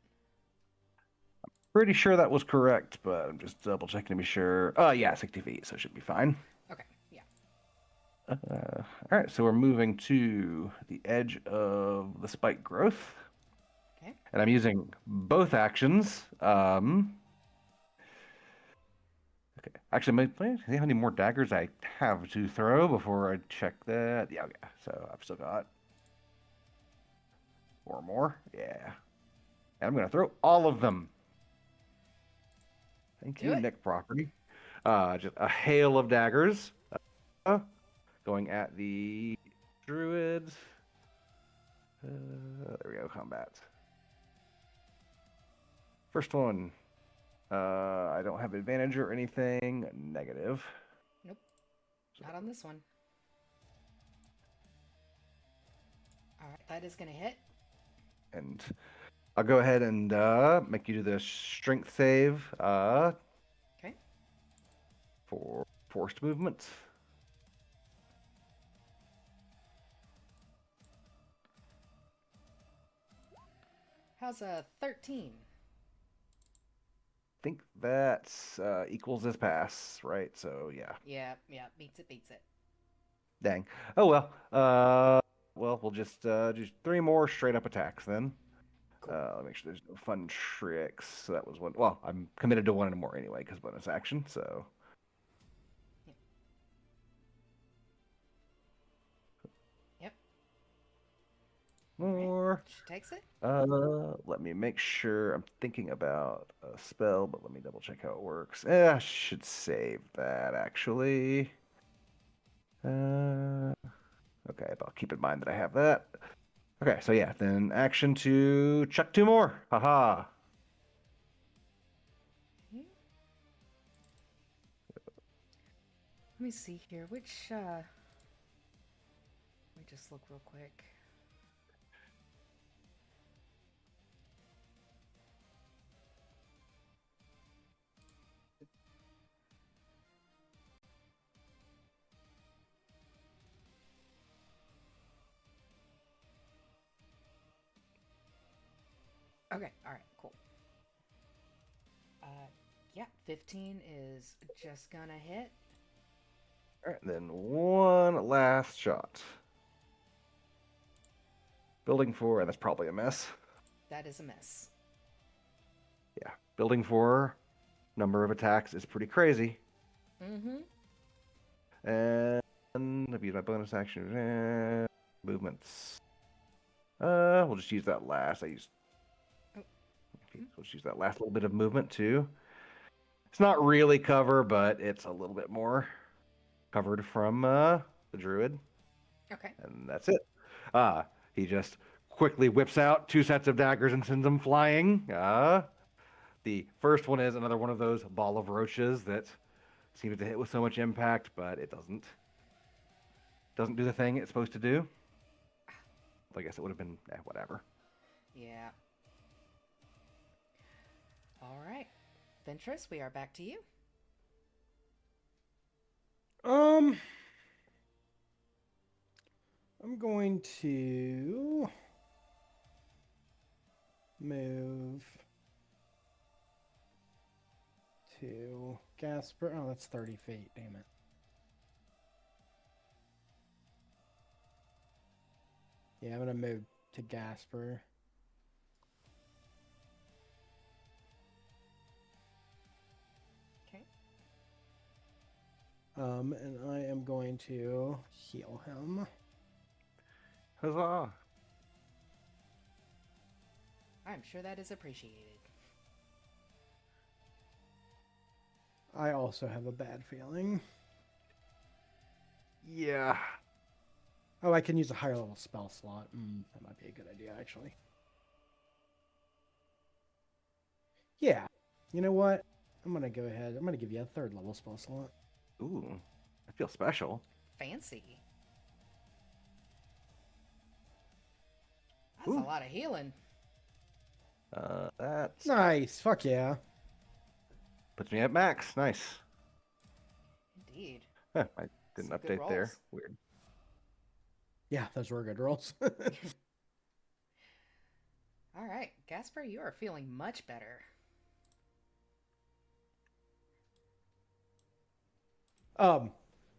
Pretty sure that was correct, but I'm just double checking to be sure. Oh, yeah, 60 feet, so it should be fine.
Okay, yeah.
All right, so we're moving to the edge of the spike growth.
Okay.
And I'm using both actions. Okay. Actually, see how many more daggers I have to throw before I check that. Yeah, okay. So I've still got 4 more. Yeah. And I'm going to throw all of them. Thank
Do
you,
it.
Nick Property. Just a hail of daggers going at the druids. There we go, combat. First one, I don't have advantage or anything. Negative.
Nope. Not on this one. Alright, that is going to hit.
And I'll go ahead and make you do the strength save
Okay.
for forced movement.
How's a 13?
I think that's equals this pass, right? So yeah.
Yeah, beats it.
Dang. Oh well. Well, we'll just do 3 more straight up attacks then.
Cool.
Let me make sure there's no fun tricks. So that was one. Well, I'm committed to 1 and more anyway because bonus action. So.
Yep.
More.
Right. She takes it.
Let me make sure. I'm thinking about a spell, but let me double check how it works. I should save that actually. Okay, but I'll keep in mind that I have that. Okay, so yeah, then action to chuck 2 more. Haha.
Okay. Let me see here. Which, let me just look real quick. Okay, alright, cool. Yeah, 15 is just gonna hit.
Alright, then 1 last shot. Building 4, and that's probably a miss.
That is a miss.
Yeah, building 4, number of attacks is pretty crazy.
Mm-hmm.
And I've used my bonus action. Movements. We'll just use that last. We'll just use that last little bit of movement too. It's not really cover, but it's a little bit more covered from the druid.
Okay.
And that's it. He just quickly whips out 2 sets of daggers and sends them flying. The first one is another one of those ball of roaches that seems to hit with so much impact, but it doesn't do the thing it's supposed to do. I guess it would have been whatever.
Yeah. All right. Ventress, we are back to you.
I'm going to move to Gaspar. Oh, that's 30 feet. Damn it. Yeah, I'm going to move to Gaspar.
Okay.
And I am going to heal him.
Huzzah!
I'm sure that is appreciated.
I also have a bad feeling.
Yeah.
Oh, I can use a higher level spell slot. That might be a good idea, actually. Yeah. You know what? I'm going to go ahead. I'm going to give you a 3rd level spell slot.
Ooh, I feel special.
Fancy. That's
Ooh.
a lot of healing.
That's
Nice. Fuck yeah.
puts me at max. Nice.
Indeed.
Huh, I didn't
Some good
update there.
rolls.
Weird.
Yeah, those were good rolls.
All right, Gaspar, you are feeling much better.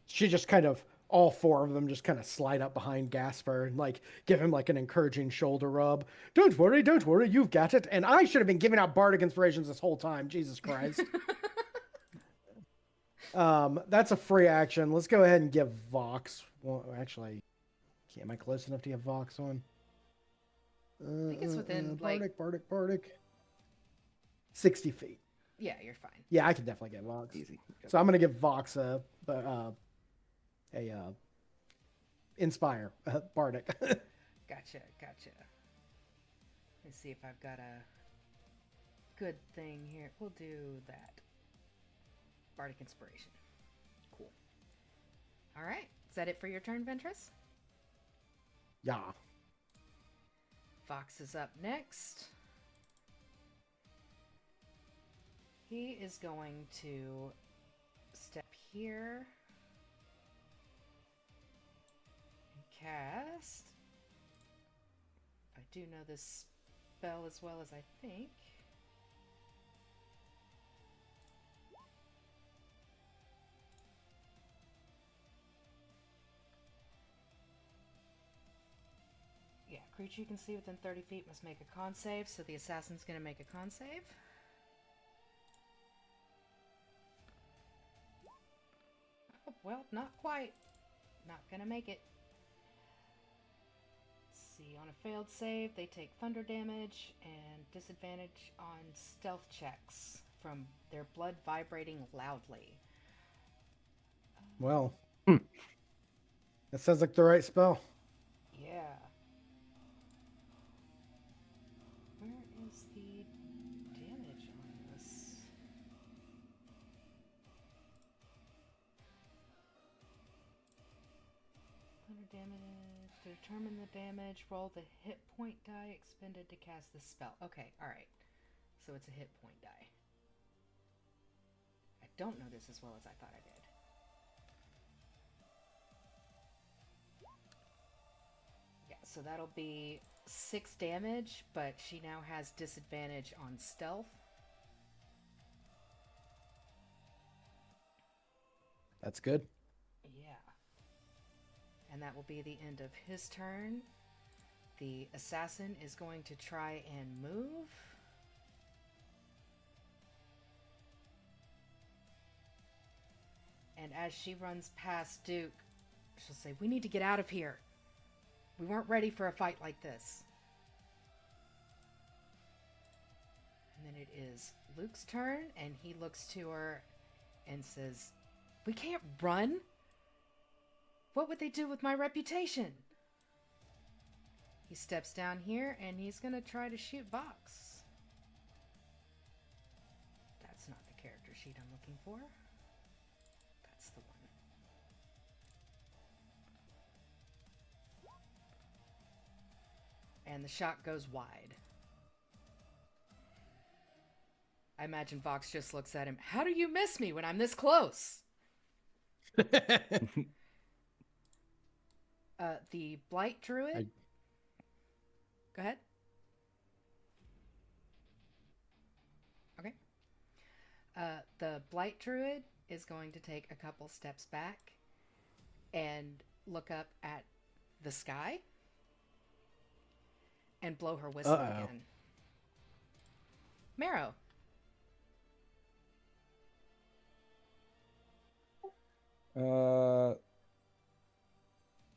She just kind of, all 4 of them just kind of slide up behind Gaspar and like give him like an encouraging shoulder rub. Don't worry, you've got it. And I should have been giving out bardic inspirations this whole time. Jesus Christ. That's a free action. Let's go ahead and give Vox. Well, actually, am I close enough to have Vox on?
I think it's within,
Bardic. 60 feet.
Yeah, you're fine.
Yeah, I can definitely get Vox.
Easy.
So I'm gonna give Vox a inspire bardic.
Gotcha. Let's see if I've got a good thing here. We'll do that. Bardic inspiration. Cool. All right. Is that it for your turn, Ventress?
Yeah.
Fox is up next. He is going to step here and cast. I do know this spell as well as I think. Yeah, creature you can see within 30 feet must make a con save, so the assassin's going to make a con save. Oh, well, not quite. Not going to make it. Let's see, on a failed save, they take thunder damage and disadvantage on stealth checks from their blood vibrating loudly.
Well, that sounds like the right spell.
Yeah. Where is the damage on this? Thunder damage. To determine the damage, roll the hit point die expended to cast the spell. Okay, alright. So it's a hit point die. I don't know this as well as I thought I did. Yeah, so that'll be 6 damage, but she now has disadvantage on stealth.
That's good.
Yeah. And that will be the end of his turn. The assassin is going to try and move. And as she runs past Duke, she'll say, "We need to get out of here. We weren't ready for a fight like this." And then it is Luke's turn, and he looks to her and says, "We can't run. What would they do with my reputation?" He steps down here, and he's going to try to shoot Vox. That's not the character sheet I'm looking for. That's the one. And the shot goes wide. I imagine Vox just looks at him. "How do you miss me when I'm this close?" The Blight Druid. Go ahead. Okay. The Blight Druid is going to take a couple steps back and look up at the sky and blow her whistle again. Marrow.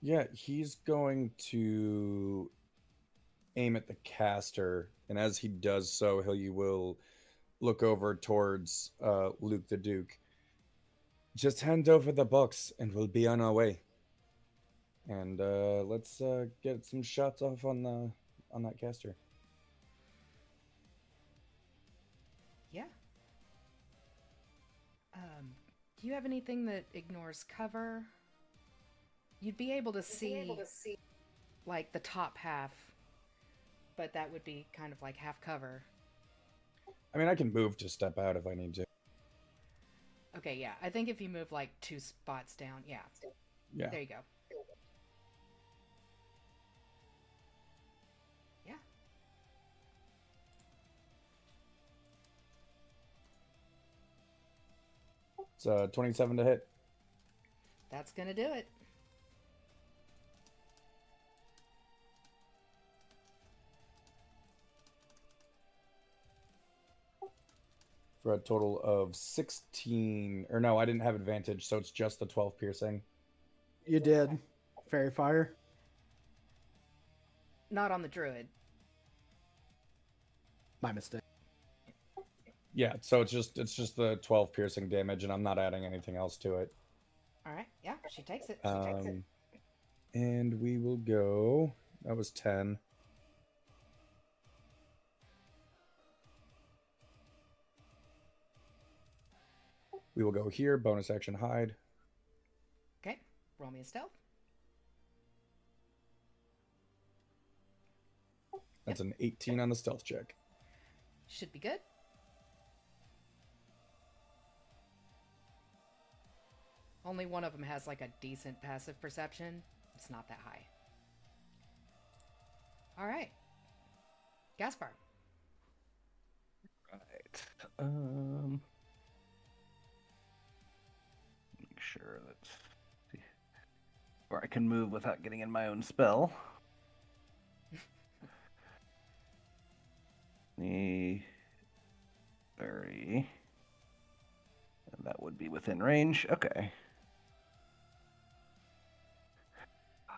Yeah, he's going to aim at the caster, and as he does so, he will look over towards Luke the Duke. Just hand over the box, and we'll be on our way. And let's get some shots off on that caster.
Yeah. Do you have anything that ignores cover? You'd be able to see like the top half, but that would be kind of like half cover.
I mean, I can move to step out if I need to.
Okay, yeah. I think if you move like 2 spots down, yeah.
Yeah.
There you go. Yeah.
It's 27 to hit.
That's gonna do it.
For a total of 16. Or no, I didn't have advantage, so it's just the 12 piercing.
You did. Fairy fire.
Not on the druid.
My mistake.
Yeah, so it's just the 12 piercing damage, and I'm not adding anything else to it.
All right. Yeah, she takes it.
And we will go. That was 10. We will go here. Bonus action hide.
Okay. Roll me a stealth.
That's an 18 on the stealth check.
Should be good. Only one of them has like a decent passive perception. It's not that high. All right. Gaspar.
Right. Make sure that's where I can move without getting in my own spell. The 30. And that would be within range. Okay.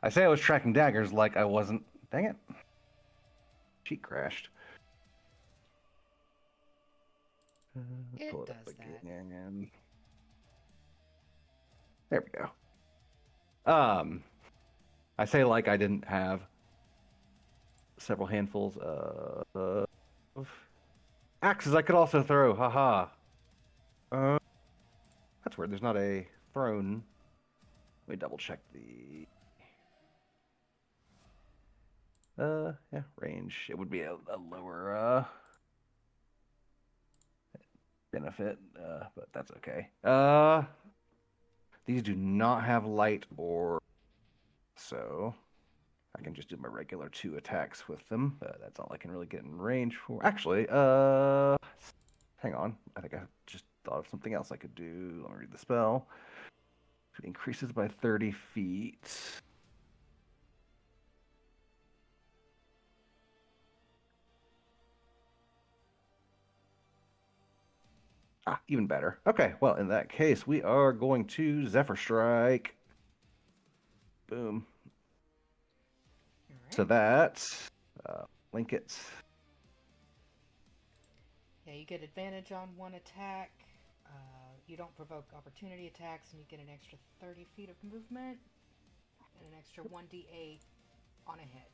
I say I was tracking daggers like I wasn't. Dang it. Sheet crashed.
It
Pull
does
up
that.
again. There we go. I say like I didn't have several handfuls of axes I could also throw. Haha. That's weird. There's not a throne. Let me double check the. Yeah, range. It would be a lower benefit, but that's okay. These do not have light or so I can just do my regular 2 attacks with them. That's all I can really get in range for. Actually, hang on. I think I just thought of something else I could do. Let me read the spell. It increases by 30 feet. Ah, even better. Okay, well, in that case, we are going to Zephyr Strike. Boom.
All right.
So that's link it.
Yeah, you get advantage on 1 attack. You don't provoke opportunity attacks, and you get an extra 30 feet of movement and an extra 1d8 on a hit.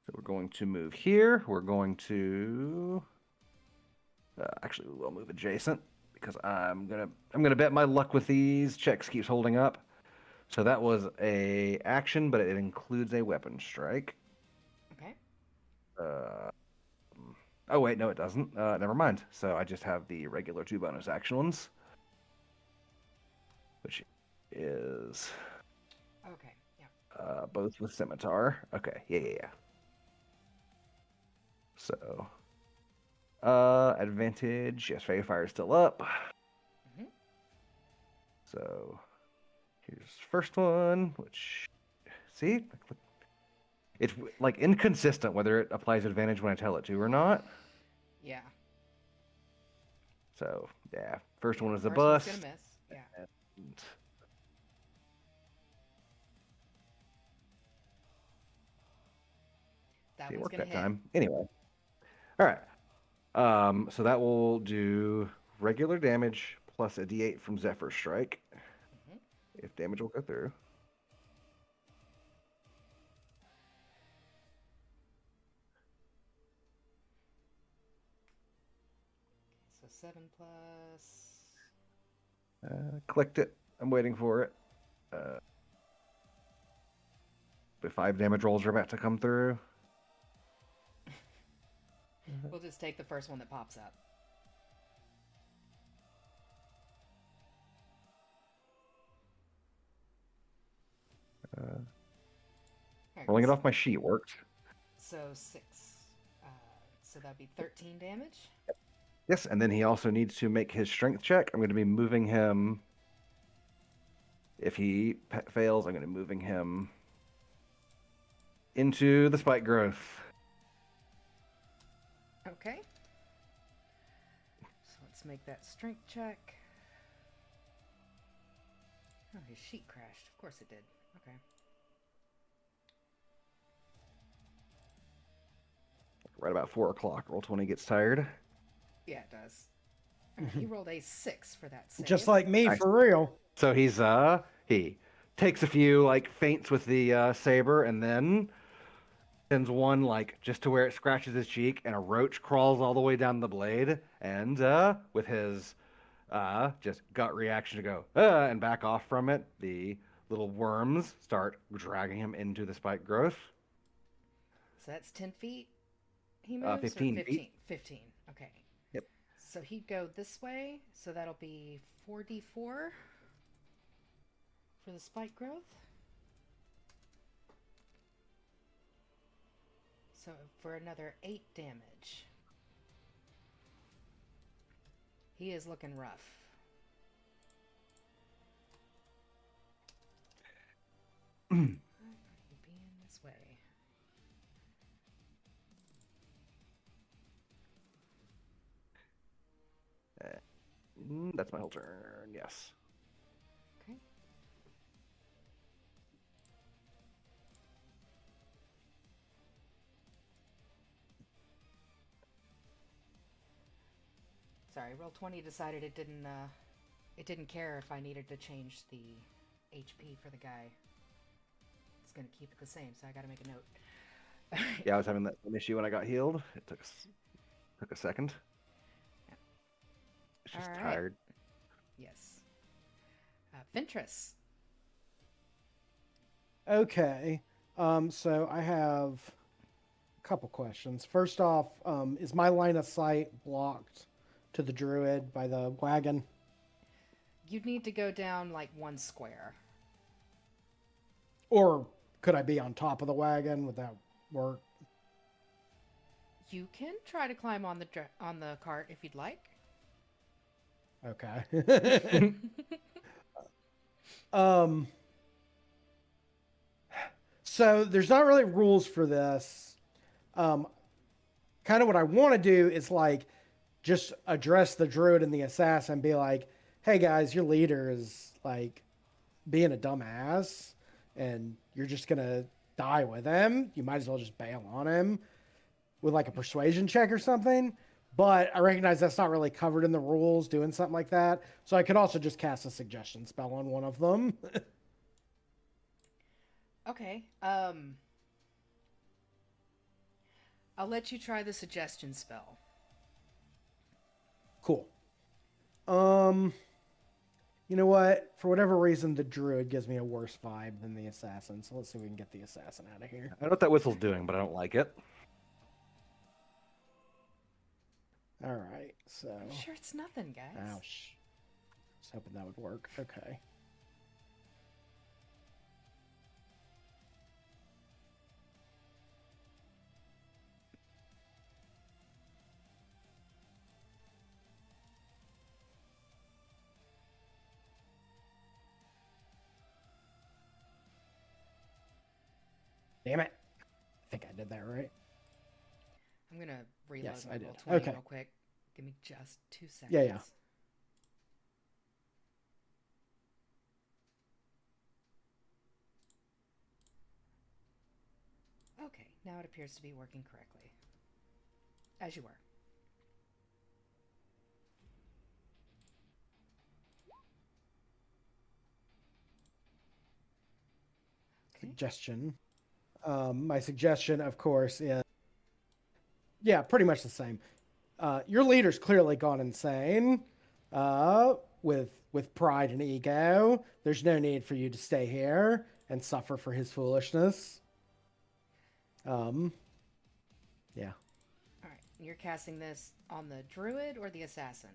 So we're going to move here. We're going to actually we'll move adjacent because I'm gonna bet my luck with these checks keeps holding up. So that was a action, but it includes a weapon strike.
Okay.
Oh wait, no, it doesn't. Never mind. So I just have the regular 2 bonus action ones, which is
Okay. Yeah.
both with scimitar. Okay, yeah. So, advantage. Yes, Fairy Fire is still up.
Mm-hmm.
So, here's first one, which, see? It's like inconsistent whether it applies advantage when I tell it to or not.
Yeah.
So, yeah. First one is a
First one's
bust.
gonna miss. Yeah.
And
That
See, it
one's
worked
gonna
that
hit.
time. Anyway. All right. So that will do regular damage plus a D8 from Zephyr Strike.
Mhm.
If damage will go through.
So 7 plus.
Clicked it. I'm waiting for it. The 5 damage rolls are about to come through.
We'll just take the first one that pops up. There
Rolling it
goes.
off my sheet worked.
So 6. So that'd be 13 damage.
Yes, and then he also needs to make his strength check. I'm going to be moving him. If he fails, I'm going to be moving him into the spike growth.
Okay. So let's make that strength check. Oh, his sheet crashed. Of course it did. Okay.
Right about 4 o'clock. Roll20 gets tired.
Yeah, it does. Alright, he rolled a 6 for that save.
Just like me,
Nice.
for real.
So he takes a few feints with the saber and then sends one just to where it scratches his cheek, and a roach crawls all the way down the blade, and with his just gut reaction to go and back off from it, the little worms start dragging him into the spike growth.
So that's 10 feet he moves?
15
or 15?
feet.
15. Okay.
Yep.
So he'd go this way, so that'll be 4d4 for the spike growth. So for another 8 damage. He is looking rough. Why are you being this way?
That's my whole turn. Yes.
Okay. Sorry, Roll20 decided it didn't care if I needed to change the HP for the guy. It's gonna keep it the same, so I gotta make a note.
Yeah, I was having that same issue when I got healed. It took a second.
Yeah.
It's just
All right.
tired.
Yes. Ventress.
Okay. So I have a couple questions. First off, is my line of sight blocked to the druid by the wagon?
You'd need to go down like 1 square.
Or could I be on top of the wagon? Would that work?
You can try to climb on the cart if you'd like.
Okay. So there's not really rules for this. Kind of what I want to do is just address the druid and the assassin and be like, hey guys, your leader is being a dumbass and you're just gonna die with him. You might as well just bail on him with a persuasion check or something. But I recognize that's not really covered in the rules, doing something like that. So I could also just cast a suggestion spell on one of them.
Okay. I'll let you try the suggestion spell.
Cool. You know what? For whatever reason, the druid gives me a worse vibe than the assassin. So let's see if we can get the assassin out of here.
I know what that whistle's doing, but I don't like it.
All right. So.
I'm sure it's nothing, guys.
Ouch. I was hoping that would work. Okay. Damn it. I think I did that right.
I'm gonna reload
Yes,
my
I did.
Roll20
Okay.
real quick. Give me just 2 seconds.
Yeah.
Okay, now it appears to be working correctly. As you were. Okay.
Suggestion. My suggestion, of course, is pretty much the same. Your leader's clearly gone insane. With pride and ego, there's no need for you to stay here and suffer for his foolishness. Yeah.
All right, you're casting this on the druid or the assassin?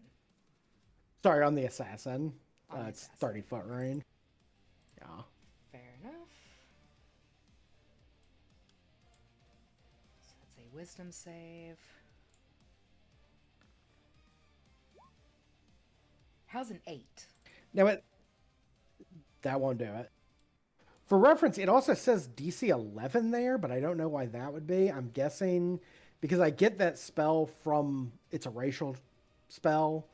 Sorry, on the assassin.
On the
It's
assassin.
30-foot range. Yeah.
Fair enough. So that's a wisdom save. How's an 8?
Now that won't do it. For reference, it also says DC 11 there, but I don't know why that would be. I'm guessing because I get that spell from it's a racial spell,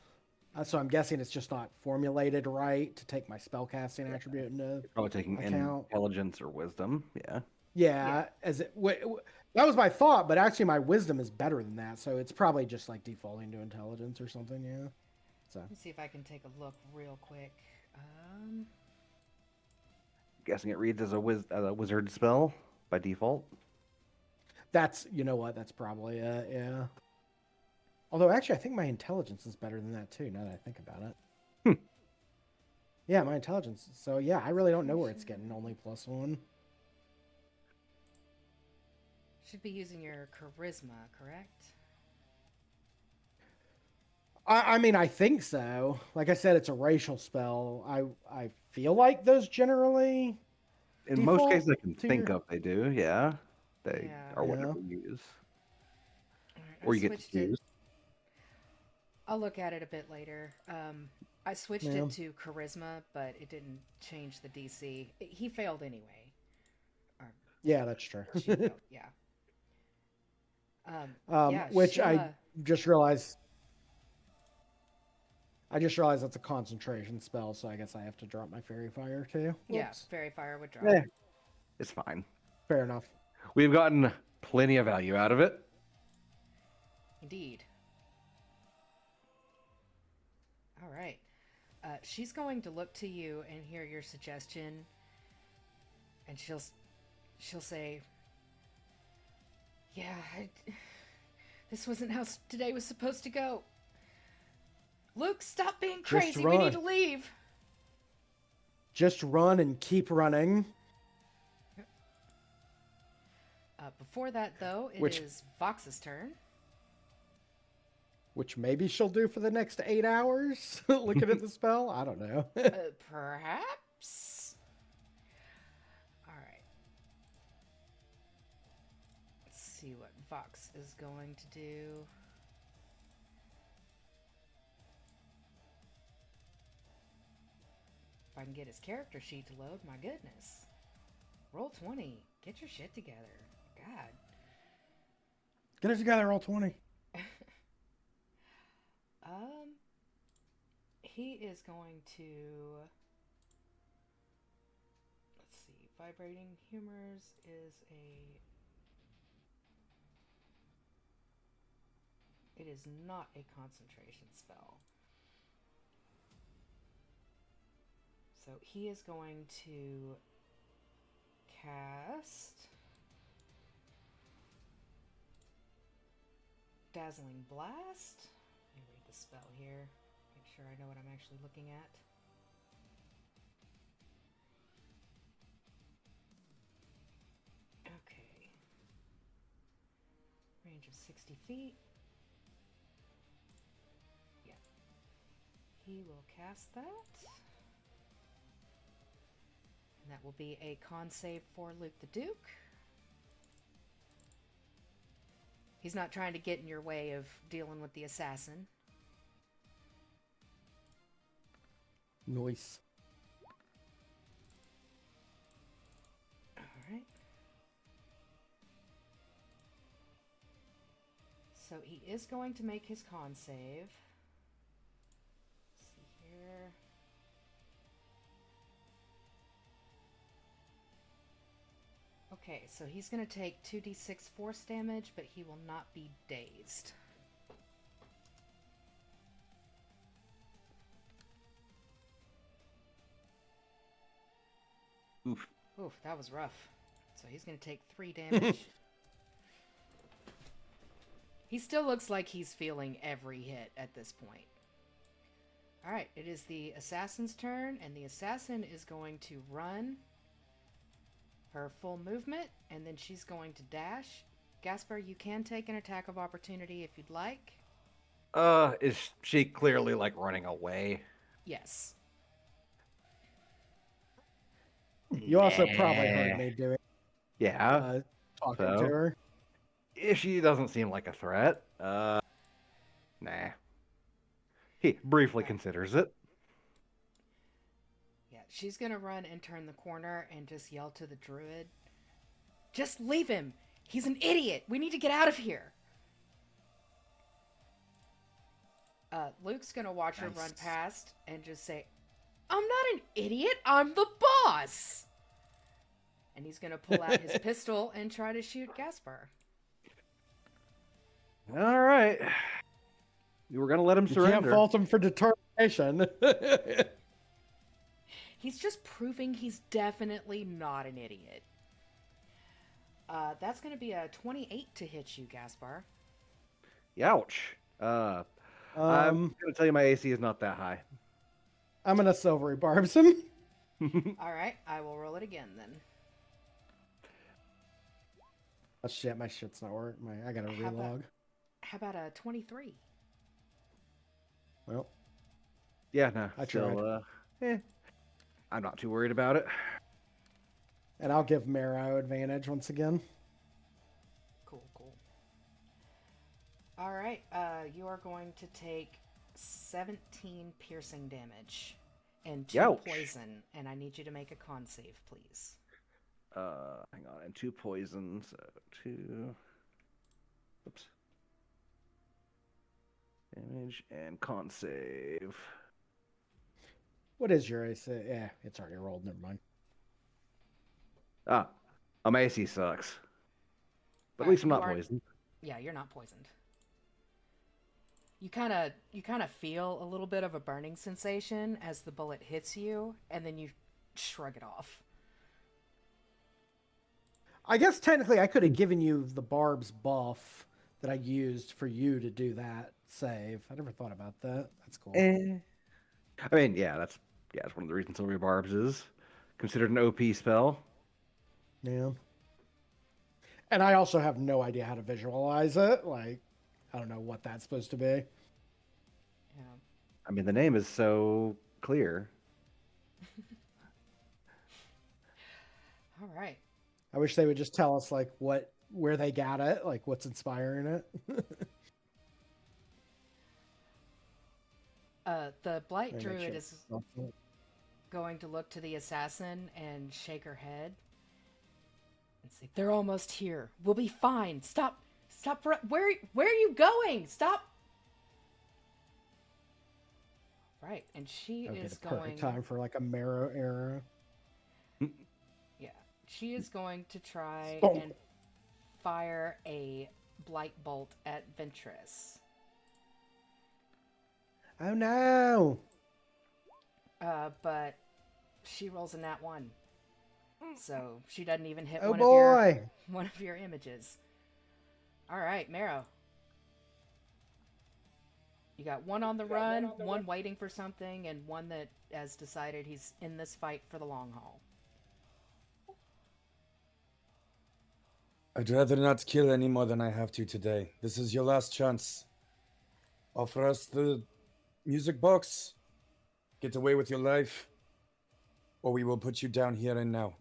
so I'm guessing it's just not formulated right to take my spellcasting attribute into
Probably taking
account.
intelligence or wisdom. Yeah.
Yeah, as it that was my thought, but actually my wisdom is better than that, so it's probably just like defaulting to intelligence or something. Yeah. So
Let me see if I can take a look real quick.
Guessing it reads as a wizard spell by default.
that's that's probably it. Yeah. Although actually, I think my intelligence is better than that too. Now that I think about it. Yeah, my intelligence. So yeah, I really don't know where it's getting only +1.
Should be using your charisma, correct?
I mean, I think so. Like I said, it's a racial spell. I feel like those generally.
In most
Default
cases, I can
to
think
your-
of they do. Yeah, they
Yeah.
are what
Yeah.
we use,
Alright,
or
I
you get to
switched it.
choose.
I'll look at it a bit later. I switched
Yeah.
it to charisma, but it didn't change the DC. He failed anyway.
Yeah, that's true.
She failed, yeah. Yeah,
Which I
Sheila-
just realized. I just realized that's a concentration spell, so I guess I have to drop my fairy fire too.
Yeah,
Whoops.
fairy fire would drop.
Yeah,
It's fine.
fair enough.
We've gotten plenty of value out of it.
Indeed. All right. She's going to look to you and hear your suggestion, and she'll say, "Yeah, this wasn't how today was supposed to go. Luke, stop being crazy. We
run.
need to leave."
Just run and keep running.
Before that, though, it
Which-
is Vox's turn.
Which maybe she'll do for the next 8 hours. Looking at the spell, I don't know.
Perhaps. All right. Let's see what Vox is going to do. If I can get his character sheet to load, my goodness. Roll 20. Get your shit together. God.
Get it together, roll 20.
He is going to, let's see, vibrating humors is it is not a concentration spell. So he is going to cast Dazzling Blast. Let me read the spell here. Make sure I know what I'm actually looking at. Okay. Range of 60 feet. Yeah. He will cast that. And that will be a con save for Luke the Duke. He's not trying to get in your way of dealing with the assassin.
Nice.
Alright. So he is going to make his con save. Let's see here. Okay, so he's going to take 2d6 force damage, but he will not be dazed.
Oof.
Oof, that was rough. So he's going to take 3 damage. He still looks like he's feeling every hit at this point. Alright, it is the assassin's turn, and the assassin is going to run her full movement, and then she's going to dash. Gaspar, you can take an attack of opportunity if you'd like.
Is she clearly like running away?
Yes.
You also probably heard me do it.
Yeah.
Talking
so?
to her.
If she doesn't seem like a threat, nah. He briefly considers it.
Yeah, she's gonna run and turn the corner and just yell to the druid, "Just leave him! He's an idiot! We need to get out of here!" Luke's gonna watch her run past and just say, "I'm not an idiot, I'm the boss!" And he's gonna pull out his pistol and try to shoot Gaspar.
All right. You were gonna let him
You
surrender.
can't fault him for determination.
He's just proving he's definitely not an idiot. That's gonna be a 28 to hit you, Gaspar.
Ouch. I'm gonna tell you my AC is not that high.
I'm gonna silvery barbs him.
Alright, I will roll it again then.
Oh shit, my shit's not working. I gotta
How
relog.
How about a 23?
Well,
Yeah, no.
I tried.
I'm not too worried about it.
And I'll give Marrow advantage once again.
Cool. Alright, you are going to take 17 piercing damage and 2
Ouch.
poison, and I need you to make a con save, please.
Hang on, and 2 poisons. So 2. Oops. Damage and con save.
What is your AC? Yeah, it's already rolled. Never mind.
My AC sucks. But at
Alright,
least I'm
you
not
aren't-
poisoned.
Yeah, you're not poisoned. You kind of feel a little bit of a burning sensation as the bullet hits you, and then you shrug it off.
I guess technically I could have given you the barbs buff that I used for you to do that save. I never thought about that. That's cool.
I mean, that's one of the reasons Silvery Barbs is considered an OP spell.
Yeah. And I also have no idea how to visualize it. Like, I don't know what that's supposed to be.
Yeah.
I mean, the name is so clear.
All right.
I wish they would just tell us like where they got it, like what's inspiring it.
The Blight
Make
Druid
sure
is going to look to the assassin and shake her head and say, "They're almost here. We'll be fine. Stop! Where are you going? Stop!" Right, and she
That would be
is
the perfect
going.
time for like a marrow arrow.
Yeah, she is going to try
Oh.
and fire a blight bolt at Ventress.
Oh no!
But she rolls a nat 1. So she doesn't even hit
Oh
one
boy!
of your images. Alright, Marrow. You got one on the run, one waiting for something, and one that has decided he's in this fight for the long haul.
I'd rather not kill any more than I have to today. This is your last chance. Offer us the music box. Get away with your life. Or we will put you down here and now.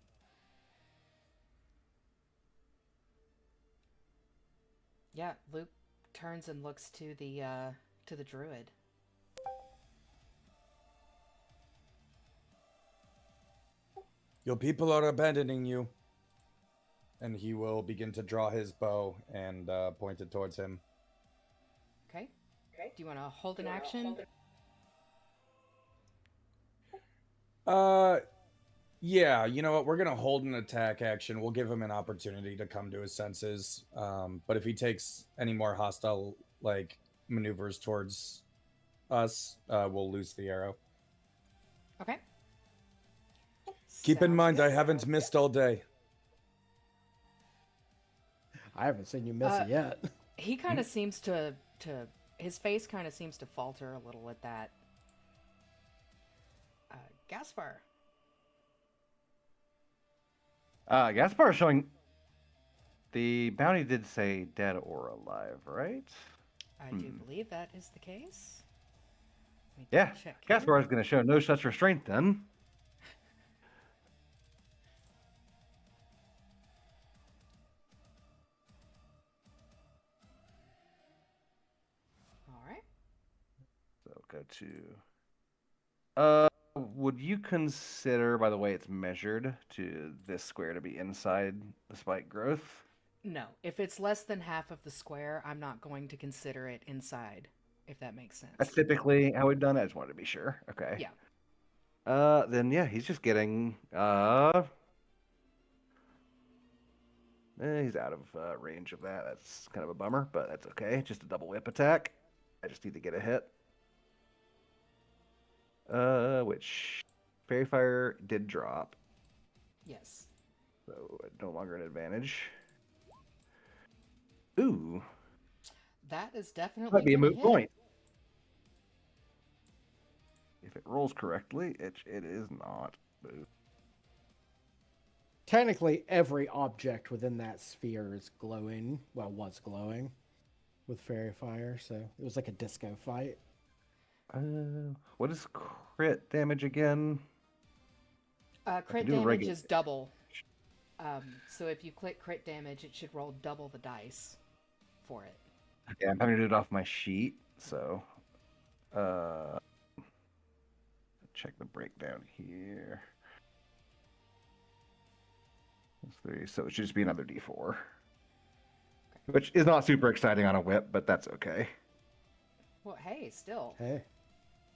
Yeah, Luke turns and looks to the druid.
Your people are abandoning you. And he will begin to draw his bow and point it towards him.
Okay. Do you want to hold an action?
Yeah, you know what? We're gonna hold an attack action. We'll give him an opportunity to come to his senses. But if he takes any more hostile like maneuvers towards us, we'll lose the arrow.
Okay.
Keep in
Sounds
mind,
good.
I haven't missed all day.
I haven't seen you miss it yet.
He kind of seems to his face kind of seems to falter a little at that. Gaspar.
Gaspar is showing. The bounty did say dead or alive, right?
I do believe that is the case. Let me
Yeah.
check here.
Gaspar is going to show no such restraint then.
All right.
So go to. Would you consider, by the way it's measured, to this square to be inside the spike growth?
No, if it's less than half of the square, I'm not going to consider it inside, if that makes sense.
That's typically how we've done it. I just wanted to be sure. Okay.
Yeah.
Then yeah, he's just getting he's out of range of that. That's kind of a bummer, but that's okay. Just a double whip attack. I just need to get a hit. Which Fairy Fire did drop,
Yes.
so no longer an advantage. Ooh,
That is definitely
might be a
gonna
moot
hit.
point. If it rolls correctly, it is not. Boo.
Technically, every object within that sphere is glowing. Well, was glowing with fairy fire, so it was like a disco fight.
What is crit damage again?
Crit
do a
damage
regular
is double. So if you click crit damage, it should roll double the dice for it.
Yeah, I'm having to do it off my sheet, so check the breakdown here. That's 3, so it should just be another D4. Which is not super exciting on a whip, but that's okay.
Well, hey, still.
Hey,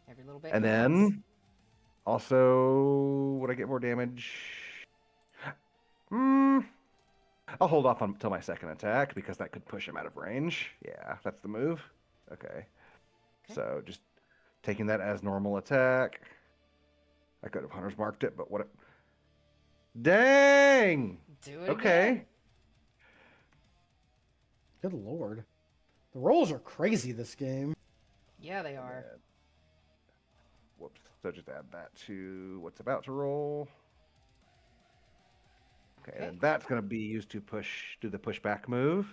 Every little bit
And
counts.
then also, would I get more damage? I'll hold off until my second attack because that could push him out of range. Yeah, that's the move. Okay. So just taking that as normal attack. I could have Hunter's marked it, but what? Dang!
Do it
Okay.
again.
good lord. The rolls are crazy this game.
Yeah, they are.
Whoops. So just add that to what's about to roll. Okay, and that's going to be used to do the pushback move.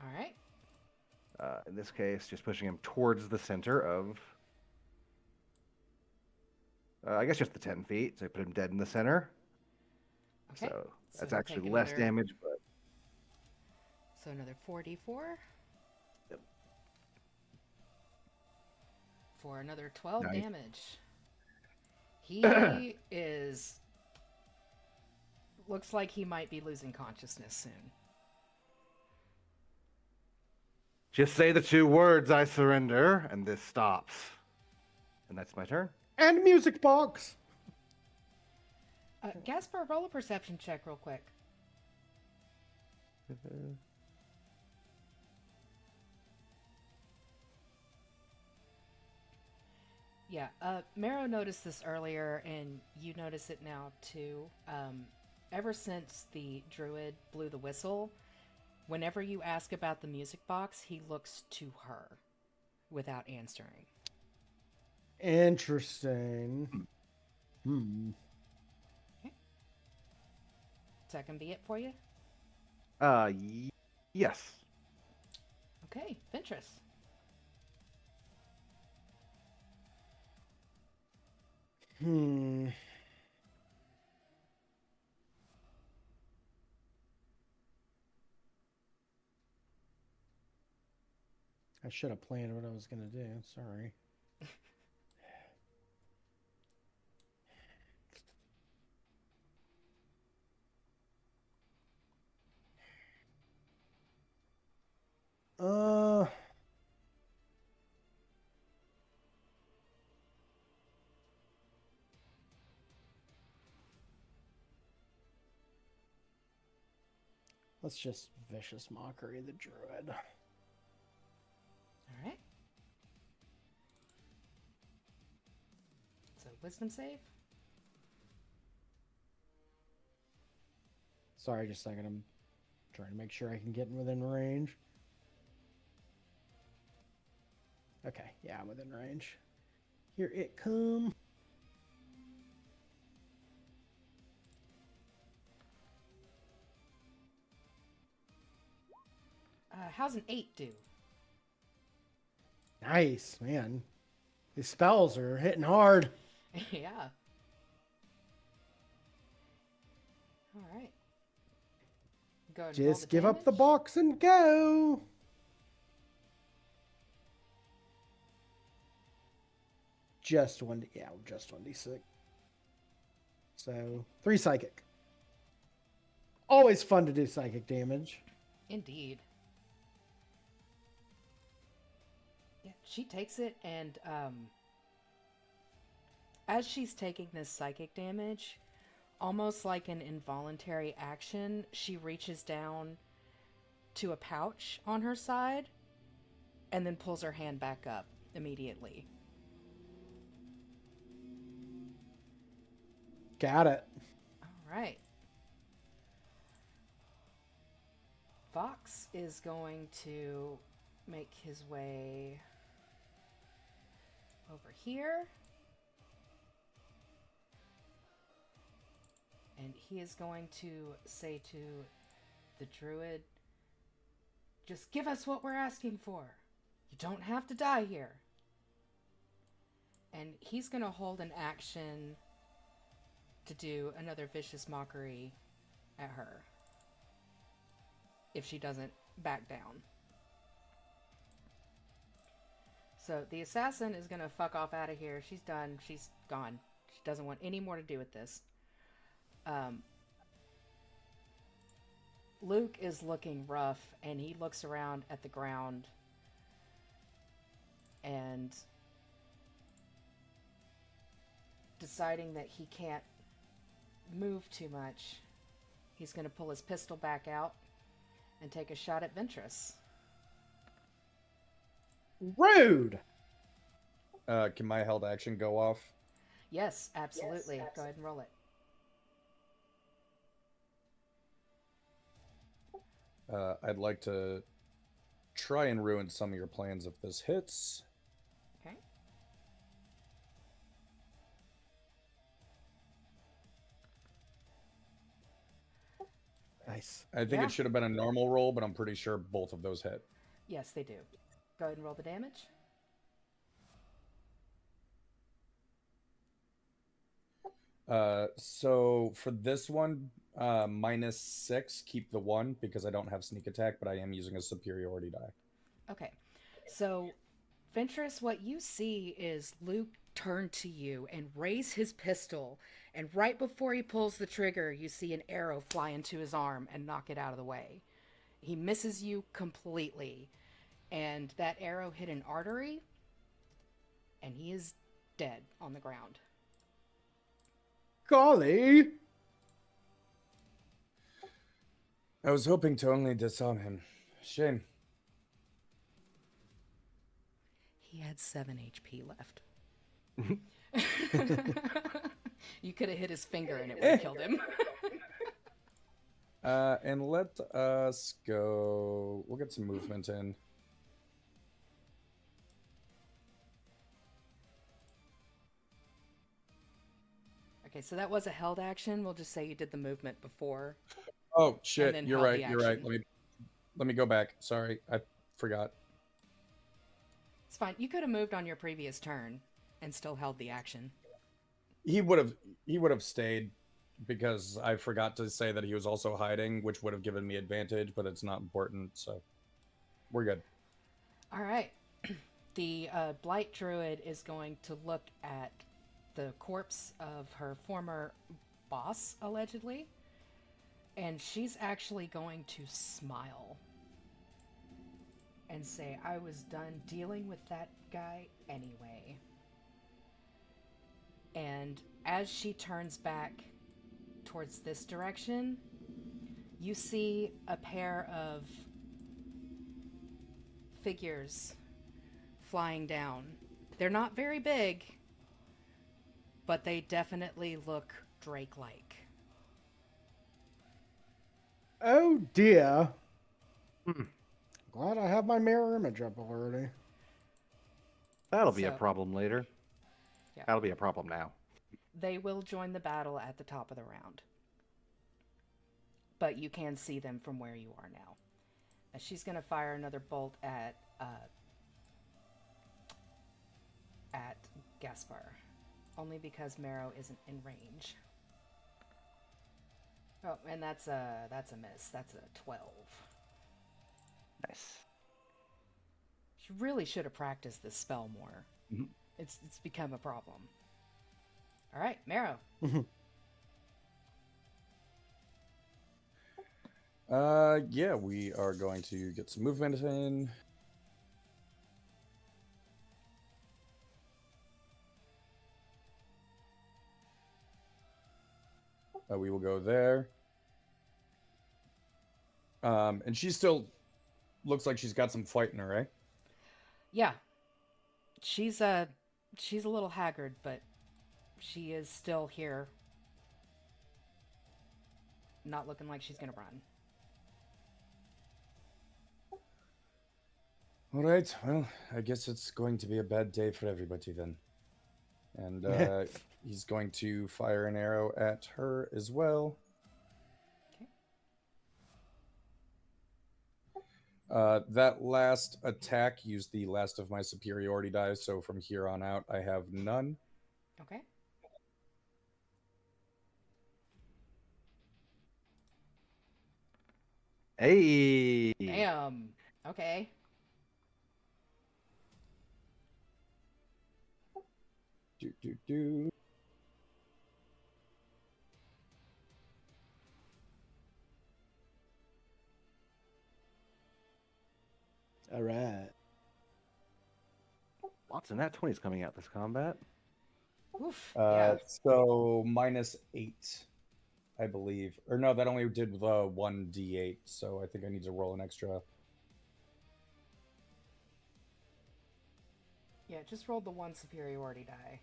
All right.
In this case, just pushing him towards the center of, I guess just the 10 feet. So I put him dead in the center.
Okay.
So that's
he'll
actually
take
less
another-
damage, but
So another 4d4.
Yep.
For another 12
Nice.
damage. He is... Looks like he might be losing consciousness soon.
just say the 2 words, I surrender, and this stops. And that's my turn.
And music box.
Gaspar, roll a perception check real quick. Yeah, Marrow noticed this earlier, and you notice it now too. Ever since the druid blew the whistle, whenever you ask about the music box, he looks to her without answering.
Interesting.
Is that gonna be it for you?
Yes.
Okay, Ventress.
I should have planned what I was gonna do. Sorry. Let's just vicious mockery the druid.
All right. So wisdom save.
Sorry, just a second. I'm trying to make sure I can get within range. Okay, yeah, I'm within range. Here it come.
How's an 8 do?
Nice, man. These spells are hitting hard.
Yeah. All right. Go ahead and roll
Just
the
give up the
damage.
box and go. Just 1d, yeah, just 1d6. So 3 psychic. Always fun to do psychic damage.
Indeed. Yeah, she takes it, and as she's taking this psychic damage, almost like an involuntary action, she reaches down to a pouch on her side and then pulls her hand back up immediately.
Got it.
All right. Fox is going to make his way over here. And he is going to say to the druid, just give us what we're asking for. You don't have to die here. And he's going to hold an action to do another vicious mockery at her if she doesn't back down. So the assassin is going to fuck off out of here. She's done. She's gone. She doesn't want any more to do with this. Luke is looking rough, and he looks around at the ground and deciding that he can't move too much, he's going to pull his pistol back out and take a shot at Ventress.
Rude.
Can my held action go off?
Yes, absolutely. Go ahead and roll it.
I'd like to try and ruin some of your plans if this hits.
Okay.
Nice.
I think
Yeah.
it should have been a normal roll, but I'm pretty sure both of those hit.
Yes, they do. Go ahead and roll the damage.
So for this one, -6, keep the 1 because I don't have sneak attack, but I am using a superiority die.
Okay. So, Ventress, what you see is Luke turn to you and raise his pistol, and right before he pulls the trigger, you see an arrow fly into his arm and knock it out of the way. He misses you completely, and that arrow hit an artery, and he is dead on the ground.
Golly.
I was hoping to only disarm him. Shame.
He had 7 HP left. You could have hit his finger and it would have killed him.
And let us go. We'll get some movement in.
Okay, so that was a held action. We'll just say you did the movement before.
Oh
And
shit!
then
You're
held
right.
the
You're right.
action.
Let me go back. Sorry, I forgot.
It's fine. You could have moved on your previous turn and still held the action.
He would have stayed because I forgot to say that he was also hiding, which would have given me advantage, but it's not important, so we're good.
All right. The Blight Druid is going to look at the corpse of her former boss, allegedly, and she's actually going to smile and say, I was done dealing with that guy anyway. And as she turns back towards this direction, you see a pair of figures flying down. They're not very big, but they definitely look Drake-like.
Oh dear.
Hmm.
Glad I have my mirror image up already.
That'll be a
So-
problem later.
Yeah.
That'll be a problem now.
They will join the battle at the top of the round. But you can see them from where you are now. She's going to fire another bolt at Gaspar. Only because Marrow isn't in range. Oh, and that's a miss. That's a 12.
Nice.
She really should have practiced this spell more.
Mhm.
It's become a problem. All right, Marrow.
Yeah, we are going to get some movement in. We will go there. And she still looks like she's got some fight in her, right?
Yeah. She's a little haggard, but she is still here. Not looking like she's gonna run.
All right. Well, I guess it's going to be a bad day for everybody then. And he's going to fire an arrow at her as well.
Okay.
That last attack used the last of my superiority dice, so from here on out, I have none.
Okay.
Hey.
Damn. Okay.
Do.
All right.
Lots of nat 20s coming out this combat.
Oof. Yeah.
So -8, I believe. Or no, that only did the 1d8, so I think I need to roll an extra.
Yeah, just rolled the one superiority die.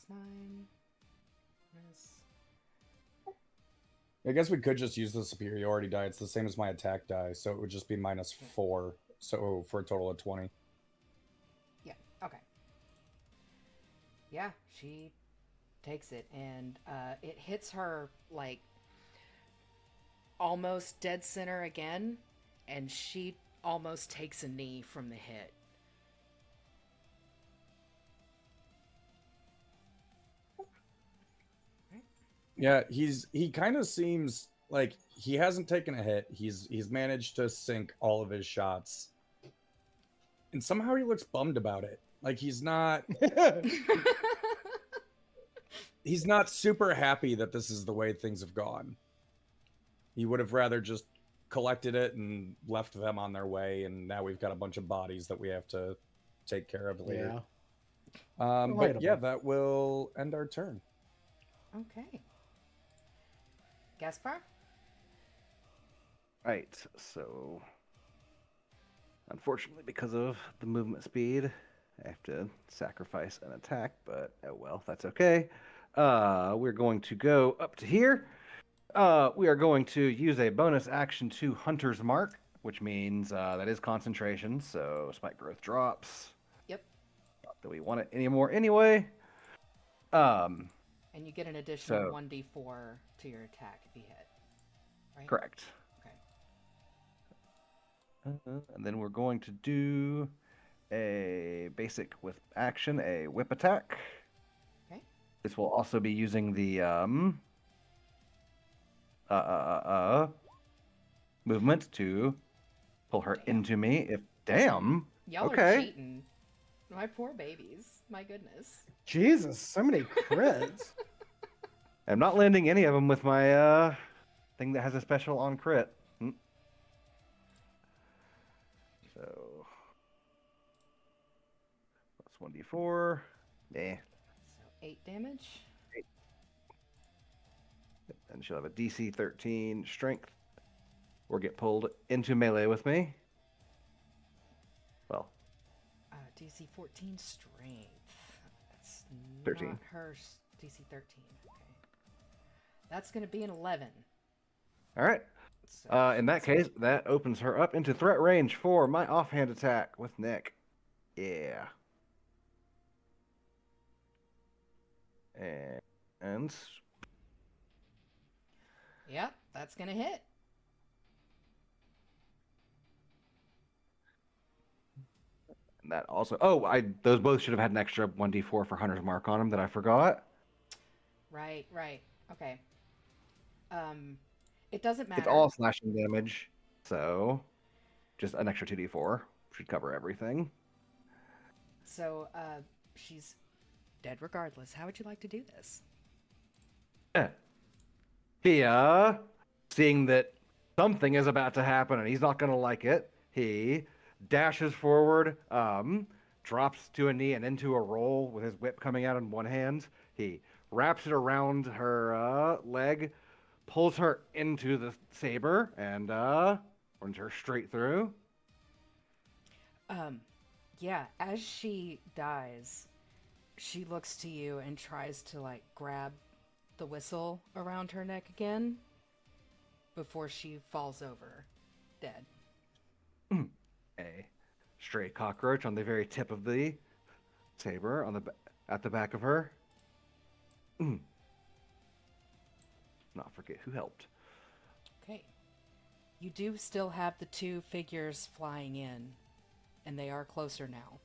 +9. Miss.
I guess we could just use the superiority die. It's the same as my attack die, so it would just be -4. So for a total of 20.
Yeah, okay. Yeah, she takes it, and it hits her, like, almost dead center again, and she almost takes a knee from the hit.
Yeah, he kind of seems like he hasn't taken a hit. He's managed to sink all of his shots. And somehow he looks bummed about it. Like he's not super happy that this is the way things have gone. He would have rather just collected it and left them on their way, and now we've got a bunch of bodies that we have to take care of later.
Yeah.
But yeah, that will end our turn.
Okay. Gaspar?
Right, so unfortunately, because of the movement speed, I have to sacrifice an attack, but oh well, that's okay. We're going to go up to here. We are going to use a bonus action to Hunter's Mark, which means that is concentration, so spike growth drops.
Yep.
Not that we want it anymore anyway.
And you get an additional
So-
1d4 to your attack if you hit. Right?
Correct.
Okay.
And then we're going to do a basic with action, a whip attack.
Okay.
This will also be using the movement to pull her
Damn.
into me. Damn.
Y'all
Okay.
are cheating. My poor babies. My goodness.
Jesus, so many crits.
I'm not landing any of them with my thing that has a special on crit. So 1d4. Nah.
So 8 damage.
And she'll have a DC 13 strength or get pulled into melee with me. Well,
DC 14 strength. That's
13.
not her DC 13. Okay. That's going to be an 11.
All right.
So
In that case, that opens her up into threat range for my offhand attack with Nick. Yeah. And
Yep, that's going to hit.
that also. Oh, those both should have had an extra 1d4 for Hunter's Mark on them that I forgot.
Right. Okay. It doesn't matter.
It's all slashing damage, so just an extra 2d4 should cover everything.
So, she's dead regardless. How would you like to do this?
He, seeing that something is about to happen and he's not going to like it, he dashes forward, drops to a knee and into a roll with his whip coming out in one hand. He wraps it around her leg, pulls her into the saber, and runs her straight through.
Yeah, as she dies, she looks to you and tries to, like, grab the whistle around her neck again before she falls over, dead.
A stray cockroach on the very tip of the saber at the back of her. Not forget who helped.
Okay. You do still have the 2 figures flying in, and they are closer now.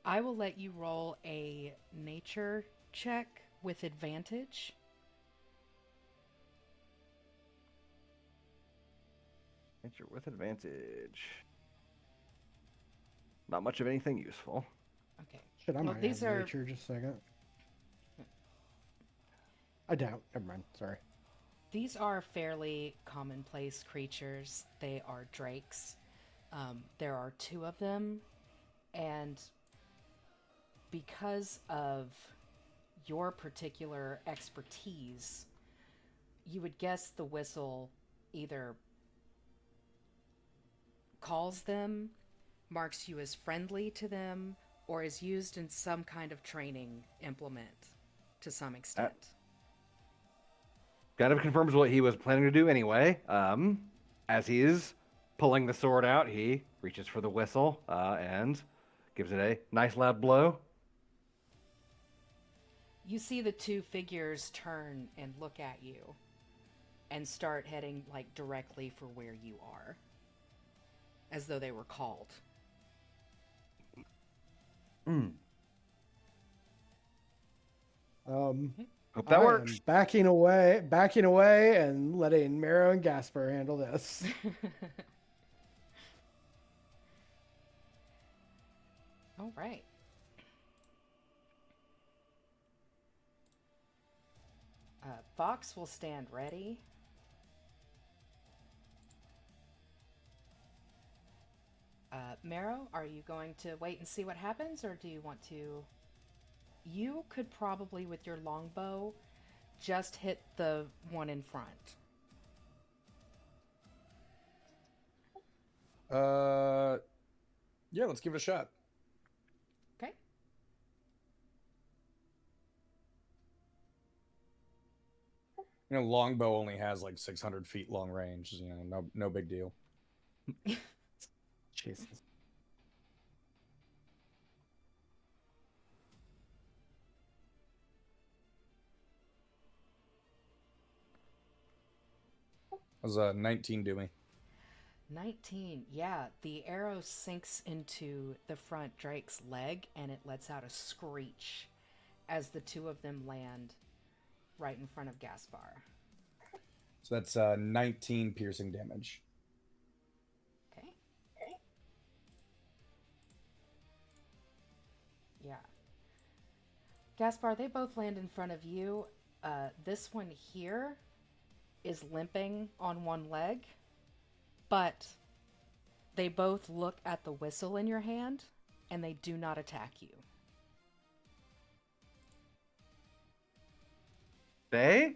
I will let you roll a nature check with advantage.
Nature with advantage. Not much of anything useful.
Okay.
Shit, I
Well,
might
these
have
are-
nature just a second. I doubt. Never mind. Sorry.
These are fairly commonplace creatures. They are drakes. There are 2 of them, and because of your particular expertise, you would guess the whistle either calls them, marks you as friendly to them, or is used in some kind of training implement to some extent.
Kind of confirms what he was planning to do anyway. As he's pulling the sword out, he reaches for the whistle and gives it a nice loud blow.
You see the 2 figures turn and look at you and start heading, like, directly for where you are, as though they were called.
Hope that
I
works.
am backing away, and letting Mero and Gaspar handle this.
All right. Fox will stand ready. Mero, are you going to wait and see what happens, or do you want to... You could probably, with your longbow, just hit the one in front.
Yeah, let's give it a shot.
Okay.
You know, longbow only has like 600 feet long range. You know, no big deal.
Jesus.
How's 19 do me?
19. Yeah, the arrow sinks into the front Drake's leg, and it lets out a screech as the 2 of them land right in front of Gaspar.
So that's 19 piercing damage.
Okay. Yeah. Gaspar, they both land in front of you. This one here is limping on one leg. But they both look at the whistle in your hand, and they do not attack you.
They?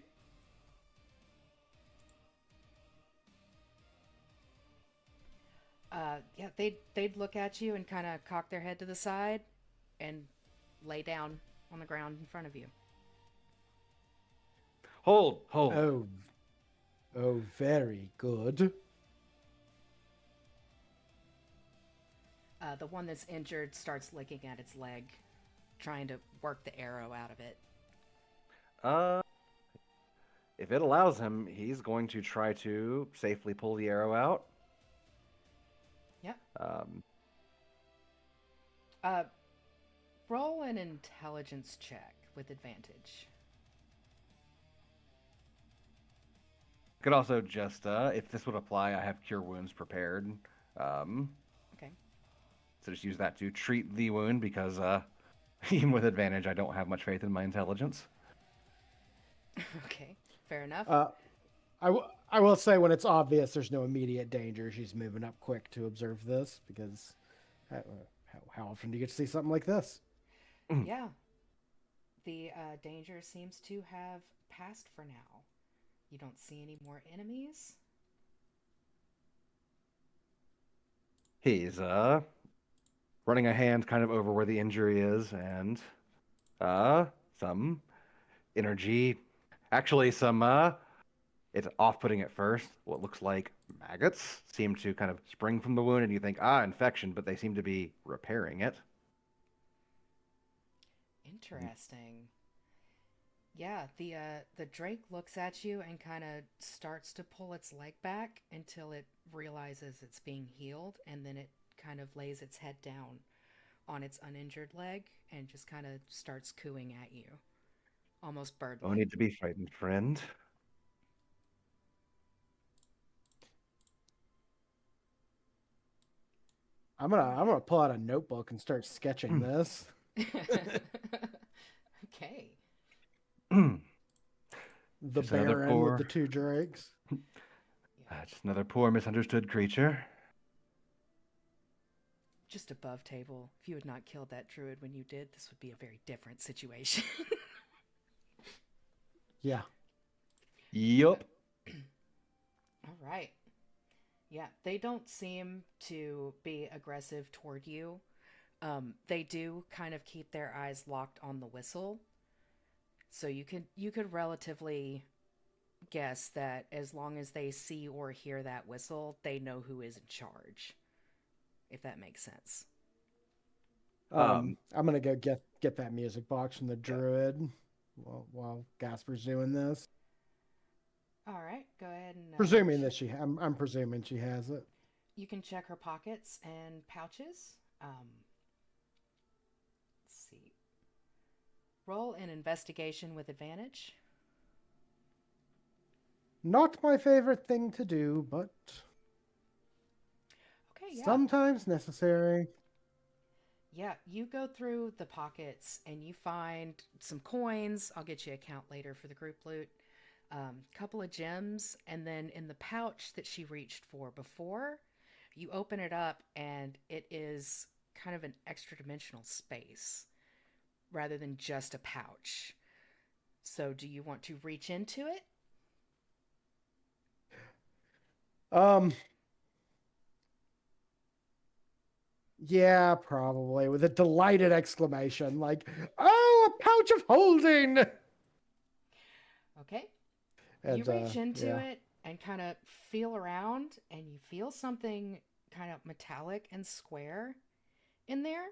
Yeah, they'd look at you and kind of cock their head to the side and lay down on the ground in front of you.
Hold.
Oh, very good.
The one that's injured starts licking at its leg, trying to work the arrow out of it.
If it allows him, he's going to try to safely pull the arrow out.
Yep.
Um,
Roll an intelligence check with advantage.
could also just, if this would apply, I have Cure Wounds prepared.
Okay.
So just use that to treat the wound because even with advantage, I don't have much faith in my intelligence.
Okay, fair enough.
I will say when it's obvious there's no immediate danger, she's moving up quick to observe this because how often do you get to see something like this?
Yeah. The danger seems to have passed for now. You don't see any more enemies.
He's running a hand kind of over where the injury is and some energy. Actually, some it's off-putting at first. What looks like maggots seem to kind of spring from the wound, and you think, infection, but they seem to be repairing it.
Interesting. Yeah, the drake looks at you and kind of starts to pull its leg back until it realizes it's being healed, and then it kind of lays its head down on its uninjured leg and just kind of starts cooing at you, almost bird-like.
No need to be frightened, friend.
I'm gonna pull out a notebook and start sketching this.
Okay.
The
Just another
Baron
poor-
with the two drakes.
Just another poor misunderstood creature.
Just above table. If you had not killed that druid when you did, this would be a very different situation.
Yeah.
Yup.
All right. Yeah, they don't seem to be aggressive toward you. They do kind of keep their eyes locked on the whistle. So you could relatively guess that as long as they see or hear that whistle, they know who is in charge. If that makes sense.
I'm gonna go get that music box from the druid while Gaspar's doing this.
All right, go ahead and
Presuming that I'm presuming she has it.
you can check her pockets and pouches. Let's see. Roll an investigation with advantage.
Not my favorite thing to do, but
Okay, yeah.
sometimes necessary.
Yeah, you go through the pockets and you find some coins. I'll get you a count later for the group loot. Couple of gems, and then in the pouch that she reached for before, you open it up and it is kind of an extra dimensional space rather than just a pouch. So do you want to reach into it?
Yeah, probably with a delighted exclamation like, "Oh, a pouch of holding!"
Okay.
And,
You reach into
yeah.
it and kind of feel around, and you feel something kind of metallic and square in there.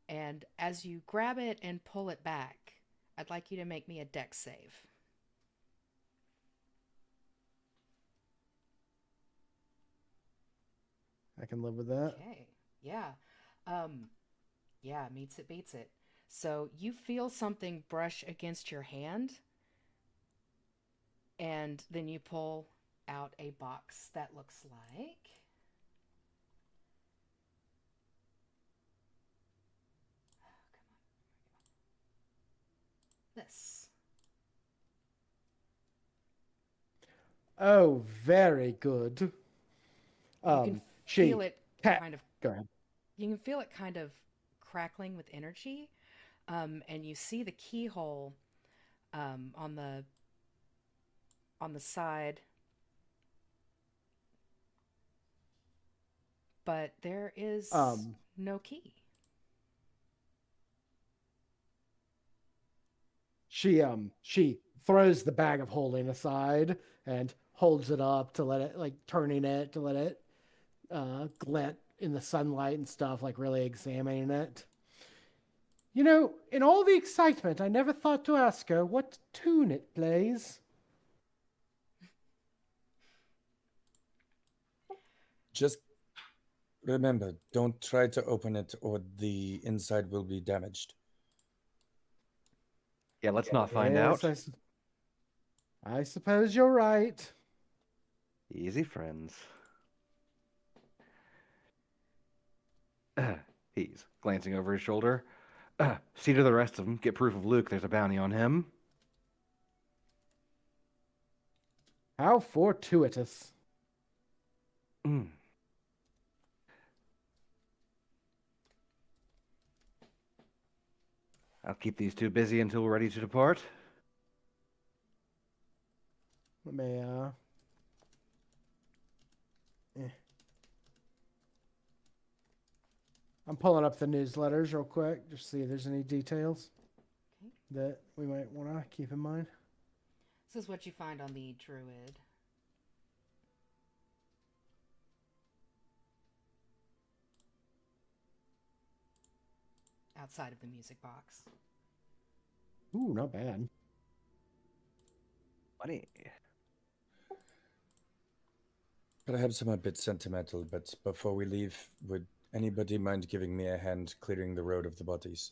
And as you grab it and pull it back, I'd like you to make me a dex save.
I can live with that.
Okay. Yeah. Yeah, meets it, beats it. So you feel something brush against your hand, and then you pull out a box that looks like this.
Oh, very good.
You can feel it
cat.
kind of.
Go ahead.
You can feel it kind of crackling with energy, and you see the keyhole on the side, but there is no key.
She throws the bag of holding aside and holds it up to let it, like, turning it to let it glint in the sunlight and stuff, like really examining it. You know, in all the excitement, I never thought to ask her what tune it plays.
Just remember, don't try to open it or the inside will be damaged.
Yeah, let's not find out.
I suppose you're right.
Easy, friends. He's glancing over his shoulder. See to the rest of them. Get proof of Luke. There's a bounty on him.
How fortuitous.
Mm. I'll keep these two busy until we're ready to depart.
Let me, I'm pulling up the newsletters real quick, just see if there's any details that we might want to keep in mind.
This is what you find on the Druid. Outside of the music box.
Ooh, not bad.
Money.
Perhaps I'm a bit sentimental, but before we leave, would anybody mind giving me a hand clearing the road of the bodies?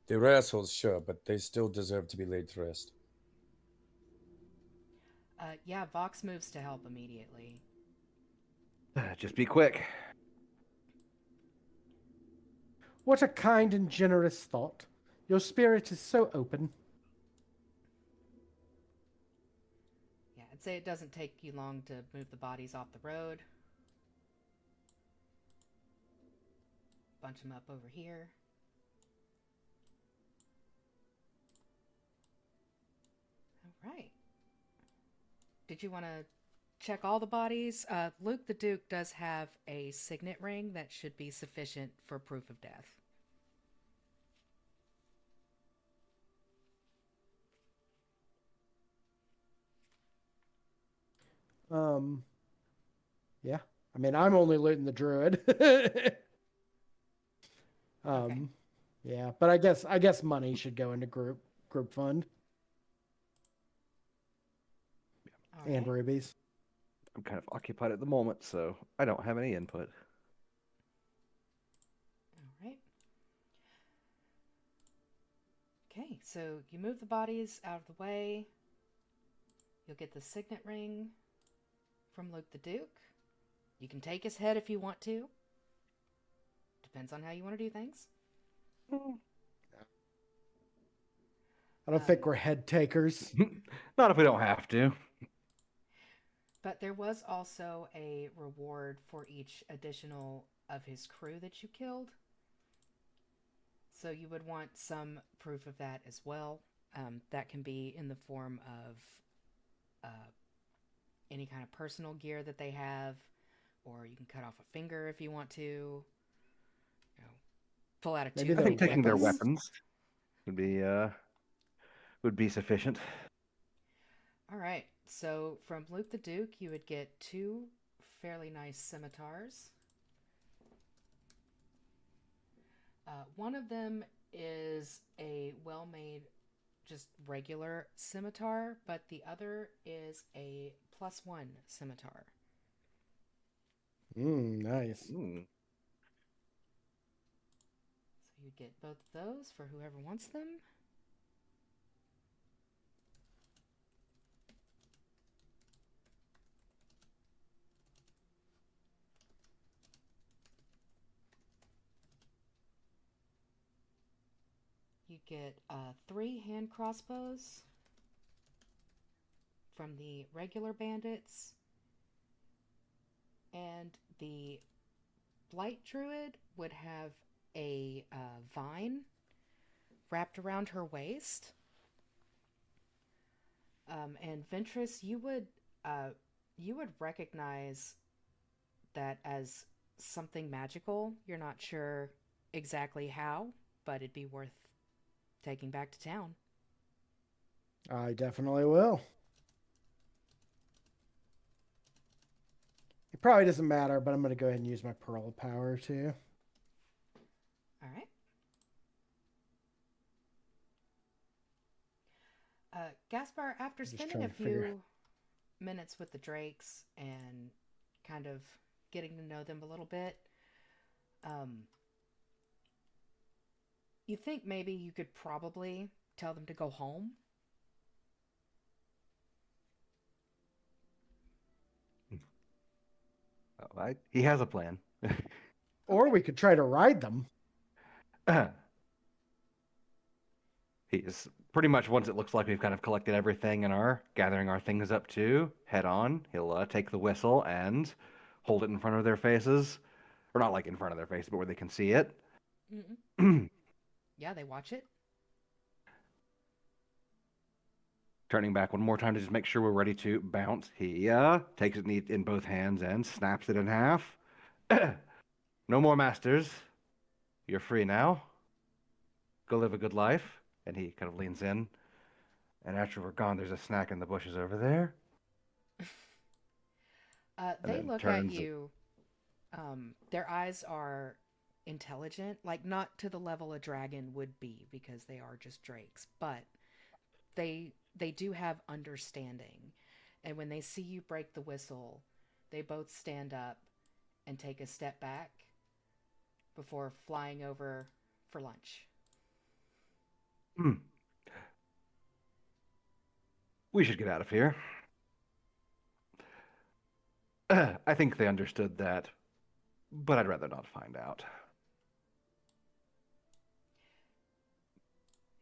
They were assholes, sure, but they still deserve to be laid to rest.
Yeah, Vox moves to help immediately.
Just be quick.
What a kind and generous thought. Your spirit is so open.
Yeah, I'd say it doesn't take you long to move the bodies off the road. Bunch them up over here. All right. Did you want to check all the bodies? Luke the Duke does have a signet ring that should be sufficient for proof of death.
Yeah. I mean, I'm only looting the druid.
Okay.
Yeah, but I guess money should go into group fund
All
and
right.
rubies.
I'm kind of occupied at the moment, so I don't have any input.
All right. Okay, so you move the bodies out of the way. You'll get the signet ring from Luke the Duke. You can take his head if you want to. Depends on how you want to do things.
I don't think we're head takers.
Not if we don't have to.
But there was also a reward for each additional of his crew that you killed. So you would want some proof of that as well. That can be in the form of any kind of personal gear that they have, or you can cut off a finger if you want to. You know, pull out a
Maybe
tooth.
I think
their
taking their
weapons?
weapons would be sufficient.
All right. So from Luke the Duke, you would get 2 fairly nice scimitars. One of them is a well-made, just regular scimitar, but the other is a +1 scimitar.
Nice.
Mm.
So you get both of those for whoever wants them. You get 3 hand crossbows. from the regular bandits, and the Blight Druid would have a vine wrapped around her waist. And Ventress, you would recognize that as something magical. You're not sure exactly how, but it'd be worth taking back to town.
I definitely will. It probably doesn't matter, but I'm going to go ahead and use my Pearl of Power too.
All right. Gaspar, after
Just
spending
trying
a
to figure-
few minutes with the Drakes and kind of getting to know them a little bit, you think maybe you could probably tell them to go home?
He has a plan.
Or we could try to ride them.
He's pretty much, once it looks like we've kind of collected everything and are gathering our things up to head on, he'll take the whistle and hold it in front of their faces. Or not like in front of their face, but where they can see it.
Yeah, they watch it.
Turning back one more time to just make sure we're ready to bounce. He takes it in both hands and snaps it in half. No more masters. You're free now. Go live a good life. And he kind of leans in. And after we're gone, there's a snack in the bushes over there.
They
then
look at
turns-
you. Their eyes are intelligent, like not to the level a dragon would be because they are just drakes, but they do have understanding. And when they see you break the whistle, they both stand up and take a step back before flying over for lunch.
We should get out of here. I think they understood that, but I'd rather not find out.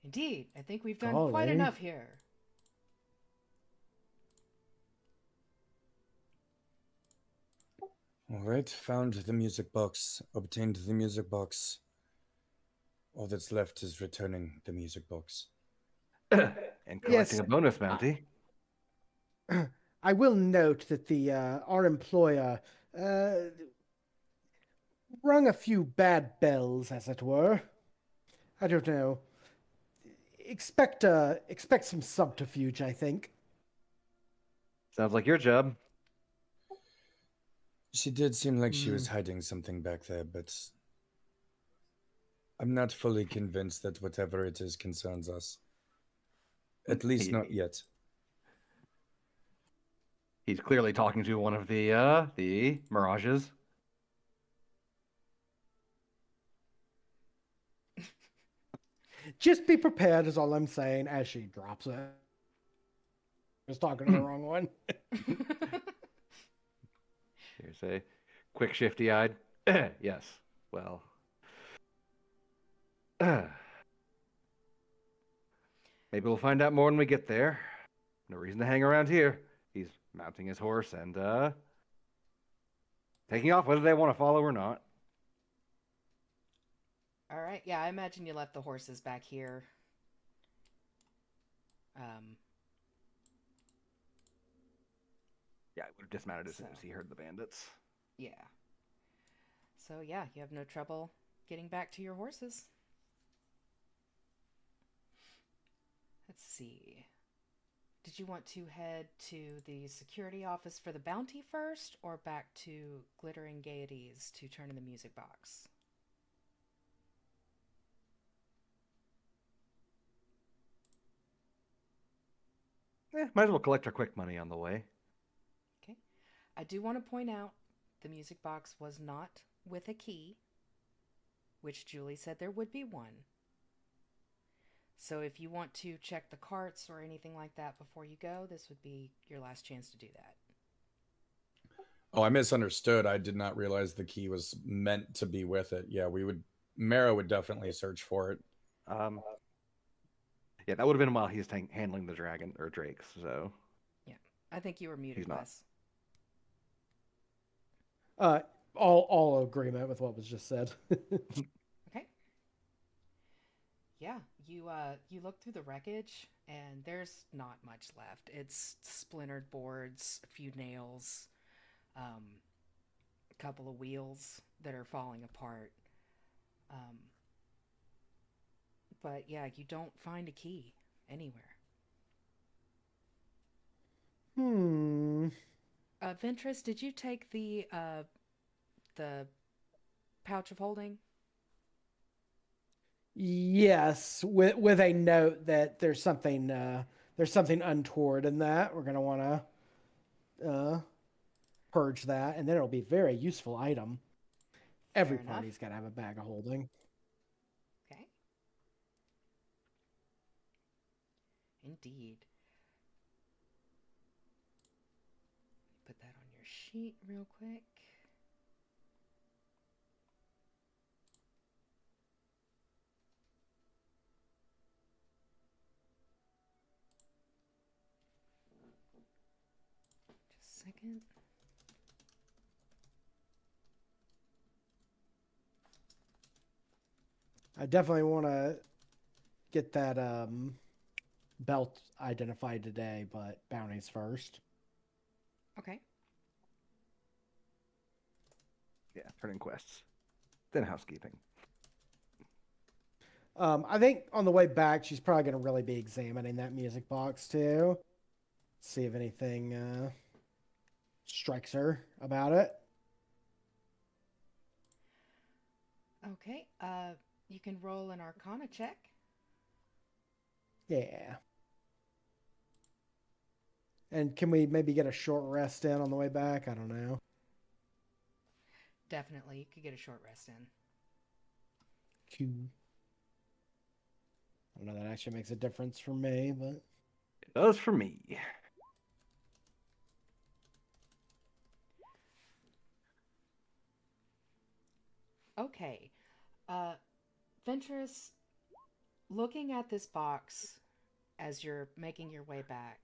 Indeed, I think we've done
Golly.
quite enough here.
All right, found the music box, obtained the music box. All that's left is returning the music box.
And collecting
Yes.
a bonus bounty.
I will note that the our employer rung a few bad bells, as it were. I don't know. Expect some subterfuge, I think.
Sounds like your job.
She did seem like she was hiding something back there, but I'm not fully convinced that whatever it is concerns us. At least not yet.
He's clearly talking to one of the mirages.
Just be prepared, is all I'm saying, as she drops it. I was talking to the wrong one.
Here's a quick shifty-eyed. Yes. Well. Maybe we'll find out more when we get there. No reason to hang around here. He's mounting his horse and taking off, whether they want to follow or not.
All right, yeah, I imagine you left the horses back here.
Yeah, I would have dismounted as soon as he heard the bandits.
Yeah. So yeah, you have no trouble getting back to your horses. Let's see. Did you want to head to the security office for the bounty first, or back to Glittering Gaieties to turn in the music box?
Might as well collect our quick money on the way.
Okay. I do want to point out the music box was not with a key, which Julie said there would be one. So if you want to check the carts or anything like that before you go, this would be your last chance to do that.
Oh, I misunderstood. I did not realize the key was meant to be with it. Yeah, Mara would definitely search for it.
Yeah, that would have been while he's handling the dragon or drakes. So.
Yeah. I think you were muted,
He's not.
Wes.
All agreement with what was just said.
Okay. Yeah, you look through the wreckage, and there's not much left. It's splintered boards, a few nails, a couple of wheels that are falling apart. Um, but yeah, you don't find a key anywhere. Ventress, did you take the pouch of holding?
Yes, with a note that there's something untoward in that. We're gonna want to purge that, and then it'll be a very useful item. Every
Fair enough.
party's got to have a bag of holding.
Okay. Indeed. Put that on your sheet real quick. Just a second.
I definitely want to get that belt identified today, but bounties first.
Okay.
Yeah, turning quests. Then housekeeping.
I think on the way back, she's probably going to really be examining that music box too. See if anything strikes her about it.
Okay. You can roll an Arcana check.
Yeah. And can we maybe get a short rest in on the way back? I don't know.
Definitely, you could get a short rest in.
Q. I don't know that actually makes a difference for me, but
It does for me.
Okay. Ventress, looking at this box as you're making your way back,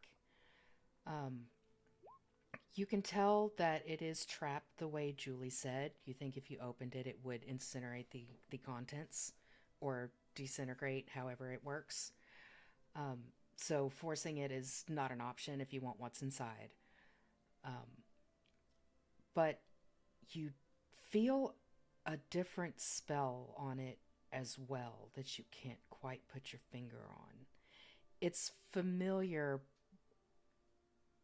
you can tell that it is trapped the way Julie said. You think if you opened it, it would incinerate the contents or disintegrate, however it works. So forcing it is not an option if you want what's inside. But you feel a different spell on it as well that you can't quite put your finger on. It's familiar,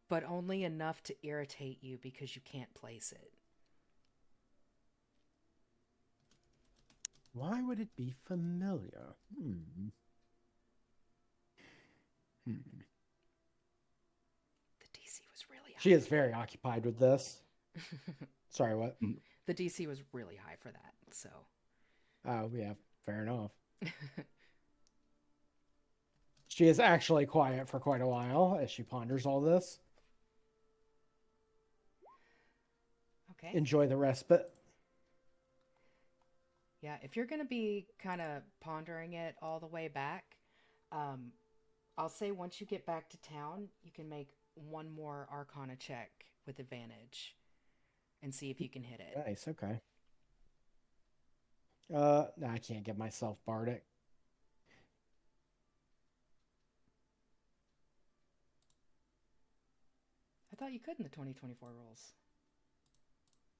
but only enough to irritate you because you can't place it.
why would it be familiar?
The DC was really high.
She is very occupied with this. Sorry, what?
The DC was really high for that, so.
Oh, yeah, fair enough. She is actually quiet for quite a while as she ponders all this.
Okay.
Enjoy the respite.
Yeah, if you're going to be kind of pondering it all the way back, I'll say once you get back to town, you can make one more Arcana check with advantage and see if you can hit it.
Nice, okay. No, I can't get myself bardic.
I thought you could in the 2024 rules.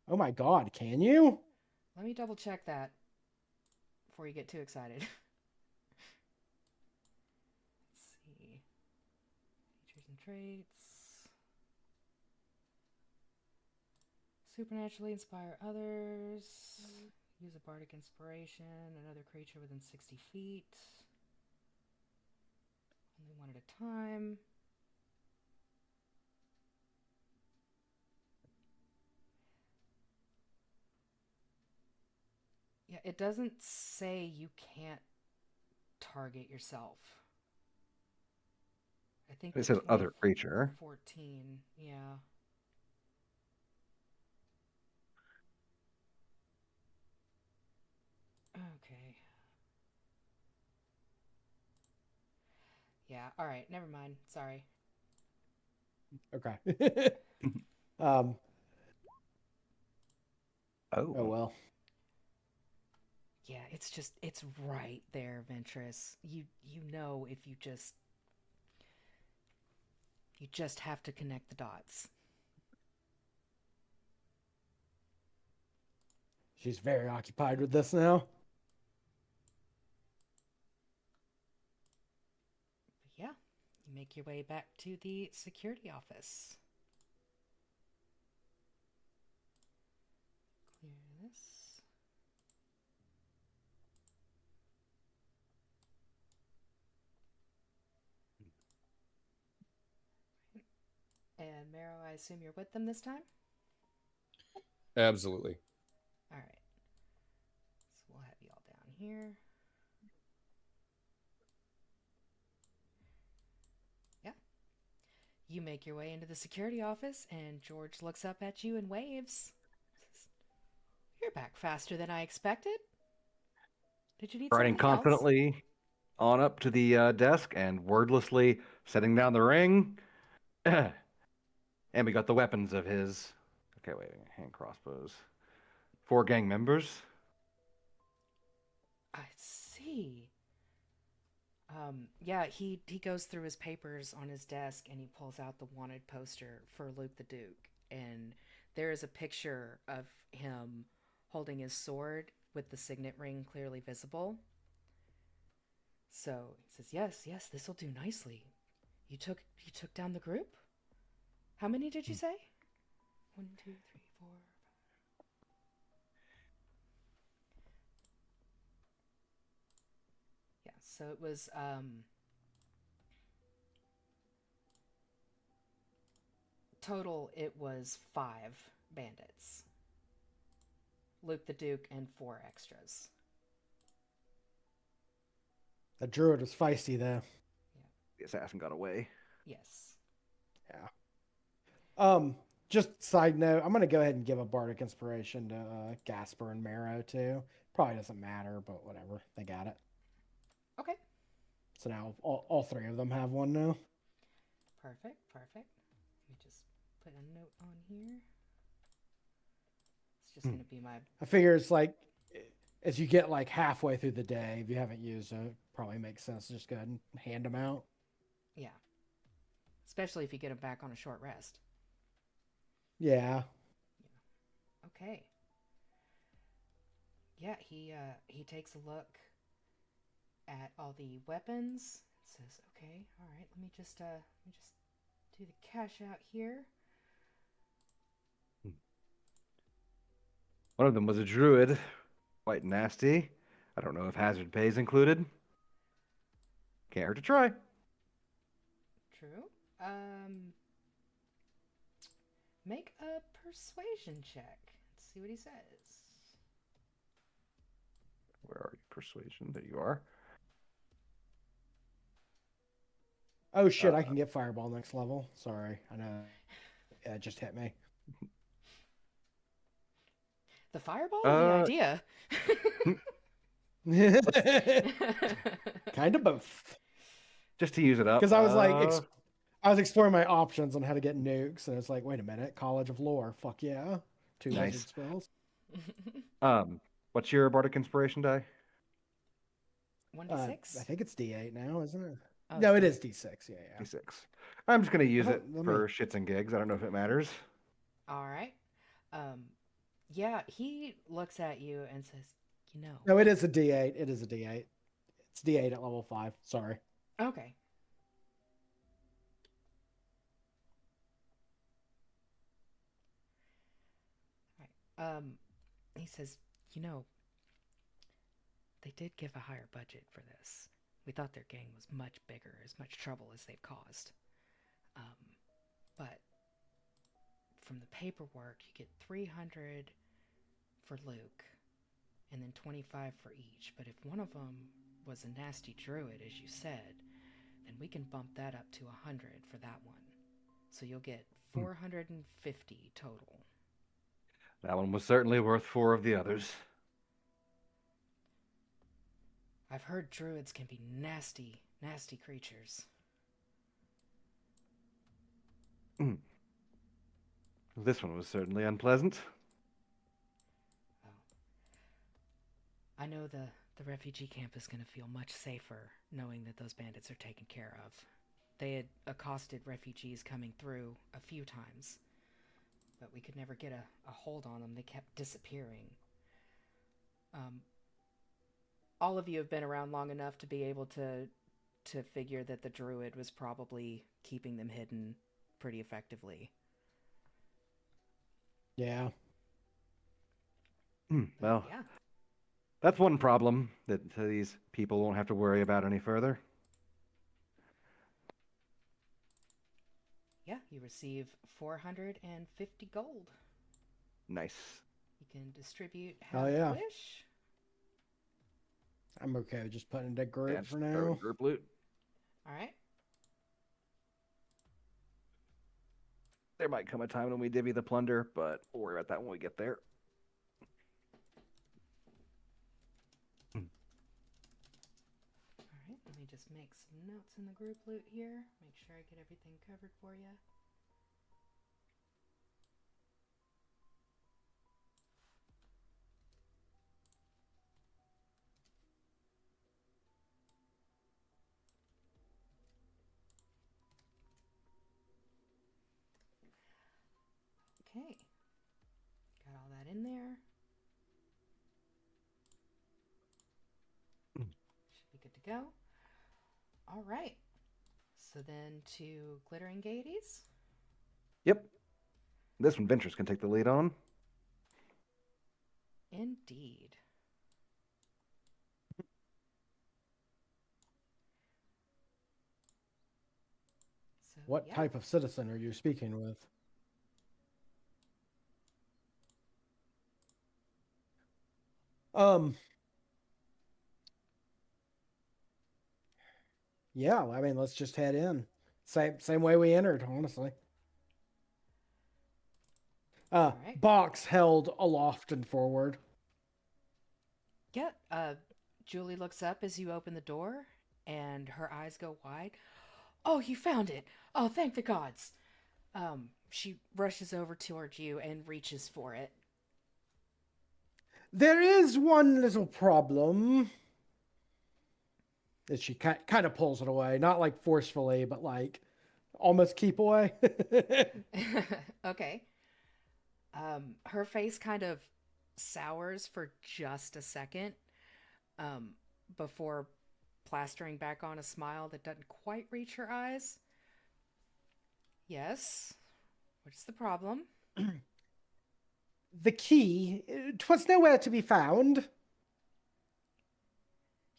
Oh my god, can you?
Let me double check that before you get too excited. Let's see. Features and traits. Supernaturally inspire others. Use a bardic inspiration. Another creature within 60 feet. Only one at a time. Yeah, it doesn't say you can't target yourself. I think
It says other creature.
14, yeah. Okay. Yeah, alright, never mind. Sorry.
Okay. Oh
Oh.
well.
Yeah, it's right there, Ventress. You know if you just have to connect the dots.
She's very occupied with this now.
But yeah, you make your way back to the security office. Clear this. And Marrow, I assume you're with them this time?
Absolutely.
All right. So we'll have you all down here. Yeah. You make your way into the security office, and George looks up at you and waves. Says, "You're back faster than I expected. Did you need
Riding
something else?"
confidently on up to the desk and wordlessly setting down the ring. And we got the weapons of his. Okay, wait. Hand crossbows. 4 gang members.
I see. Yeah, he goes through his papers on his desk and he pulls out the wanted poster for Luke the Duke. And there is a picture of him holding his sword with the signet ring clearly visible. So he says, yes, this will do nicely. You took down the group? How many did you say? 1, 2, 3, 4. Yeah, so it was total it was 5 bandits. Luke the Duke and 4 extras.
The druid was feisty though.
The assassin got away.
Yes.
Yeah. Just side note, I'm gonna go ahead and give a bardic inspiration to Gaspar and Marrow too. Probably doesn't matter, but whatever. They got it.
Okay.
So now all 3 of them have one now.
Perfect. Let me just put a note on here. It's just gonna be my
I figure it's like as you get like halfway through the day, if you haven't used it, probably makes sense to just go ahead and hand them out.
yeah. Especially if you get him back on a short rest.
Yeah.
Okay. Yeah, he takes a look at all the weapons. Says, "Okay, all right. Let me just do the cash out here."
One of them was a druid. Quite nasty. I don't know if hazard pay is included. Can't hurt to try.
True. Make a persuasion check. Let's see what he says.
Where are you? Persuasion. There you are.
Oh shit, I can get fireball next level. Sorry. I know. Yeah, it just hit me.
The fireball or the idea?
Kind of both.
Just to use it up.
Because I was like, I was exploring my options on how to get nukes, and it's like, wait a minute, College of Lore, fuck yeah, 2
Nice.
wizard spells.
What's your bardic inspiration die?
1d6?
I think it's D8 now, isn't it?
Oh,
No, it
it's
is D6. Yeah.
D6. I'm just gonna use
Oh,
it
let
for
me-
shits and gigs. I don't know if it matters.
All right. Yeah, he looks at you and says, "You know."
No, it is a D8. It is a D8. It's D8 at level 5. Sorry.
Okay. All right. He says, "You know, they did give a higher budget for this. We thought their gang was much bigger, as much trouble as they've caused. But from the paperwork, you get 300 for Luke, and then 25 for each. But if one of them was a nasty druid, as you said, then we can bump that up to 100 for that one. So you'll get 450 total."
That one was certainly worth 4 of the others.
I've heard druids can be nasty, nasty creatures.
This one was certainly unpleasant.
Oh. I know the refugee camp is going to feel much safer knowing that those bandits are taken care of. They had accosted refugees coming through a few times, but we could never get a hold on them. They kept disappearing. All of you have been around long enough to be able to figure that the druid was probably keeping them hidden pretty effectively.
Yeah.
Well,
Yeah.
that's one problem that these people won't have to worry about any further.
Yeah, you receive 450 gold.
Nice.
You can distribute
Oh,
how
yeah.
you wish.
I'm okay with just putting it at group
That's
for
throw in
now.
group loot.
All right.
There might come a time when we divvy the plunder, but we'll worry about that when we get there.
All right, let me just make some notes in the group loot here. Make sure I get everything covered for you. Okay. Got all that in there. Should be good to go. All right. So then to glittering gaieties.
Yep. This one Ventress can take the lead on.
Indeed. So,
What
yeah.
type of citizen are you speaking with? Yeah, I mean, let's just head in. Same way we entered, honestly.
right.
Box held aloft and forward.
Yeah, Julie looks up as you open the door, and her eyes go wide. Oh, you found it! Oh, thank the gods! She rushes over towards you and reaches for it.
There is one little problem. That she kind of pulls it away, not like forcefully, but like almost keep away.
Okay. Her face kind of sours for just a second, before plastering back on a smile that doesn't quite reach her eyes. Yes. What's the problem?
The key, 'twas nowhere to be found.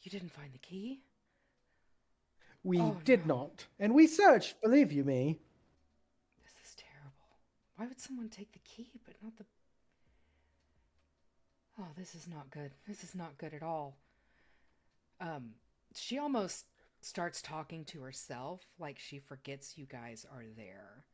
You didn't find the key?
We
Oh,
did
no.
not, and we searched, believe you me.
This is terrible. Why would someone take the key but not the... Oh, this is not good. This is not good at all. She almost starts talking to herself like she forgets you guys are there.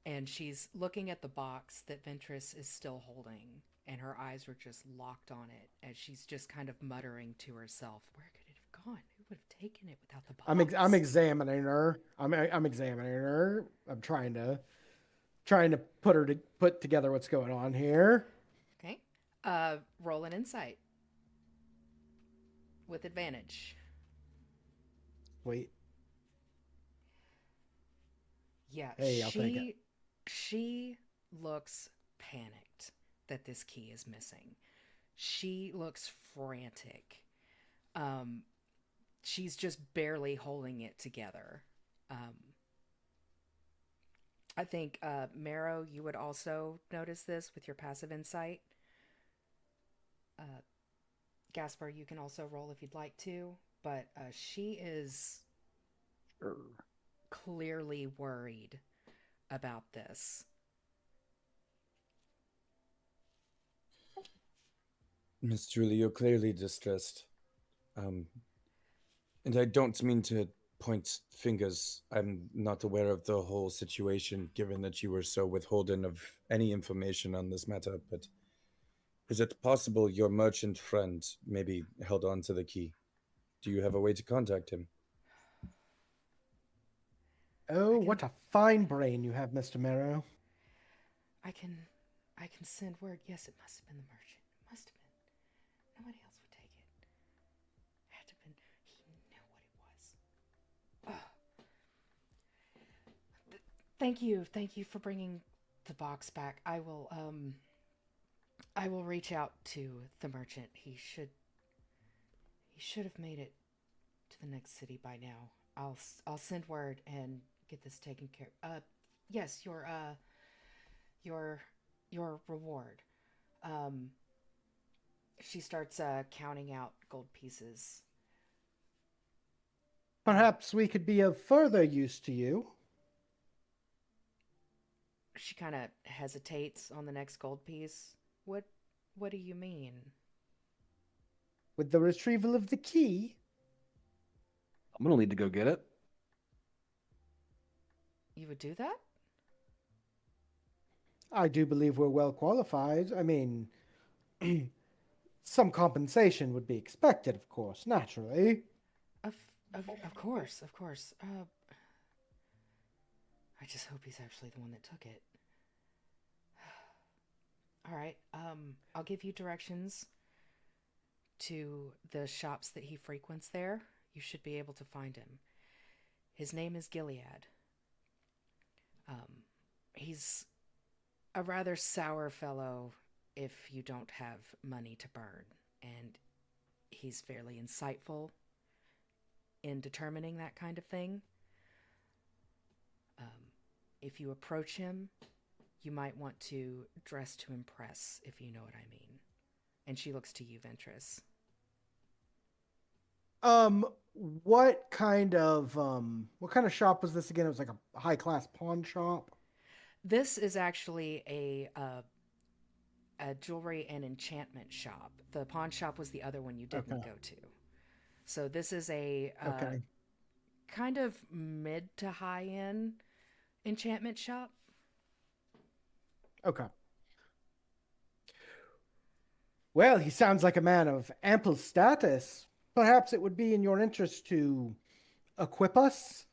And she's looking at the box that Ventress is still holding, and her eyes are just locked on it as she's just kind of muttering to herself, where could it have gone? Who would have taken it without the box?
I'm examining her. I'm examining her. I'm trying to put together what's going on here.
Okay. Roll an insight. With advantage.
Wait.
Yeah,
Hey, I'll take it.
She looks panicked that this key is missing. She looks frantic. She's just barely holding it together. I think, Marrow, you would also notice this with your passive insight. Gaspar, you can also roll if you'd like to, but she is clearly worried about this.
Miss Julie, you're clearly distressed. And I don't mean to point fingers. I'm not aware of the whole situation, given that you were so withholding of any information on this matter, but is it possible your merchant friend maybe held on to the key? Do you have a way to contact him?
Oh,
can-
what a fine brain you have, Mr. Marrow.
I can send word. Yes, it must have been the merchant. It must have been. Nobody else would take it. It had to have been. He knew what it was. Thank you for bringing the box back. I will reach out to the merchant. He should have made it to the next city by now. I'll send word and get this taken care of. Yes, your reward. She starts counting out gold pieces.
Perhaps we could be of further use to you.
She kind of hesitates on the next gold piece. What do you mean?
With the retrieval of the key.
I'm gonna need to go get it.
You would do that?
I do believe we're well qualified. I mean, some compensation would be expected, of course, naturally.
Of course. I just hope he's actually the one that took it. All right. I'll give you directions to the shops that he frequents there. You should be able to find him. His name is Gilead. He's a rather sour fellow if you don't have money to burn, and he's fairly insightful in determining that kind of thing. If you approach him, you might want to dress to impress, if you know what I mean. And she looks to you, Ventress.
What kind of shop was this again? It was like a high-class pawn shop.
This is actually a jewelry and enchantment shop. The pawn shop was the other one you didn't go to. So this is a kind of mid to high-end enchantment shop.
Okay. Well, he sounds like a man of ample status. Perhaps it would be in your interest to equip us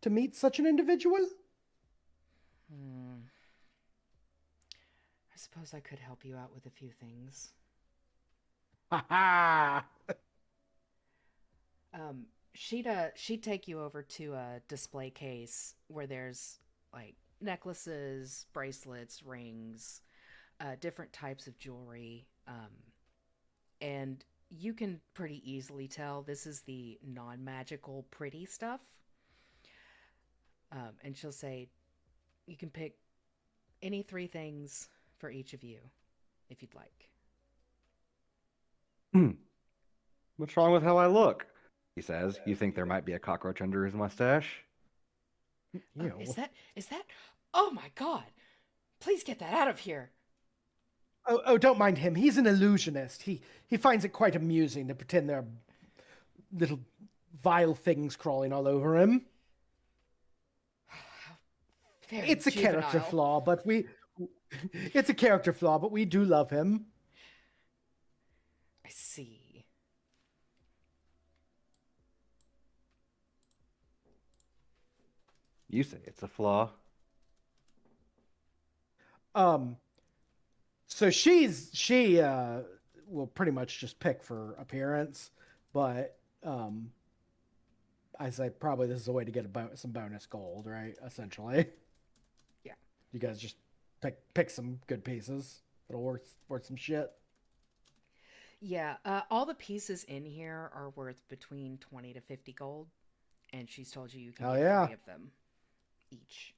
to meet such an individual?
I suppose I could help you out with a few things.
Ha ha!
She'd take you over to a display case where there's like necklaces, bracelets, rings, different types of jewelry, and you can pretty easily tell this is the non-magical pretty stuff. And she'll say, you can pick any 3 things for each of you, if you'd like.
What's wrong with how I look? He says. You think there might be a cockroach under his mustache?
Is that? Oh my god! Please get that out of here!
Oh, don't mind him. He's an illusionist. He finds it quite amusing to pretend there are little vile things crawling all over him.
Very
It's a character
juvenile.
flaw, but we do love him.
I see.
You say it's a flaw.
So she will pretty much just pick for appearance, but I say probably this is a way to get some bonus gold, right? Essentially.
Yeah.
You guys just pick some good pieces that'll worth some shit.
Yeah, all the pieces in here are worth between 20 to 50 gold, and she's told you can
Hell
get
yeah.
3 of them each.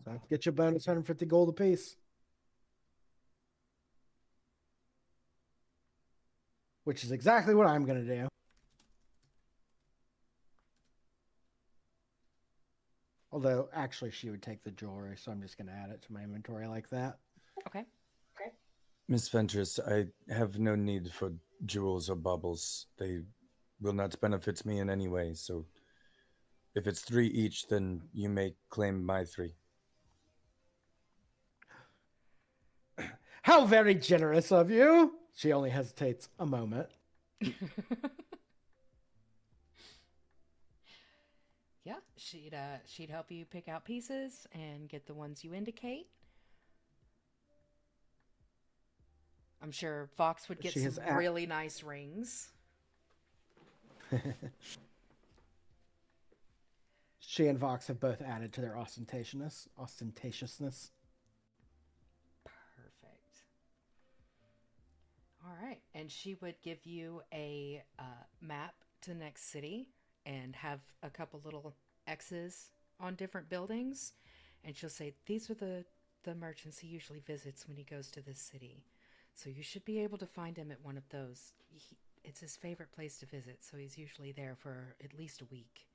So get your bonus 150 gold apiece. Which is exactly what I'm going to do. Although, actually, she would take the jewelry, so I'm just going to add it to my inventory like that.
Okay.
Miss Ventress, I have no need for jewels or baubles. They will not benefit me in any way, so if it's 3 each, then you may claim my 3.
How very generous of you! She only hesitates a moment.
Yeah, She'd help you pick out pieces and get the ones you indicate. I'm sure Fox would get
She has
some really nice rings.
She and Vox have both added to their ostentatiousness.
Perfect. All right, and she would give you a map to the next city and have a couple little X's on different buildings, and she'll say these are the merchants he usually visits when he goes to this city. So you should be able to find him at one of those. It's his favorite place to visit, so he's usually there for at least a week.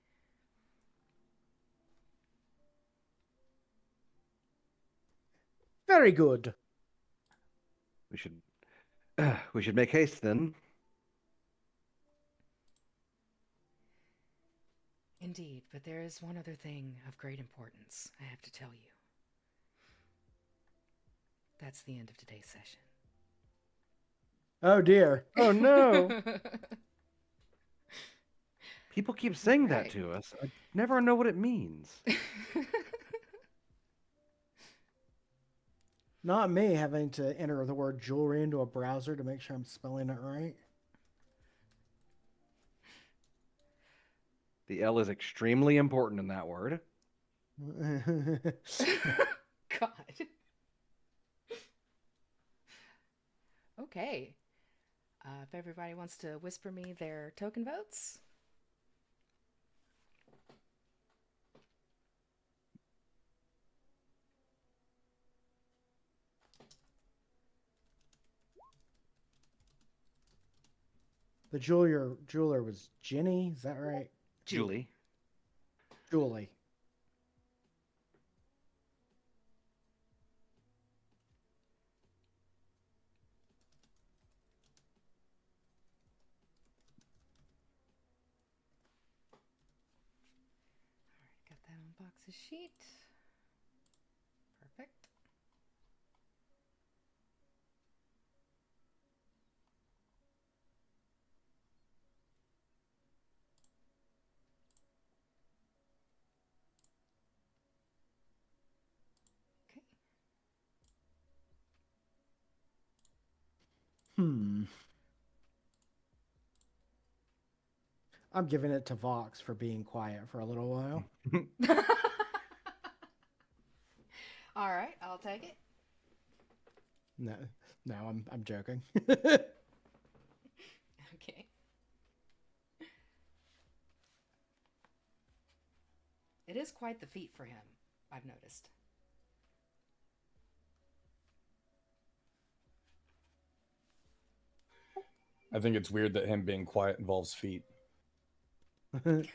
Very good.
We should make haste then.
Indeed, but there is one other thing of great importance I have to tell you. That's the end of today's session.
Oh dear.
Oh no! People keep saying that
Right.
to us. I never know what it means.
Not me having to enter the word jewelry into a browser to make sure I'm spelling it right.
The L is extremely important in that word.
God. Okay. If everybody wants to whisper me their token votes.
The jeweler was Jenny, is that right?
Julie.
Julie.
Got that on Box's sheet. Perfect. Okay.
I'm giving it to Vox for being quiet for a little while.
All right, I'll take it.
No, I'm joking.
Okay. It is quite the feat for him, I've noticed.
I think it's weird that him being quiet involves feet.
Okay.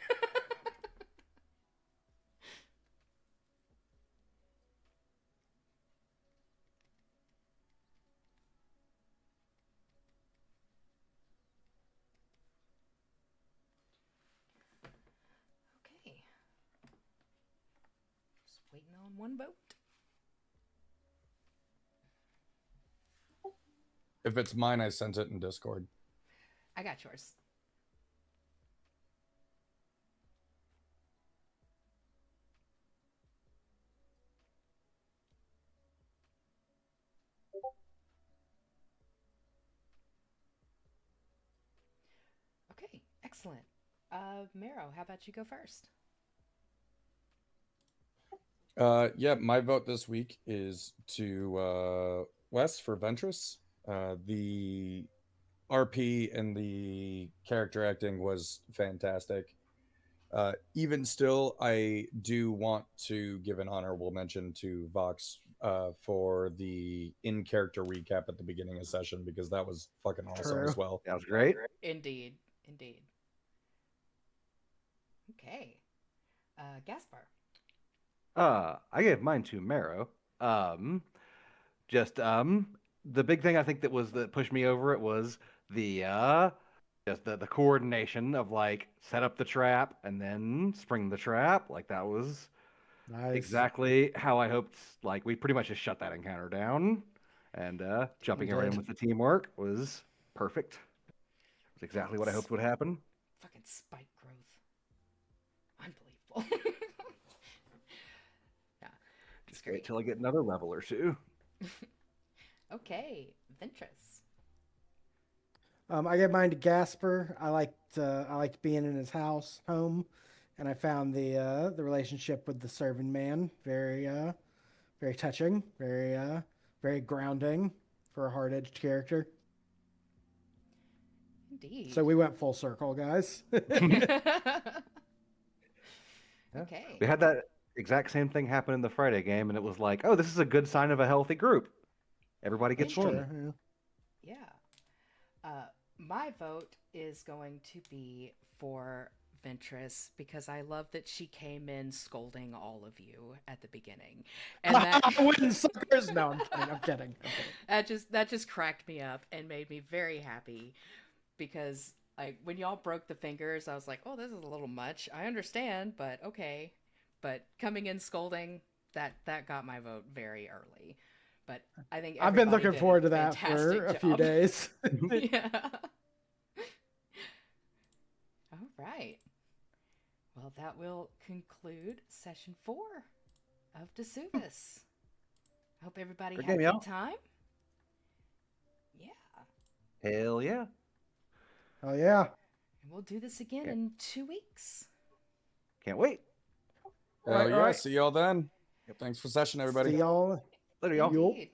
Just waiting on one vote.
If it's mine, I sent it in Discord.
I got yours. Okay, excellent. Mero, how about you go first?
Yeah, my vote this week is to Wes for Ventress. The RP and the character acting was fantastic. Even still, I do want to give an honorable mention to Vox for the in-character recap at the beginning of session, because that was fucking awesome
True.
as well.
That was great.
Indeed. Okay. Gaspar.
I gave mine to Marrow. The big thing I think that pushed me over it was just the coordination of like set up the trap and then spring the trap. Like that was
Nice.
exactly how I hoped. Like we pretty much just shut that encounter down, and jumping
You
right in
did.
with the teamwork was perfect. It was exactly what I hoped would happen.
Fucking spike growth. Unbelievable.
Wait
great.
till I get another level or two.
Okay, Ventress.
I gave mine to Gaspar. I liked being in his home, and I found the relationship with the servant man very touching, very grounding for a hard-edged character.
Indeed.
So we went full circle, guys.
Okay.
We had that exact same thing happen in the Friday game, and it was like, oh, this is a good sign of a healthy group. Everybody gets
Sure.
one.
Yeah.
My vote is going to be for Ventress because I love that she came in scolding all of you at the beginning, and that
Wooden suckers. No, I'm kidding.
that just cracked me up and made me very happy because like when y'all broke the fingers, I was like, oh, this is a little much. I understand, but okay. But coming in scolding, that got my vote very early. But I think
I've been
everybody
looking
did
forward to that
fantastic
for a few
job.
days.
Yeah. All right. Well, that will conclude session 4 of Desuvis. I hope everybody
Good
had a
game,
good
y'all.
time. Yeah.
Hell yeah.
Oh yeah.
And we'll do this again
Yeah.
in 2 weeks.
Can't wait.
Hell yeah.
Alright.
See y'all then. Thanks for session, everybody.
See y'all.
Later, y'all.
Yup.
Indeed.